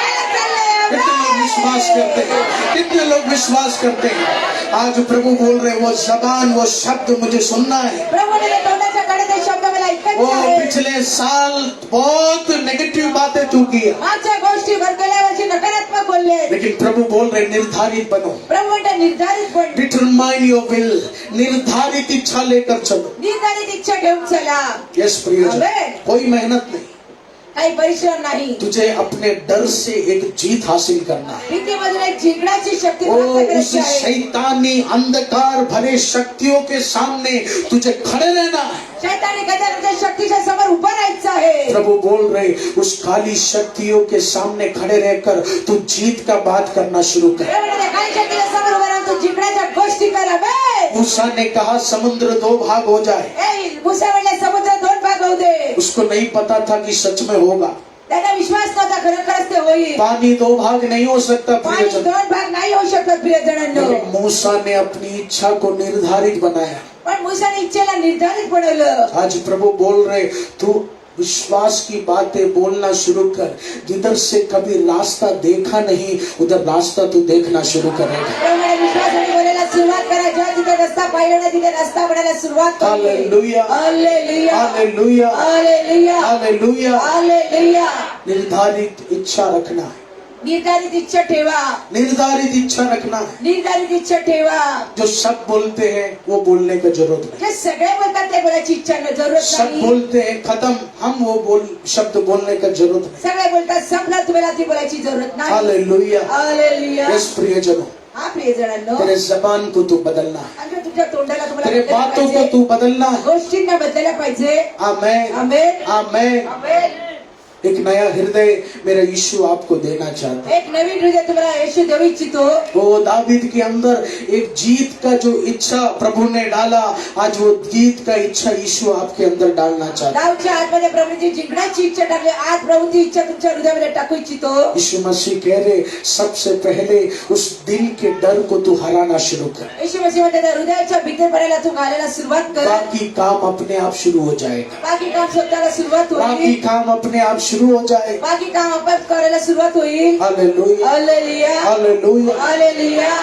Speaker 2: कितने लोग विश्वास करते हैं? कितने लोग विश्वास करते हैं? आज प्रभु बोल रहे, वो जबान, वो शब्द मुझे सुनना है।
Speaker 3: प्रभूने त्या तोंडाच्या कडे ते शब्द मला ऐकायचे
Speaker 2: वो
Speaker 3: आहे.
Speaker 2: पिछले साल बहुत नेगेटिव बातें तू किया,
Speaker 3: मागच्या गोष्टी गेल्या वर्षी नकारात्मक बोलले.
Speaker 2: लेकिन प्रभु बोल रहे, निर्धारित बनो,
Speaker 3: प्रभू म्हणते निर्धारित बन.
Speaker 2: डिटरमाइन योर विल, निर्धारित इच्छा लेकर चलो।
Speaker 3: निर्धारित इच्छा घेऊन चला.
Speaker 2: यस प्रियजन,
Speaker 3: आमेन.
Speaker 2: कोई मेहनत नहीं,
Speaker 3: काही परिश्रम नाही.
Speaker 2: तुझे अपने डर से एक जीत हासिल करना है।
Speaker 3: भीतीमधून एक जिंकण्याची शक्ती
Speaker 2: ओ
Speaker 3: प्राप्त
Speaker 2: उस
Speaker 3: करायची आहे.
Speaker 2: शैतानी अंधकार भरे शक्तियों के सामने तुझे खड़े रहना है।
Speaker 3: शैतानी गजानच्या शक्तीच्या समोर उभं राहायचं आहे.
Speaker 2: प्रभु बोल रहे, उस काली शक्तियों के सामने खड़े रहकर तू जीत का बात करना शुरू कर।
Speaker 3: प्रभू म्हणते, काही शक्तीच्या समोर उभं राहून तू जिंकण्याच्या गोष्टी कर. आमेन.
Speaker 2: मूसा ने कहा समुद्र 2 भाग हो जाए,
Speaker 3: ए, मुसा म्हणले समुद्र 2 भाग होऊ दे.
Speaker 2: उसको नहीं पता था कि सच में होगा।
Speaker 3: त्यांना विश्वास नव्हता खरोखरच ते होईल.
Speaker 2: पानी 2 भाग नहीं हो सकता
Speaker 3: पाणी
Speaker 2: प्रियजन,
Speaker 3: 2 भाग नाही होऊ शकत प्रियजनांनो.
Speaker 2: लेकिन मूसा ने अपनी इच्छा को निर्धारित बनाया।
Speaker 3: पण मुसाने इच्छेला निर्धारित बनवलं.
Speaker 2: आज प्रभु बोल रहे, तू विश्वास की बातें बोलना शुरू कर। जिधर से कभी रास्ता देखा नहीं, उधर रास्ता तू देखना शुरू करेगा।
Speaker 3: प्रभूने विश्वासाने बोलायला सुरुवात करा. ज्या तिथे रस्ता पाहिला नाही तिथे रस्ता बनायला सुरुवात करा.
Speaker 2: Hallelujah,
Speaker 3: hallelujah,
Speaker 2: hallelujah,
Speaker 3: hallelujah,
Speaker 2: hallelujah.
Speaker 3: Hallelujah.
Speaker 2: निर्धारित इच्छा रखना है,
Speaker 3: निर्धारित इच्छा ठेवा.
Speaker 2: निर्धारित इच्छा रखना है।
Speaker 3: निर्धारित इच्छा ठेवा.
Speaker 2: जो सब बोलते हैं वो बोलने का जरूरत नहीं,
Speaker 3: जे सगळे बोलतात ते बोलायची इच्छा नाही, जरूरत
Speaker 2: सब
Speaker 3: नाही.
Speaker 2: बोलते हैं खत्म, हम वो बोल शब्द बोलने का जरूरत नहीं।
Speaker 3: सगळे बोलतात संपलं, तुम्हाला ती बोलायची जरूरत नाही.
Speaker 2: हालेलुया।
Speaker 3: हालेलुया.
Speaker 2: यस प्रियजनों,
Speaker 3: हा प्रियजनांनो,
Speaker 2: तेरे जबान को तू बदलना है,
Speaker 3: आणि तुझ्या तोंडाला तुम्हाला
Speaker 2: तेरे
Speaker 3: बदलायला
Speaker 2: बातों को
Speaker 3: पाहिजे.
Speaker 2: तू बदलना है।
Speaker 3: गोष्टींना बदलायला पाहिजे.
Speaker 2: आमेन,
Speaker 3: आमेन.
Speaker 2: आमेन।
Speaker 3: आमेन.
Speaker 2: एक नया हृदय मेरा यीशु आपको देना चाहता है।
Speaker 3: एक नवीन हृदय तुम्हाला येशू देऊ इच्छितो.
Speaker 2: वो दावीद के अंदर एक जीत का जो इच्छा प्रभु ने डाला, आज वो जीत का इच्छा यीशु आपके अंदर डालना चाहता है।
Speaker 3: दाऊदच्या आतमध्ये प्रभूची जिंकण्याची इच्छा टाकली. आज प्रभूची इच्छा तुमच्या हृदयामध्ये टाकू इच्छितो.
Speaker 2: यीशु मसीह कह रहे, सबसे पहले उस दिल के डर को तू हराना शुरू कर,
Speaker 3: येशू मसीह म्हणते, त्या हृदयाच्या भीतीपणाला तू घालायला सुरुवात कर.
Speaker 2: बाकी काम अपने आप शुरू हो जाएगा,
Speaker 3: बाकी काम स्वतःला सुरुवात
Speaker 2: बाकी
Speaker 3: होईल.
Speaker 2: काम अपने आप शुरू हो जाएगा।
Speaker 3: बाकी काम आपोआप करायला सुरुवात होईल.
Speaker 2: Hallelujah,
Speaker 3: hallelujah,
Speaker 2: hallelujah.
Speaker 3: हालेलुया.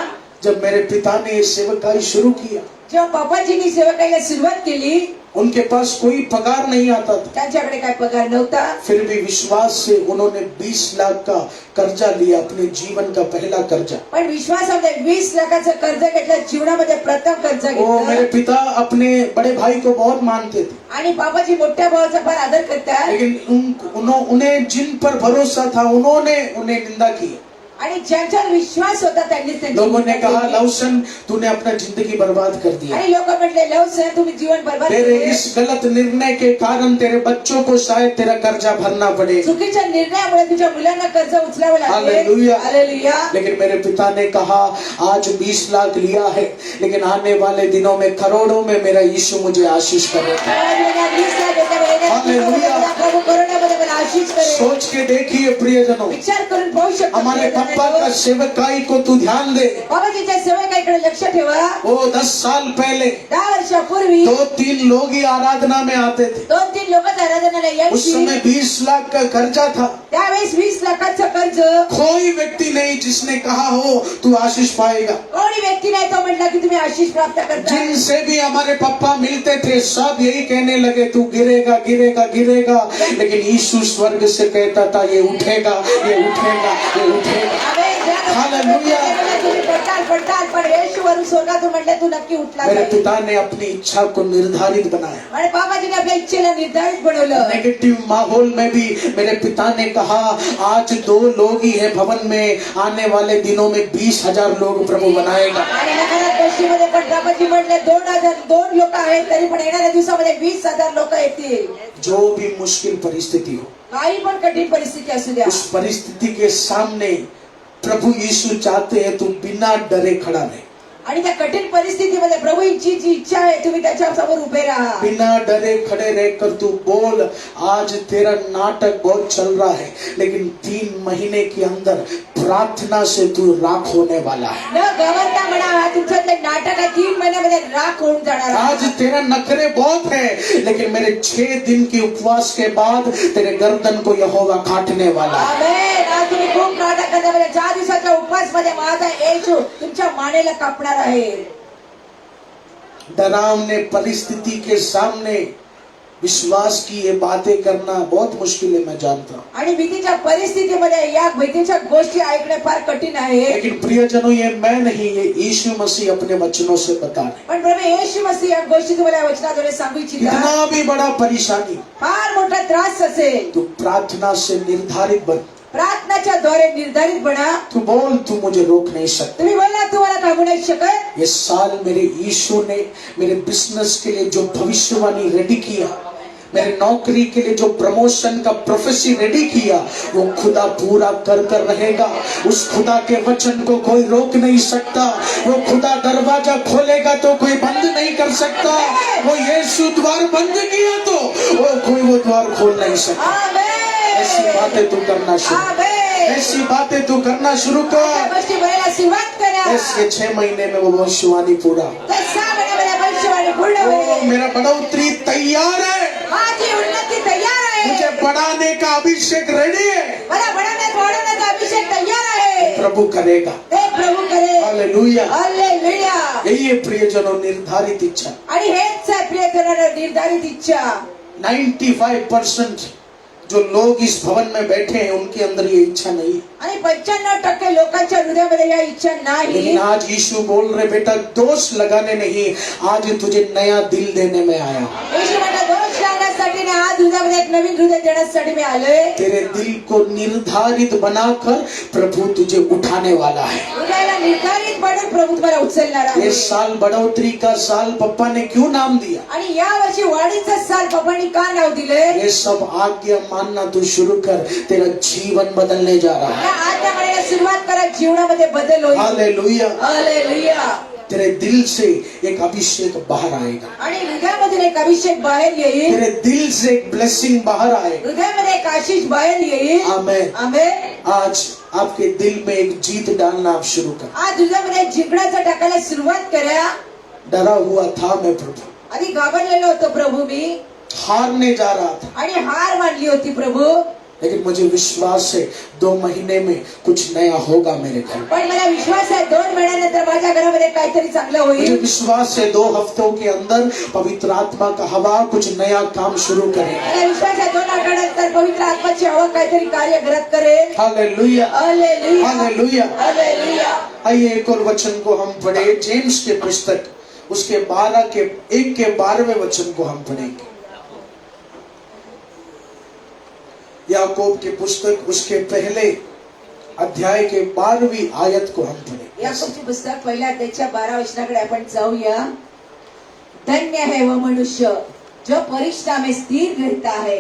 Speaker 2: जब मेरे पिता ने ये सेवकाई शुरू किया,
Speaker 3: जेव्हा बाबाजींनी सेवा करायला सुरुवात केली,
Speaker 2: उनके पास कोई पगार नहीं आता था,
Speaker 3: त्यांच्याकडे काय पगार नव्हता.
Speaker 2: फिर भी विश्वास से उन्होंने 20 लाख का कर्जा लिया, अपने जीवन का पहला कर्जा।
Speaker 3: पण विश्वासामध्ये 20 लाखाचं कर्ज घेतलं. जीवनामध्ये प्रथम कर्ज
Speaker 2: वो मेरे
Speaker 3: घेतलं.
Speaker 2: पिता अपने बड़े भाई को बहुत मानते थे,
Speaker 3: आणि बाबाजी मोठ्या भावाचा फार आदर करतात.
Speaker 2: लेकिन उन्हें जिन पर भरोसा था उन्होंने उन्हें निंदा की।
Speaker 3: आणि ज्यांच्यावर विश्वास होता त्यांनी त्यांची
Speaker 2: लोगों ने
Speaker 3: निंदा
Speaker 2: कहा,
Speaker 3: केली.
Speaker 2: लवसन तूने अपना जिंदगी बर्बाद कर दिया,
Speaker 3: आणि लोक म्हटले, लवसन तुम्ही जीवन बर्बाद
Speaker 2: तेरे
Speaker 3: केले.
Speaker 2: इस गलत निर्णय के कारण तेरे बच्चों को शायद तेरा कर्जा भरना पड़े।
Speaker 3: चुकीच्या निर्णयामुळे तुझ्या मुलांना कर्ज उचलावं लागेल.
Speaker 2: हालेलुया।
Speaker 3: हालेलुया.
Speaker 2: लेकिन मेरे पिता ने कहा, आज 20 लाख लिया है, लेकिन आने वाले दिनों में करोड़ों में मेरा यीशु मुझे आशीष करेगा। हालेलुया।
Speaker 3: प्रभू कोरोनामध्ये मला आशीष करेल.
Speaker 2: सोच के देखिए प्रियजनों,
Speaker 3: विचार करून पाहू शकतो.
Speaker 2: हमारे पापा का सेवकाई को तू ध्यान दे।
Speaker 3: बाबाजीच्या सेवकाईकडे लक्ष ठेवा.
Speaker 2: वो 10 साल पहले
Speaker 3: 10 वर्षापूर्वी
Speaker 2: 2-3 लोग ही आराधना में आते थे।
Speaker 3: 2-3 लोक आराधनाला
Speaker 2: उस
Speaker 3: यायची.
Speaker 2: समय 20 लाख का कर्जा था।
Speaker 3: त्यावेळेस 20 लाखाचं कर्ज.
Speaker 2: कोई व्यक्ति नहीं जिसने कहा हो तू आशीष पाएगा।
Speaker 3: कोणी व्यक्ती नाही तो म्हटला की तुम्ही आशीष प्राप्त करता.
Speaker 2: जिनसे भी हमारे पापा मिलते थे सब यही कहने लगे तू गिरेगा गिरेगा गिरेगा, लेकिन यीशु स्वर्ग से कहता था ये उठेगा ये उठेगा ये उठेगा। हालेलुया।
Speaker 3: तुम्ही पडताल पण येशू वरून स्वर्गातून म्हटलं तू नक्की उठला.
Speaker 2: मेरे पिता ने अपनी इच्छा को निर्धारित बनाया।
Speaker 3: आणि बाबाजीने आपल्या इच्छेला निर्धारित बनवलं.
Speaker 2: नेगेटिव माहौल में भी मेरे पिता ने कहा आज 2 लोग ही है भवन में, आने वाले दिनों में 20,000 लोग प्रभु बनाएगा।
Speaker 3: आणि नकारात्मक गोष्टीमध्ये पण बाबाजी म्हटले 2 लोक आहेत तरी पण येणाऱ्या दिवसामध्ये 20,000 लोक येतील.
Speaker 2: जो भी मुश्किल परिस्थिति हो,
Speaker 3: काही पण कठीण परिस्थिती असू द्या,
Speaker 2: उस परिस्थिति के सामने प्रभु यीशु चाहते हैं तू बिना डरे खड़ा रहे।
Speaker 3: आणि त्या कठीण परिस्थितीमध्ये प्रभूची जी इच्छा आहे तुम्ही त्याच्या समोर उभे राहा.
Speaker 2: बिना डरे खड़े रहकर तू बोल आज तेरा नाटक बहुत चल रहा है, लेकिन 3 महीने के अंदर प्रार्थना से तू राख होने वाला है।
Speaker 3: न गवरता म्हणा तुमचं ते नाटक आहे 3 महिन्यामध्ये राख होऊन जाणार.
Speaker 2: आज तेरा नखरे बहुत है, लेकिन मेरे 6 दिन के उपवास के बाद तेरे गर्दन को यहोवा काटने वाला है।
Speaker 3: आमेन. आज तुम्ही खूप नाटक करण्यामध्ये 4 दिवसाच्या उपवासमध्ये माझा येशू तुमच्या मानेला कापणार आहे.
Speaker 2: डरावने परिस्थिति के सामने विश्वास की ये बातें करना बहुत मुश्किल है, मैं जानता हूँ।
Speaker 3: आणि भीतीच्या परिस्थितीमध्ये या भीतीच्या गोष्टी ऐकणे फार कठीण आहे.
Speaker 2: लेकिन प्रियजनों ये मैं नहीं, ये यीशु मसीह अपने वचनों से बता रहे।
Speaker 3: पण प्रभू येशू मसीह या गोष्टी तुम्हाला वचनाद्वारे सांगू इच्छिता.
Speaker 2: कितना भी बड़ा परेशानी
Speaker 3: फार मोठा त्रास असेल
Speaker 2: तू प्रार्थना से निर्धारित बन।
Speaker 3: प्रार्थनाच्या द्वारे निर्धारित बना.
Speaker 2: तू बोल तू मुझे रोक नहीं सकता।
Speaker 3: तुम्ही बोलला तुम्हाला थांबू नाही शकत.
Speaker 2: ये साल मेरे यीशु ने मेरे बिजनेस के लिए जो भविष्यवाणी रेडी किया, मेरे नौकरी के लिए जो प्रमोशन का प्रोफेसी रेडी किया, वो खुदा पूरा कर कर रहेगा। उस खुदा के वचन को कोई रोक नहीं सकता। वो खुदा दरवाजा खोलेगा तो कोई बंद नहीं कर सकता। वो यीशु द्वार बंद किया तो कोई वो द्वार खोल नहीं सकता।
Speaker 3: आमेन.
Speaker 2: ऐसी बातें तू करना शुरू,
Speaker 3: आमेन.
Speaker 2: ऐसी बातें तू करना शुरू कर।
Speaker 3: त्या गोष्टी बोलायला सुरुवात करा.
Speaker 2: इसके 6 महीने में वो भविष्यवाणी पूरा।
Speaker 3: तर 6 महिन्यामध्ये भविष्यवाणी पूर्ण
Speaker 2: वो
Speaker 3: होईल.
Speaker 2: मेरा बढ़ोतरी तैयार है,
Speaker 3: माझी उन्नती तैयार आहे.
Speaker 2: मुझे बढ़ाने का अभिषेक रेडी है।
Speaker 3: मला वाढवण्याचा अभिषेक तैयार आहे.
Speaker 2: प्रभु करेगा।
Speaker 3: ते प्रभू करे.
Speaker 2: हालेलुया।
Speaker 3: हालेलुया.
Speaker 2: यही है प्रियजनों निर्धारित इच्छा।
Speaker 3: आणि हेच आहे प्रियजनांना निर्धारित इच्छा.
Speaker 2: 95% जो लोग इस भवन में बैठे हैं उनके अंदर ये इच्छा नहीं है।
Speaker 3: आणि 95% लोकांच्या हृदयामध्ये या इच्छा नाही.
Speaker 2: लेकिन आज यीशु बोल रहे बेटा दोष लगाने नहीं, आज तुझे नया दिल देने में आया।
Speaker 3: येशू म्हणला दोष लावण्यासाठी नाही, आज हृदयामध्ये एक नवीन हृदय देण्यासाठी मी आलोय.
Speaker 2: तेरे दिल को निर्धारित बनाकर प्रभु तुझे उठाने वाला है।
Speaker 3: हृदयाला निर्धारित बनून प्रभु तुम्हाला उचलणार आहे.
Speaker 2: ये साल बढ़ोतरी का साल पप्पा ने क्यों नाम दिया?
Speaker 3: आणि या वर्षी वाढीचा साल बाबांनी का नाव दिले?
Speaker 2: ये सब आज्ञा मानना तू शुरू कर, तेरा जीवन बदलने जा रहा है।
Speaker 3: आता म्हणायला सुरुवात करा, जीवनामध्ये बदल होईल.
Speaker 2: हालेलुया।
Speaker 3: हालेलुया.
Speaker 2: तेरे दिल से एक अभिषेक बाहर आएगा।
Speaker 3: आणि हृदयामधून एक अभिषेक बाहेर येईल.
Speaker 2: तेरे दिल से एक ब्लेसिंग बाहर आएगा।
Speaker 3: हृदयामध्ये एक आशीष बाहेर येईल.
Speaker 2: आमेन।
Speaker 3: आमेन.
Speaker 2: आज आपके दिल में एक जीत डालना आप शुरू कर।
Speaker 3: आज हृदयामध्ये जिंकण्याचा टाकायला सुरुवात करा.
Speaker 2: डरा हुआ था मैं प्रभु,
Speaker 3: आधी घाबरलेलो होतो प्रभू मी,
Speaker 2: हारने जा रहा था,
Speaker 3: आणि हार मानली होती प्रभू.
Speaker 2: लेकिन मुझे विश्वास है 2 महीने में कुछ नया होगा मेरे घर।
Speaker 3: पण मला विश्वास आहे 2 महिन्यानंतर माझ्या घरामध्ये काहीतरी चांगलं
Speaker 2: मुझे
Speaker 3: होईल.
Speaker 2: विश्वास है 2 हफ्तों के अंदर पवित्र आत्मा का हवा कुछ नया काम शुरू करेगा।
Speaker 3: मला विश्वास आहे 2 आठवड्यानंतर पवित्र आत्माची हवा काहीतरी कार्य घरात करेल.
Speaker 2: हालेलुया।
Speaker 3: हालेलुया.
Speaker 2: हालेलुया।
Speaker 3: हालेलुया.
Speaker 2: आइए एक और वचन को हम पढ़े, जेम्स के पुस्तक उसके 1 के 12वें वचन को हम पढ़ेंगे। याकूब की पुस्तक उसके पहले अध्याय के 12वीं आयत को हम पढ़ेंगे।
Speaker 3: याकूबची पुस्तक पहिल्या अध्यायाच्या 12 वचनाकडे आपण जाऊया. धन्य है वह मनुष्य जो परीक्षा में स्थिर रहता है,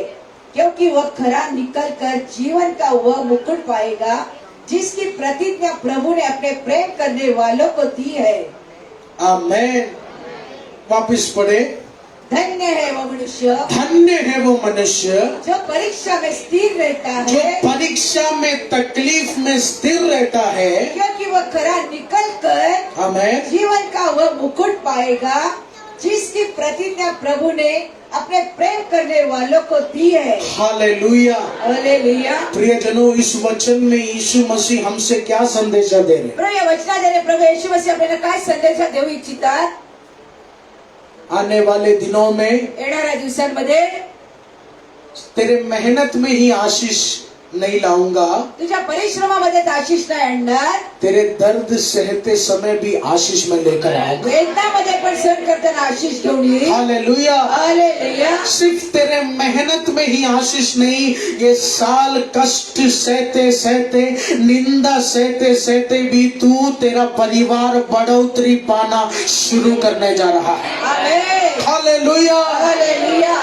Speaker 3: क्योंकि वह खरा निकल कर जीवन का वह मुकुट पाएगा जिसकी प्रतिज्ञा प्रभु ने अपने प्रेम करने वालों को दी है।
Speaker 2: आमेन। वापिस पढ़े
Speaker 3: धन्य है वो मनुष्य
Speaker 2: धन्य है वो मनुष्य
Speaker 3: जो परीक्षा में स्थिर रहता
Speaker 2: जो
Speaker 3: है,
Speaker 2: परीक्षा में तकलीफ में स्थिर रहता है।
Speaker 3: क्योंकि वह खरा निकल कर
Speaker 2: हमें
Speaker 3: जीवन का वह मुकुट पाएगा जिसकी प्रतिज्ञा प्रभु ने अपने प्रेम करने वालों को दी है।
Speaker 2: हालेलुया।
Speaker 3: हालेलुया।
Speaker 2: प्रियजनों, इस वचन में यीशु मसीह हमसे क्या संदेशा दे रहे?
Speaker 3: प्रभु या वचनाद्वारे प्रभु येशू मसीह आपल्याला काय संदेश देऊ इच्छितात?
Speaker 2: आने वाले दिनों में
Speaker 3: येणाऱ्या दिवसांमध्ये
Speaker 2: तेरे मेहनत में ही आशीष नहीं लाऊंगा,
Speaker 3: तुझ्या परिश्रमामध्ये आशीष नाही आणणार,
Speaker 2: तेरे दर्द सहते समय भी आशीष में लेकर आऊंगा।
Speaker 3: वेदनामध्ये पण सहन करताना आशीष घेऊन येईल।
Speaker 2: हालेलुया।
Speaker 3: हालेलुया।
Speaker 2: सिर्फ तेरे मेहनत में ही आशीष नहीं, ये साल कष्ट सहते सहते, निंदा सहते सहते भी तू तेरा परिवार बढ़ोतरी पाना शुरू करने जा रहा है।
Speaker 3: आमेन।
Speaker 2: हालेलुया।
Speaker 3: हालेलुया।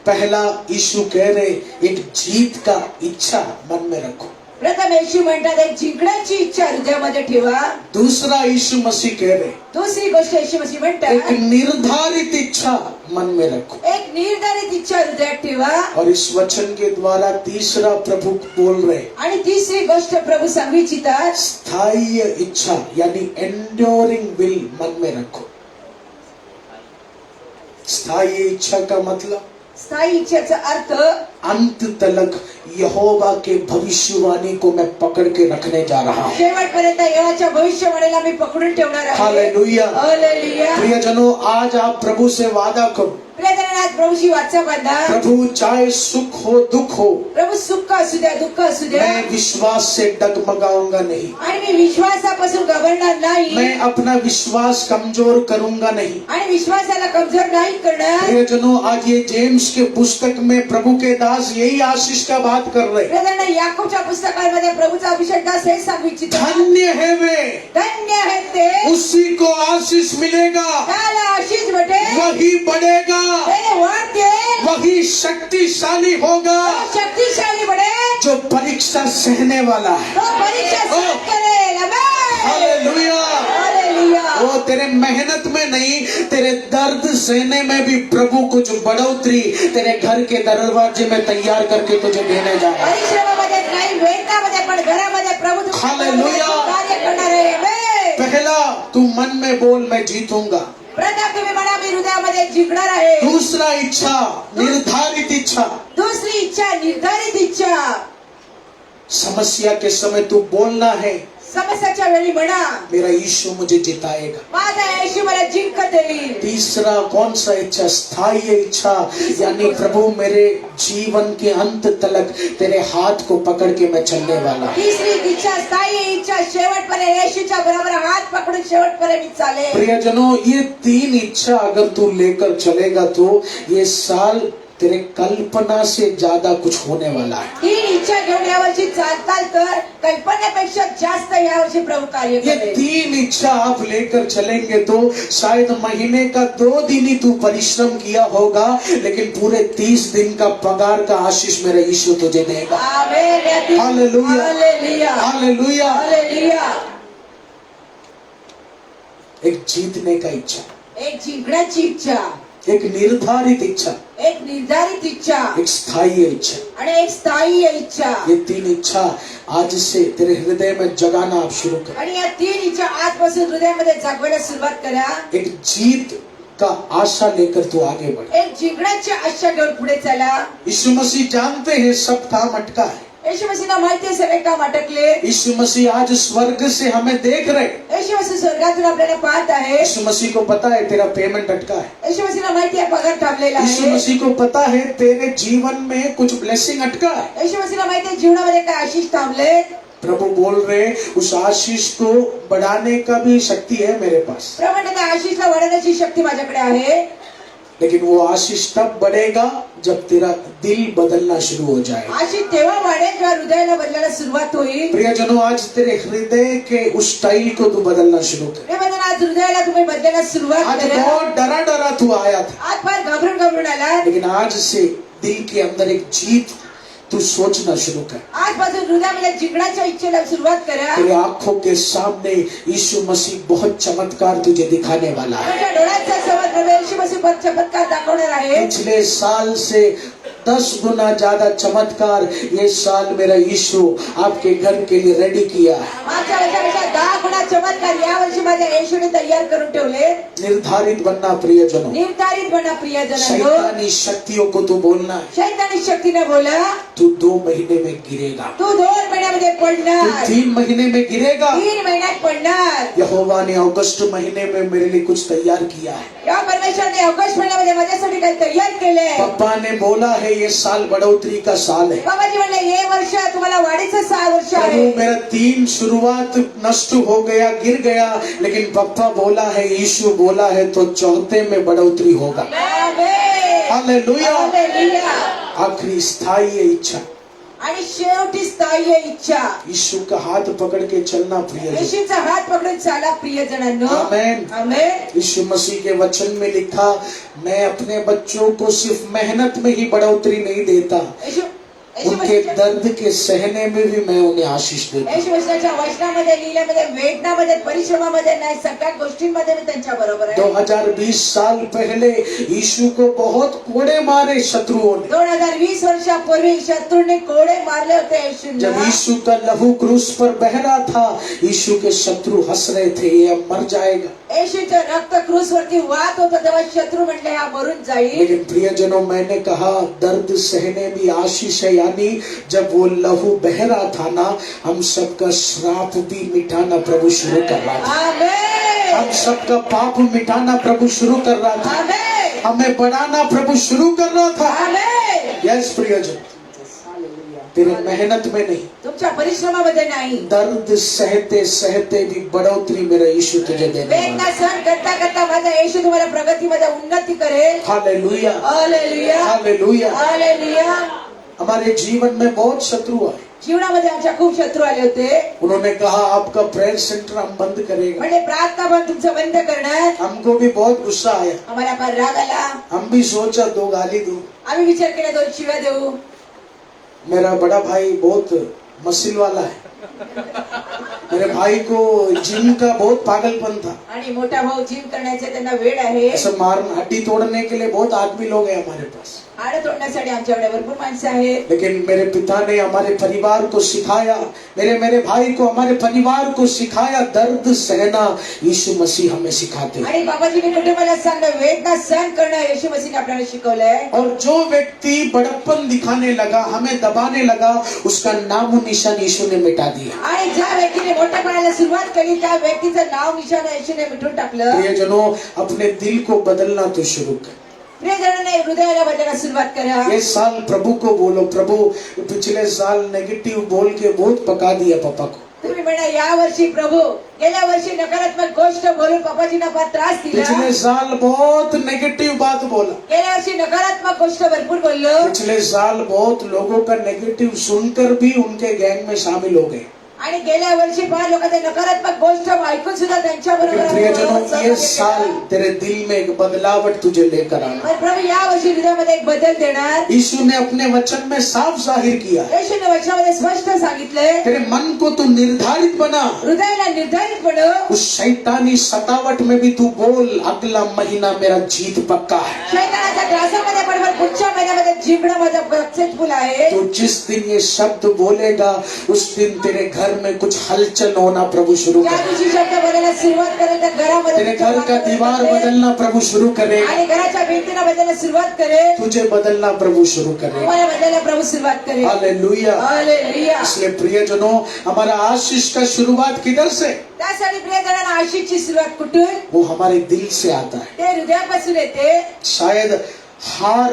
Speaker 2: पहला यीशु कह रहे, एक जीत का इच्छा मन में रखो।
Speaker 3: प्रथम येशू म्हणतात एक जिंकण्याची इच्छा हृदयामध्ये ठेवा।
Speaker 2: दूसरा यीशु मसीह कह रहे,
Speaker 3: दुसरी गोष्ट येशू मसीह
Speaker 2: एक
Speaker 3: म्हणतात
Speaker 2: निर्धारित इच्छा मन में रखो।
Speaker 3: एक निर्धारित इच्छा हृदयात ठेवा।
Speaker 2: और इस वचन के द्वारा तीसरा प्रभु बोल रहे,
Speaker 3: आणि तिसरी गोष्ट प्रभू सांगू इच्छितात
Speaker 2: स्थायी इच्छा यानी एंड्योरिंग विल मन में रखो। स्थायी इच्छा का मतलब
Speaker 3: स्थायी इच्छेचा अर्थ
Speaker 2: अंत तलक यहोवा के भविष्यवाणी को मैं पकड़ के रखने जा रहा हूँ।
Speaker 3: शेवटपर्यंत यहोवाच्या भविष्यवाणीला मी पकडून ठेवणार आहे।
Speaker 2: हालेलुया।
Speaker 3: हालेलुया।
Speaker 2: प्रियजनों, आज आप प्रभु से वादा करो,
Speaker 3: प्रियजनात प्रभूशी वाचा बांधा।
Speaker 2: प्रभु चाहे सुख हो दुख हो,
Speaker 3: प्रभू सुख असू द्या दुःख असू द्या,
Speaker 2: मैं विश्वास से डगमगाऊंगा नहीं,
Speaker 3: आणि मी विश्वासापासून घाबरणार नाही,
Speaker 2: मैं अपना विश्वास कमजोर करूंगा नहीं।
Speaker 3: आणि विश्वासाला कमजोर नाही करणार।
Speaker 2: प्रियजनों, आज ये जेम्स के पुस्तक में प्रभु के दास यही आशीष का बात कर रहे।
Speaker 3: प्रियजन, याकूबच्या पुस्तकामध्ये प्रभूचा अभिषेक दास हे सांगू इच्छितात
Speaker 2: धन्य है वे,
Speaker 3: धन्य आहे ते
Speaker 2: उसी को आशीष मिलेगा,
Speaker 3: त्याला आशीष भेटेल,
Speaker 2: वही बढ़ेगा,
Speaker 3: त्याने वाढते,
Speaker 2: वही शक्तिशाली होगा
Speaker 3: शक्तिशाली बनेल,
Speaker 2: जो परीक्षा सहने वाला है।
Speaker 3: तो परीक्षा सहन करेल। आमेन।
Speaker 2: हालेलुया।
Speaker 3: हालेलुया।
Speaker 2: वो तेरे मेहनत में नहीं, तेरे दर्द सहने में भी प्रभु कुछ बढ़ोतरी तेरे घर के दरवाजे में तैयार करके तुझे देने जा रहा है।
Speaker 3: परिश्रमामध्ये नाही, वेदनामध्ये पण घरामध्ये प्रभू तुमच्या
Speaker 2: हालेलुया।
Speaker 3: कार्य करणार आहे। आमेन।
Speaker 2: पहला, तू मन में बोल मैं जीतूंगा।
Speaker 3: प्रथम तुम्ही म्हणा मी हृदयामध्ये जिंकणार आहे।
Speaker 2: दूसरा इच्छा, निर्धारित इच्छा।
Speaker 3: दुसरी इच्छा निर्धारित इच्छा।
Speaker 2: समस्या के समय तू बोलना है,
Speaker 3: समस्याच्या वेळी म्हणा
Speaker 2: मेरा यीशु मुझे जिताएगा।
Speaker 3: माझा येशू मला जिंकत देईल।
Speaker 2: तीसरा कौन सा इच्छा? स्थायी इच्छा, यानी प्रभु मेरे जीवन के अंत तलक तेरे हाथ को पकड़ के मैं चलने वाला हूं।
Speaker 3: तीसरी इच्छा स्थायी इच्छा, शेवटपर्यंत येशूच्या बरोबर हात पकडून शेवटपर्यंत मी चालेल।
Speaker 2: प्रियजनों, ये तीन इच्छा अगर तू लेकर चलेगा तो ये साल तेरे कल्पना से ज्यादा कुछ होने वाला है।
Speaker 3: तीन इच्छा घेऊन यावर्षी चालताल तर कल्पनेपेक्षा जास्त यावर्षी प्रभु कार्य
Speaker 2: ये
Speaker 3: करेल।
Speaker 2: तीन इच्छा आप लेकर चलेंगे तो शायद महीने का 2 दिन ही तू परिश्रम किया होगा, लेकिन पूरे 30 दिन का पगार का आशीष मेरा यीशु तुझे देगा।
Speaker 3: आमेन।
Speaker 2: हालेलुया।
Speaker 3: हालेलुया।
Speaker 2: हालेलुया।
Speaker 3: हालेलुया।
Speaker 2: एक जीतने का इच्छा,
Speaker 3: एक जिंकण्याची इच्छा,
Speaker 2: एक निर्धारित इच्छा,
Speaker 3: एक निर्धारित इच्छा
Speaker 2: एक स्थायी इच्छा।
Speaker 3: आणि एक स्थायी इच्छा।
Speaker 2: ये तीन इच्छा आज से तेरे हृदय में जगाना आप शुरू कर।
Speaker 3: आणि या तीन इच्छा आजपासून हृदयामध्ये जागवायला सुरुवात करा।
Speaker 2: एक जीत का आशा लेकर तू आगे बढ़।
Speaker 3: एक जिंकण्याची आशा घेऊन पुढे चला।
Speaker 2: यीशु मसीह जानते हैं सब काम अटका है।
Speaker 3: येशू मसीहला माहिती आहे सगळे काम अटकले।
Speaker 2: यीशु मसीह आज स्वर्ग से हमें देख रहे।
Speaker 3: येशू मसीह स्वर्गातून आपल्याला पाहत आहे।
Speaker 2: यीशु मसीह को पता है तेरा पेमेंट अटका है।
Speaker 3: येशू मसीहला माहिती आहे पगार थांबलेला
Speaker 2: यीशु
Speaker 3: आहे।
Speaker 2: मसीह को पता है तेरे जीवन में कुछ ब्लेसिंग अटका है।
Speaker 3: येशू मसीहला माहिती आहे जीवनामध्ये काय आशीष थांबले।
Speaker 2: प्रभु बोल रहे, उस आशीष को बढ़ाने का भी शक्ति है मेरे पास,
Speaker 3: प्रमाणे त्या आशीषला वाढवण्याची शक्ती माझ्याकडे आहे।
Speaker 2: लेकिन वो आशीष तब बढ़ेगा जब तेरा दिल बदलना शुरू हो जाए।
Speaker 3: आशीष तेव्हा वाढेल जेव्हा हृदयाला बदलायला सुरुवात होईल।
Speaker 2: प्रियजनों, आज तेरे हृदय के उस स्टाइल को तू बदलना शुरू कर।
Speaker 3: हे बघा, आज हृदयाला तुम्ही बदलायला सुरुवात
Speaker 2: आज
Speaker 3: करा।
Speaker 2: बहुत डरा डरा तू आया था,
Speaker 3: आज फार घाबरून घाबरून आला,
Speaker 2: लेकिन आज से दिल के अंदर एक जीत तू सोचना शुरू कर।
Speaker 3: आजपासून हृदयामध्ये जिंकण्याच्या इच्छेला सुरुवात करा.
Speaker 2: तेरे आंखों के सामने यीशु मसीह बहुत चमत्कार तुझे दिखाने वाला है।
Speaker 3: तुमच्या डोळ्यांच्या समोर प्रभू येशू मसीह पर चमत्कार दाखवणार आहे.
Speaker 2: पिछले साल से 10 गुना ज्यादा चमत्कार ये साल मेरा यीशु आपके घर के लिए रेडी किया है।
Speaker 3: मागच्या वर्षापेक्षा 10 गुणा चमत्कार या वर्षी माझ्या येशूने तयार करून ठेवले.
Speaker 2: निर्धारित बनना प्रियजनों,
Speaker 3: निर्धारित बना प्रियजनांनो.
Speaker 2: शैतानी शक्तियों को तू बोलना है,
Speaker 3: शैतानी शक्तीने बोला,
Speaker 2: तू 2 महीने में गिरेगा,
Speaker 3: तू 2 महिन्यामध्ये
Speaker 2: तू
Speaker 3: पडणार,
Speaker 2: 3 महीने में गिरेगा।
Speaker 3: 3 महिन्यात पडणार.
Speaker 2: यहोवा ने अगस्त महीने में मेरे लिए कुछ तैयार किया है।
Speaker 3: या परमेश्वरने ऑगस्ट महिन्यामध्ये माझ्यासाठी काही तयार केले.
Speaker 2: पापा ने बोला है ये साल बढ़ोतरी का साल है।
Speaker 3: बाबाजी म्हणले हे वर्ष तुम्हाला वाढीचं 6 वर्ष
Speaker 2: प्रभु
Speaker 3: आहे.
Speaker 2: मेरा 3 शुरुआत नष्ट हो गया, गिर गया, लेकिन पापा बोला है, यीशु बोला है तो चौथे में बढ़ोतरी होगा।
Speaker 3: आमेन.
Speaker 2: हालेलुया।
Speaker 3: हालेलुया.
Speaker 2: आखिरी स्थायी इच्छा,
Speaker 3: आणि शेवटी स्थायी इच्छा,
Speaker 2: यीशु का हाथ पकड़ के चलना प्रियजन।
Speaker 3: येशूचा हात पकडून चाला प्रियजनांनो.
Speaker 2: आमेन।
Speaker 3: आमेन.
Speaker 2: यीशु मसीह के वचन में लिखा, मैं अपने बच्चों को सिर्फ मेहनत में ही बढ़ोतरी नहीं देता, उनके दर्द के सहने में भी मैं उन्हें आशीष देता हूं।
Speaker 3: येशू मसीहाच्या वचनामध्ये लिहिल्यामध्ये वेदनामध्ये परिश्रमामध्ये नाही सगळ्या गोष्टींमध्ये मी त्यांच्या बरोबर आहे.
Speaker 2: 2020 साल पहले यीशु को बहुत कोड़े मारे शत्रुओं ने।
Speaker 3: 2020 वर्षापूर्वी शत्रूने कोडे मारले होते
Speaker 2: जब
Speaker 3: येशूला.
Speaker 2: यीशु का लहू क्रूस पर बह रहा था, यीशु के शत्रु हंस रहे थे, ये अब मर जाएगा।
Speaker 3: येशूचं रक्त क्रूस वरती वाहत होतं तेव्हा शत्रू म्हणले हा मरून जाईल.
Speaker 2: लेकिन प्रियजनों, मैंने कहा दर्द सहने भी आशीष है, यानी जब वो लहू बह रहा था ना, हम सबका श्राप भी मिटाना प्रभु शुरू कर रहा था।
Speaker 3: आमेन.
Speaker 2: हम सबका पाप मिटाना प्रभु शुरू कर रहा था,
Speaker 3: आमेन.
Speaker 2: हमें बढ़ाना प्रभु शुरू कर रहा था।
Speaker 3: आमेन.
Speaker 2: यस प्रियजन, तेरे मेहनत में नहीं,
Speaker 3: तुमच्या परिश्रमामध्ये नाही,
Speaker 2: दर्द सहते सहते भी बढ़ोतरी मेरा यीशु तुझे देने वाला है।
Speaker 3: वेदना सहन करता करता माझा येशू तुम्हाला प्रगतीमध्ये उन्नती करेल.
Speaker 2: Hallelujah,
Speaker 3: hallelujah.
Speaker 2: हालेलुया।
Speaker 3: हालेलुया.
Speaker 2: हमारे जीवन में बहुत शत्रु आए,
Speaker 3: जीवनामध्ये आमच्या खूप शत्रू आले होते.
Speaker 2: उन्होंने कहा आपका प्रेयर सेंटर हम बंद करेंगे।
Speaker 3: म्हणजे प्रार्थना पण तुमचं बंद करणार.
Speaker 2: हमको भी बहुत गुस्सा आया,
Speaker 3: आम्हाला फार राग आला.
Speaker 2: हम भी सोचा 2 गाली दूं।
Speaker 3: आम्ही विचार केला 2 शिव्या देऊ.
Speaker 2: मेरा बड़ा भाई बहुत मसिल वाला है, मेरे भाई को जिम का बहुत पागलपन था,
Speaker 3: आणि मोठा भाऊ जिम करण्याचे त्यांना वेळ आहे.
Speaker 2: ऐसा मारना हड्डी तोड़ने के लिए बहुत आदमी लोग हैं हमारे पास।
Speaker 3: हाडं तोडण्यासाठी आमच्याकडे भरपूर माणसं आहेत.
Speaker 2: लेकिन मेरे पिता ने हमारे परिवार को सिखाया, मेरे भाई को, हमारे परिवार को सिखाया, दर्द सहना यीशु मसीह हमें सिखाते हैं।
Speaker 3: आणि बाबाजीने कुटुंबाला सांगणं वेदना सहन करणं येशू मसीहने आपल्याला शिकवलंय.
Speaker 2: और जो व्यक्ति बड़प्पन दिखाने लगा, हमें दबाने लगा, उसका नाम निशान यीशु ने मिटा दिया।
Speaker 3: आणि ज्या व्यक्तीने मोठेपणाला सुरुवात केली त्या व्यक्तीचं नाव निशाण येशूने मिटून टाकलं.
Speaker 2: प्रियजनों, अपने दिल को बदलना तो शुरू कर।
Speaker 3: प्रियजनांनी हृदयाला बदलायला सुरुवात करा.
Speaker 2: ये साल प्रभु को बोलो, प्रभु पिछले साल नेगेटिव बोल के बहुत पका दिया पापा को।
Speaker 3: तुम्ही म्हणा या वर्षी प्रभु गेल्या वर्षी नकारात्मक गोष्ट बोलून बाबाजींना फार त्रास दिला.
Speaker 2: पिछले साल बहुत नेगेटिव बात बोला,
Speaker 3: गेल्या वर्षी नकारात्मक गोष्ट भरपूर बोललो.
Speaker 2: पिछले साल बहुत लोगों का नेगेटिव सुनकर भी उनके गैंग में शामिल हो गए।
Speaker 3: आणि गेल्या वर्षी फार लोकांचे नकारात्मक गोष्ट ऐकून सुद्धा त्यांच्या
Speaker 2: प्रियजनों, ये साल
Speaker 3: बरोबर.
Speaker 2: तेरे दिल में एक बदलावट तुझे लेकर आना।
Speaker 3: प्रभु या वर्षी हृदयामध्ये एक बदल देणार.
Speaker 2: यीशु ने अपने वचन में साफ जाहिर किया,
Speaker 3: येशूने वचनामध्ये स्पष्ट सांगितलंय
Speaker 2: तेरे मन को तू निर्धारित बना,
Speaker 3: हृदयाला निर्धारित बनव.
Speaker 2: उस शैतानी सतावट में भी तू बोल, अगला महीना मेरा जीत पक्का है।
Speaker 3: शैतानाच्या त्रासामध्ये पण पुढच्या महिन्यामध्ये जिंकणं माझा सक्सेसफुल आहे.
Speaker 2: तो जिस दिन ये शब्द बोलेगा, उस दिन तेरे घर में कुछ हलचल होना प्रभु शुरू
Speaker 3: ज्या
Speaker 2: करे,
Speaker 3: दिवशी शब्द बोलायला सुरुवात करेल त्या घरामध्ये
Speaker 2: तेरे घर का दीवार बदलना प्रभु शुरू करे,
Speaker 3: आणि घराच्या भिंतीला बदलायला सुरुवात करेल.
Speaker 2: तुझे बदलना प्रभु शुरू करे।
Speaker 3: तुम्हाला बदलायला प्रभू सुरुवात करेल.
Speaker 2: हालेलुया।
Speaker 3: हालेलुया.
Speaker 2: इसलिए प्रियजनों, हमारा आशीष का शुरुआत किधर से?
Speaker 3: त्यासाठी प्रियजनांना आशीषची सुरुवात कुठून?
Speaker 2: वो हमारे दिल से आता है।
Speaker 3: ते हृदयापासून येते.
Speaker 2: शायद हार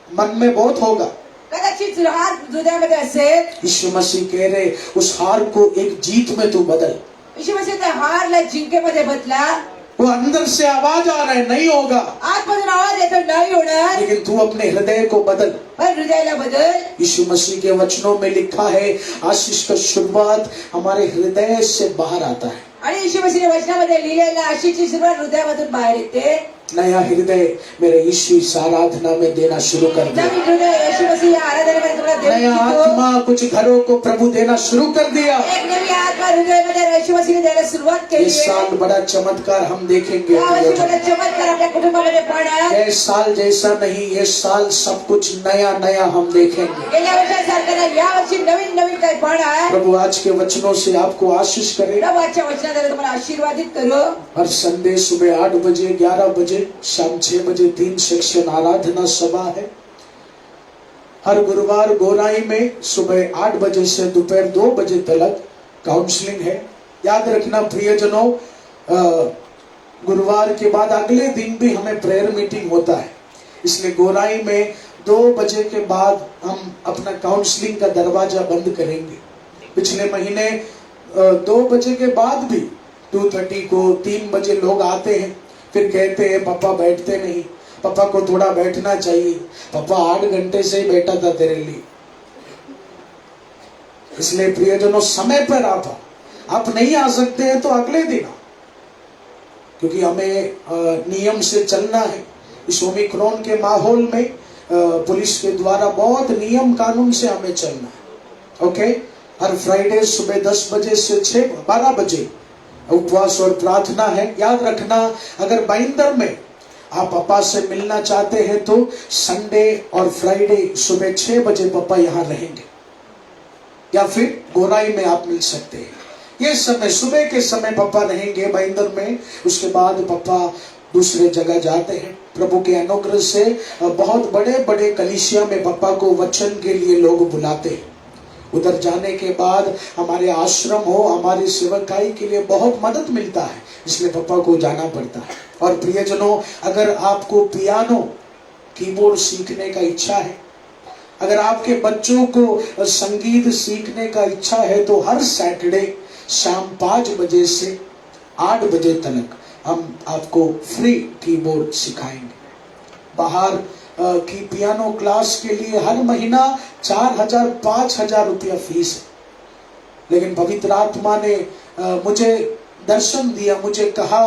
Speaker 2: मन में बहुत होगा,
Speaker 3: कदाचित हार हृदयामध्ये असेल.
Speaker 2: यीशु मसीह कह रहे उस हार को एक जीत में तू बदल।
Speaker 3: येशू मसीह त्या हारला जिंकेमध्ये बदला.
Speaker 2: वो अंदर से आवाज आ रहा है, नहीं होगा,
Speaker 3: आतमधून आवाज येतो नाही होणार,
Speaker 2: लेकिन तू अपने हृदय को बदल।
Speaker 3: पण हृदयाला बदल.
Speaker 2: यीशु मसीह के वचनों में लिखा है, आशीष का शुरुआत हमारे हृदय से बाहर आता है।
Speaker 3: आणि येशू मसीहने वचनामध्ये लिहिलेल्या आशीषची सुरुवात हृदयामधून बाहेर येते.
Speaker 2: नया हृदय मेरे यीशु इस आराधना में देना शुरू कर दिया।
Speaker 3: नवीन हृदय यीशु मसीह या आराधना में तुम्हारा देव
Speaker 2: नया
Speaker 3: की
Speaker 2: आत्मा कुछ घरों को प्रभु देना शुरू कर दिया।
Speaker 3: एक नवी आत्मा हृदय में यीशु मसीह ने देना शुरुआत की
Speaker 2: इस साल बड़ा चमत्कार हम देखेंगे।
Speaker 3: या मसीह बड़ा चमत्कार अपने कुटुंब में पड़ा।
Speaker 2: ये साल जैसा नहीं, ये साल सब कुछ नया नया हम देखेंगे।
Speaker 3: गेल्या वर्षासारखं या वर्षी नवीन नवीन काय पडा आहे।
Speaker 2: प्रभु आज के वचनों से आपको आशीष करे।
Speaker 3: प्रभु आजच्या वचनाद्वारे तुम्हाला आशीर्वादित करो।
Speaker 2: हर संडे सुबह 8 बजे, 11 बजे, शाम 6 बजे 3 सेक्शन आराधना सभा है। हर गुरुवार गोराई में सुबह 8 बजे से दोपहर 2 बजे तक काउंसलिंग है। याद रखना प्रियजनों, गुरुवार के बाद अगले दिन भी हमें प्रेयर मीटिंग होता है, इसलिए गोराई में 2 बजे के बाद हम अपना काउंसलिंग का दरवाजा बंद करेंगे। पिछले महीने 2 बजे के बाद भी 2:30 को 3 बजे लोग आते हैं, फिर कहते हैं पापा बैठते नहीं, पापा को थोड़ा बैठना चाहिए, पापा 8 घंटे से ही बैठा था तेरे लिए। इसलिए प्रियजनों, समय पर आप नहीं आ सकते हैं तो अगले दिन आओ, क्योंकि हमें नियम से चलना है। इस ओमिक्रॉन के माहौल में पुलिस के द्वारा बहुत नियम कानून से हमें चलना है। ओके, हर फ्राइडे सुबह 10 बजे से 12 बजे उपवास और प्रार्थना है। याद रखना, अगर बाइंदर में आप पापा से मिलना चाहते हैं तो संडे और फ्राइडे सुबह 6 बजे पापा यहाँ रहेंगे, या फिर गोराई में आप मिल सकते हैं। ये समय सुबह के समय पापा रहेंगे बाइंदर में, उसके बाद पापा दूसरे जगह जाते हैं। प्रभु के अनुग्रह से बहुत बड़े बड़े कलीसिया में पापा को वचन के लिए लोग बुलाते हैं। उधर जाने के बाद हमारे आश्रम हो, हमारी सेवकाई के लिए बहुत मदद मिलता है, इसलिए पापा को जाना पड़ता है। और प्रियजनों, अगर आपको पियानो कीबोर्ड सीखने का इच्छा है, अगर आपके बच्चों को संगीत सीखने का इच्छा है, तो हर सैटरडे शाम 5 बजे से 8 बजे तक हम आपको फ्री कीबोर्ड सिखाएंगे। बाहर की पियानो क्लास के लिए हर महीना 4,000-5,000 रुपया फीस है, लेकिन पवित्र आत्मा ने मुझे दर्शन दिया, मुझे कहा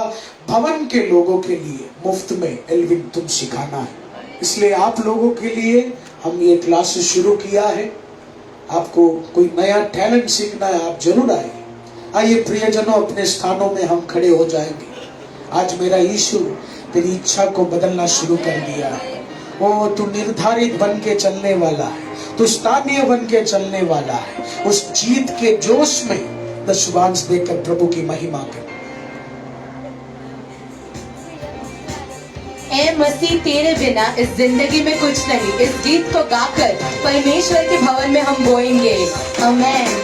Speaker 2: भवन के लोगों के लिए मुफ्त में एल्विन तुम सिखाना है। इसलिए आप लोगों के लिए हम ये क्लास शुरू किया है। आपको कोई नया टैलेंट सीखना है, आप जरूर आइए। आइए प्रियजनों, अपने स्थानों में हम खड़े हो जाएंगे। आज मेरा यीशु तेरी इच्छा को बदलना शुरू कर दिया है। ओ, तू निर्धारित बन के चलने वाला है, तू स्थानीय बन के चलने वाला है। उस जीत के जोश में 10 वांस देकर प्रभु की महिमा कर।
Speaker 1: ए मसीह, तेरे बिना इस जिंदगी में कुछ नहीं। इस गीत को गाकर परमेश्वर के भवन में हम बोएंगे। आमेन।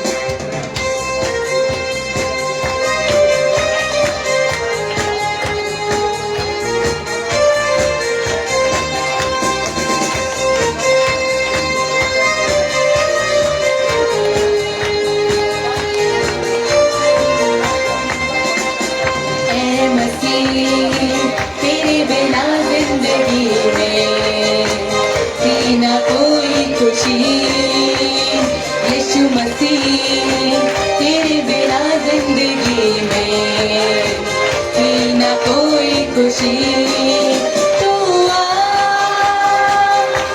Speaker 1: तेरे बिना जिंदगी में थी न कोई खुशी। यीशु मसीह, तेरे बिना जिंदगी में थी न कोई खुशी। तू आ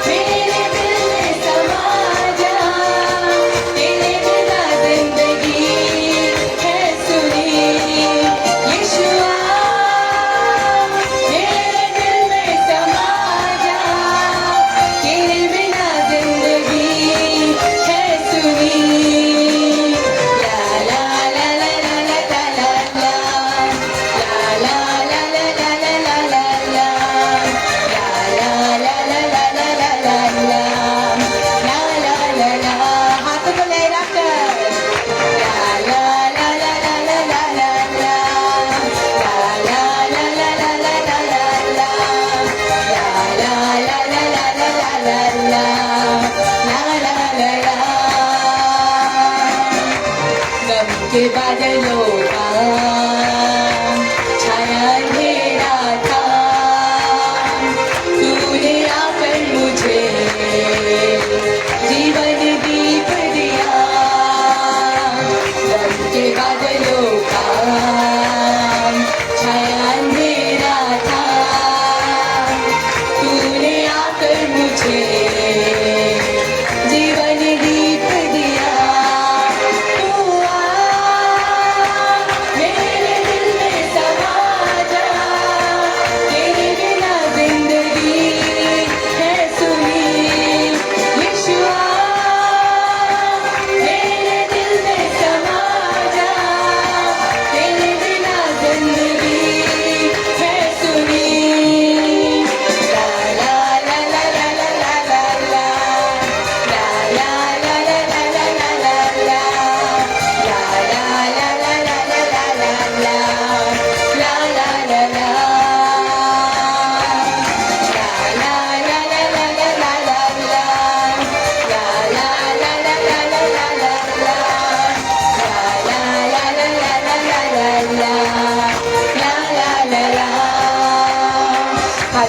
Speaker 1: मेरे दिल में समा जा, तेरे बिना जिंदगी है सुनी। यीशु के बादलों का छाया अंधेरा था, तूने आकर मुझे जीवन दीप दिया। गम के बादलों का छाया अंधेरा था,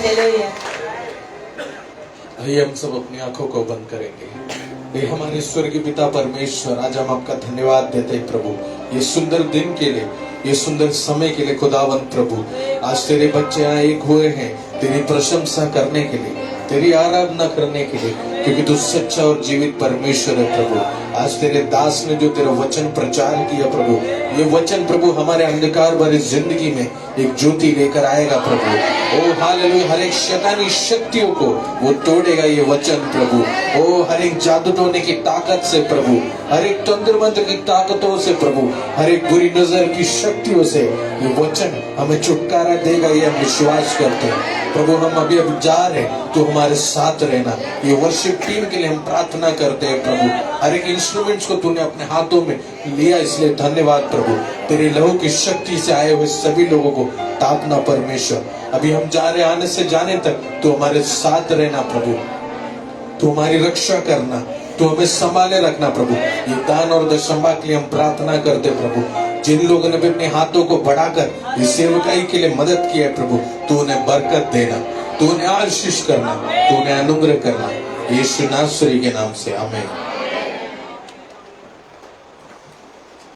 Speaker 1: हालेलुया।
Speaker 2: आइए हम सब अपनी आंखों को बंद करेंगे। हे हमारे स्वर्गीय पिता परमेश्वर, आज हम आपका धन्यवाद देते हैं प्रभु, ये सुंदर दिन के लिए, ये सुंदर समय के लिए खुदावंत प्रभु। आज तेरे बच्चे यहाँ एक हुए हैं तेरी प्रशंसा करने के लिए, तेरी आराधना करने के लिए, क्योंकि तू सच्चा और जीवित परमेश्वर है प्रभु। आज तेरे दास ने जो तेरा वचन प्रचार किया प्रभु, ये वचन प्रभु हमारे अंधकार भरी जिंदगी में एक ज्योति लेकर आएगा प्रभु। ओ हालेलुया, हर एक शैतानी शक्तियों को वो तोड़ेगा ये वचन प्रभु। ओ हर एक जादू टोने की ताकत से प्रभु, हर एक तंत्र मंत्र की ताकतों से प्रभु, हर एक बुरी नजर की शक्तियों से ये वचन हमें छुटकारा देगा, ये हम विश्वास करते हैं प्रभु। हम अभी जा रहे हैं, तो हमारे साथ रहना। ये वर्शिप टीम के लिए हम प्रार्थना करते हैं प्रभु। हर एक इंस्ट्रूमेंट्स को तूने अपने हाथों में लिया, इसलिए धन्यवाद प्रभु। तेरे लहू की शक्ति से आए हुए सभी लोगों को तापना परमेश्वर। अभी हम जा रहे, आने से जाने तक तो हमारे साथ रहना प्रभु, तू हमारी रक्षा करना, तू हमें संभाले रखना प्रभु। ये दान और दशमा के लिए हम प्रार्थना करते प्रभु। जिन लोगों ने भी अपने हाथों को बढ़ाकर इस सेवकाई के लिए मदद की है प्रभु, तू उन्हें बरकत देना, तू उन्हें आशीष करना, तू उन्हें अनुग्रह करना, यीशु नासरी के नाम से आमीन।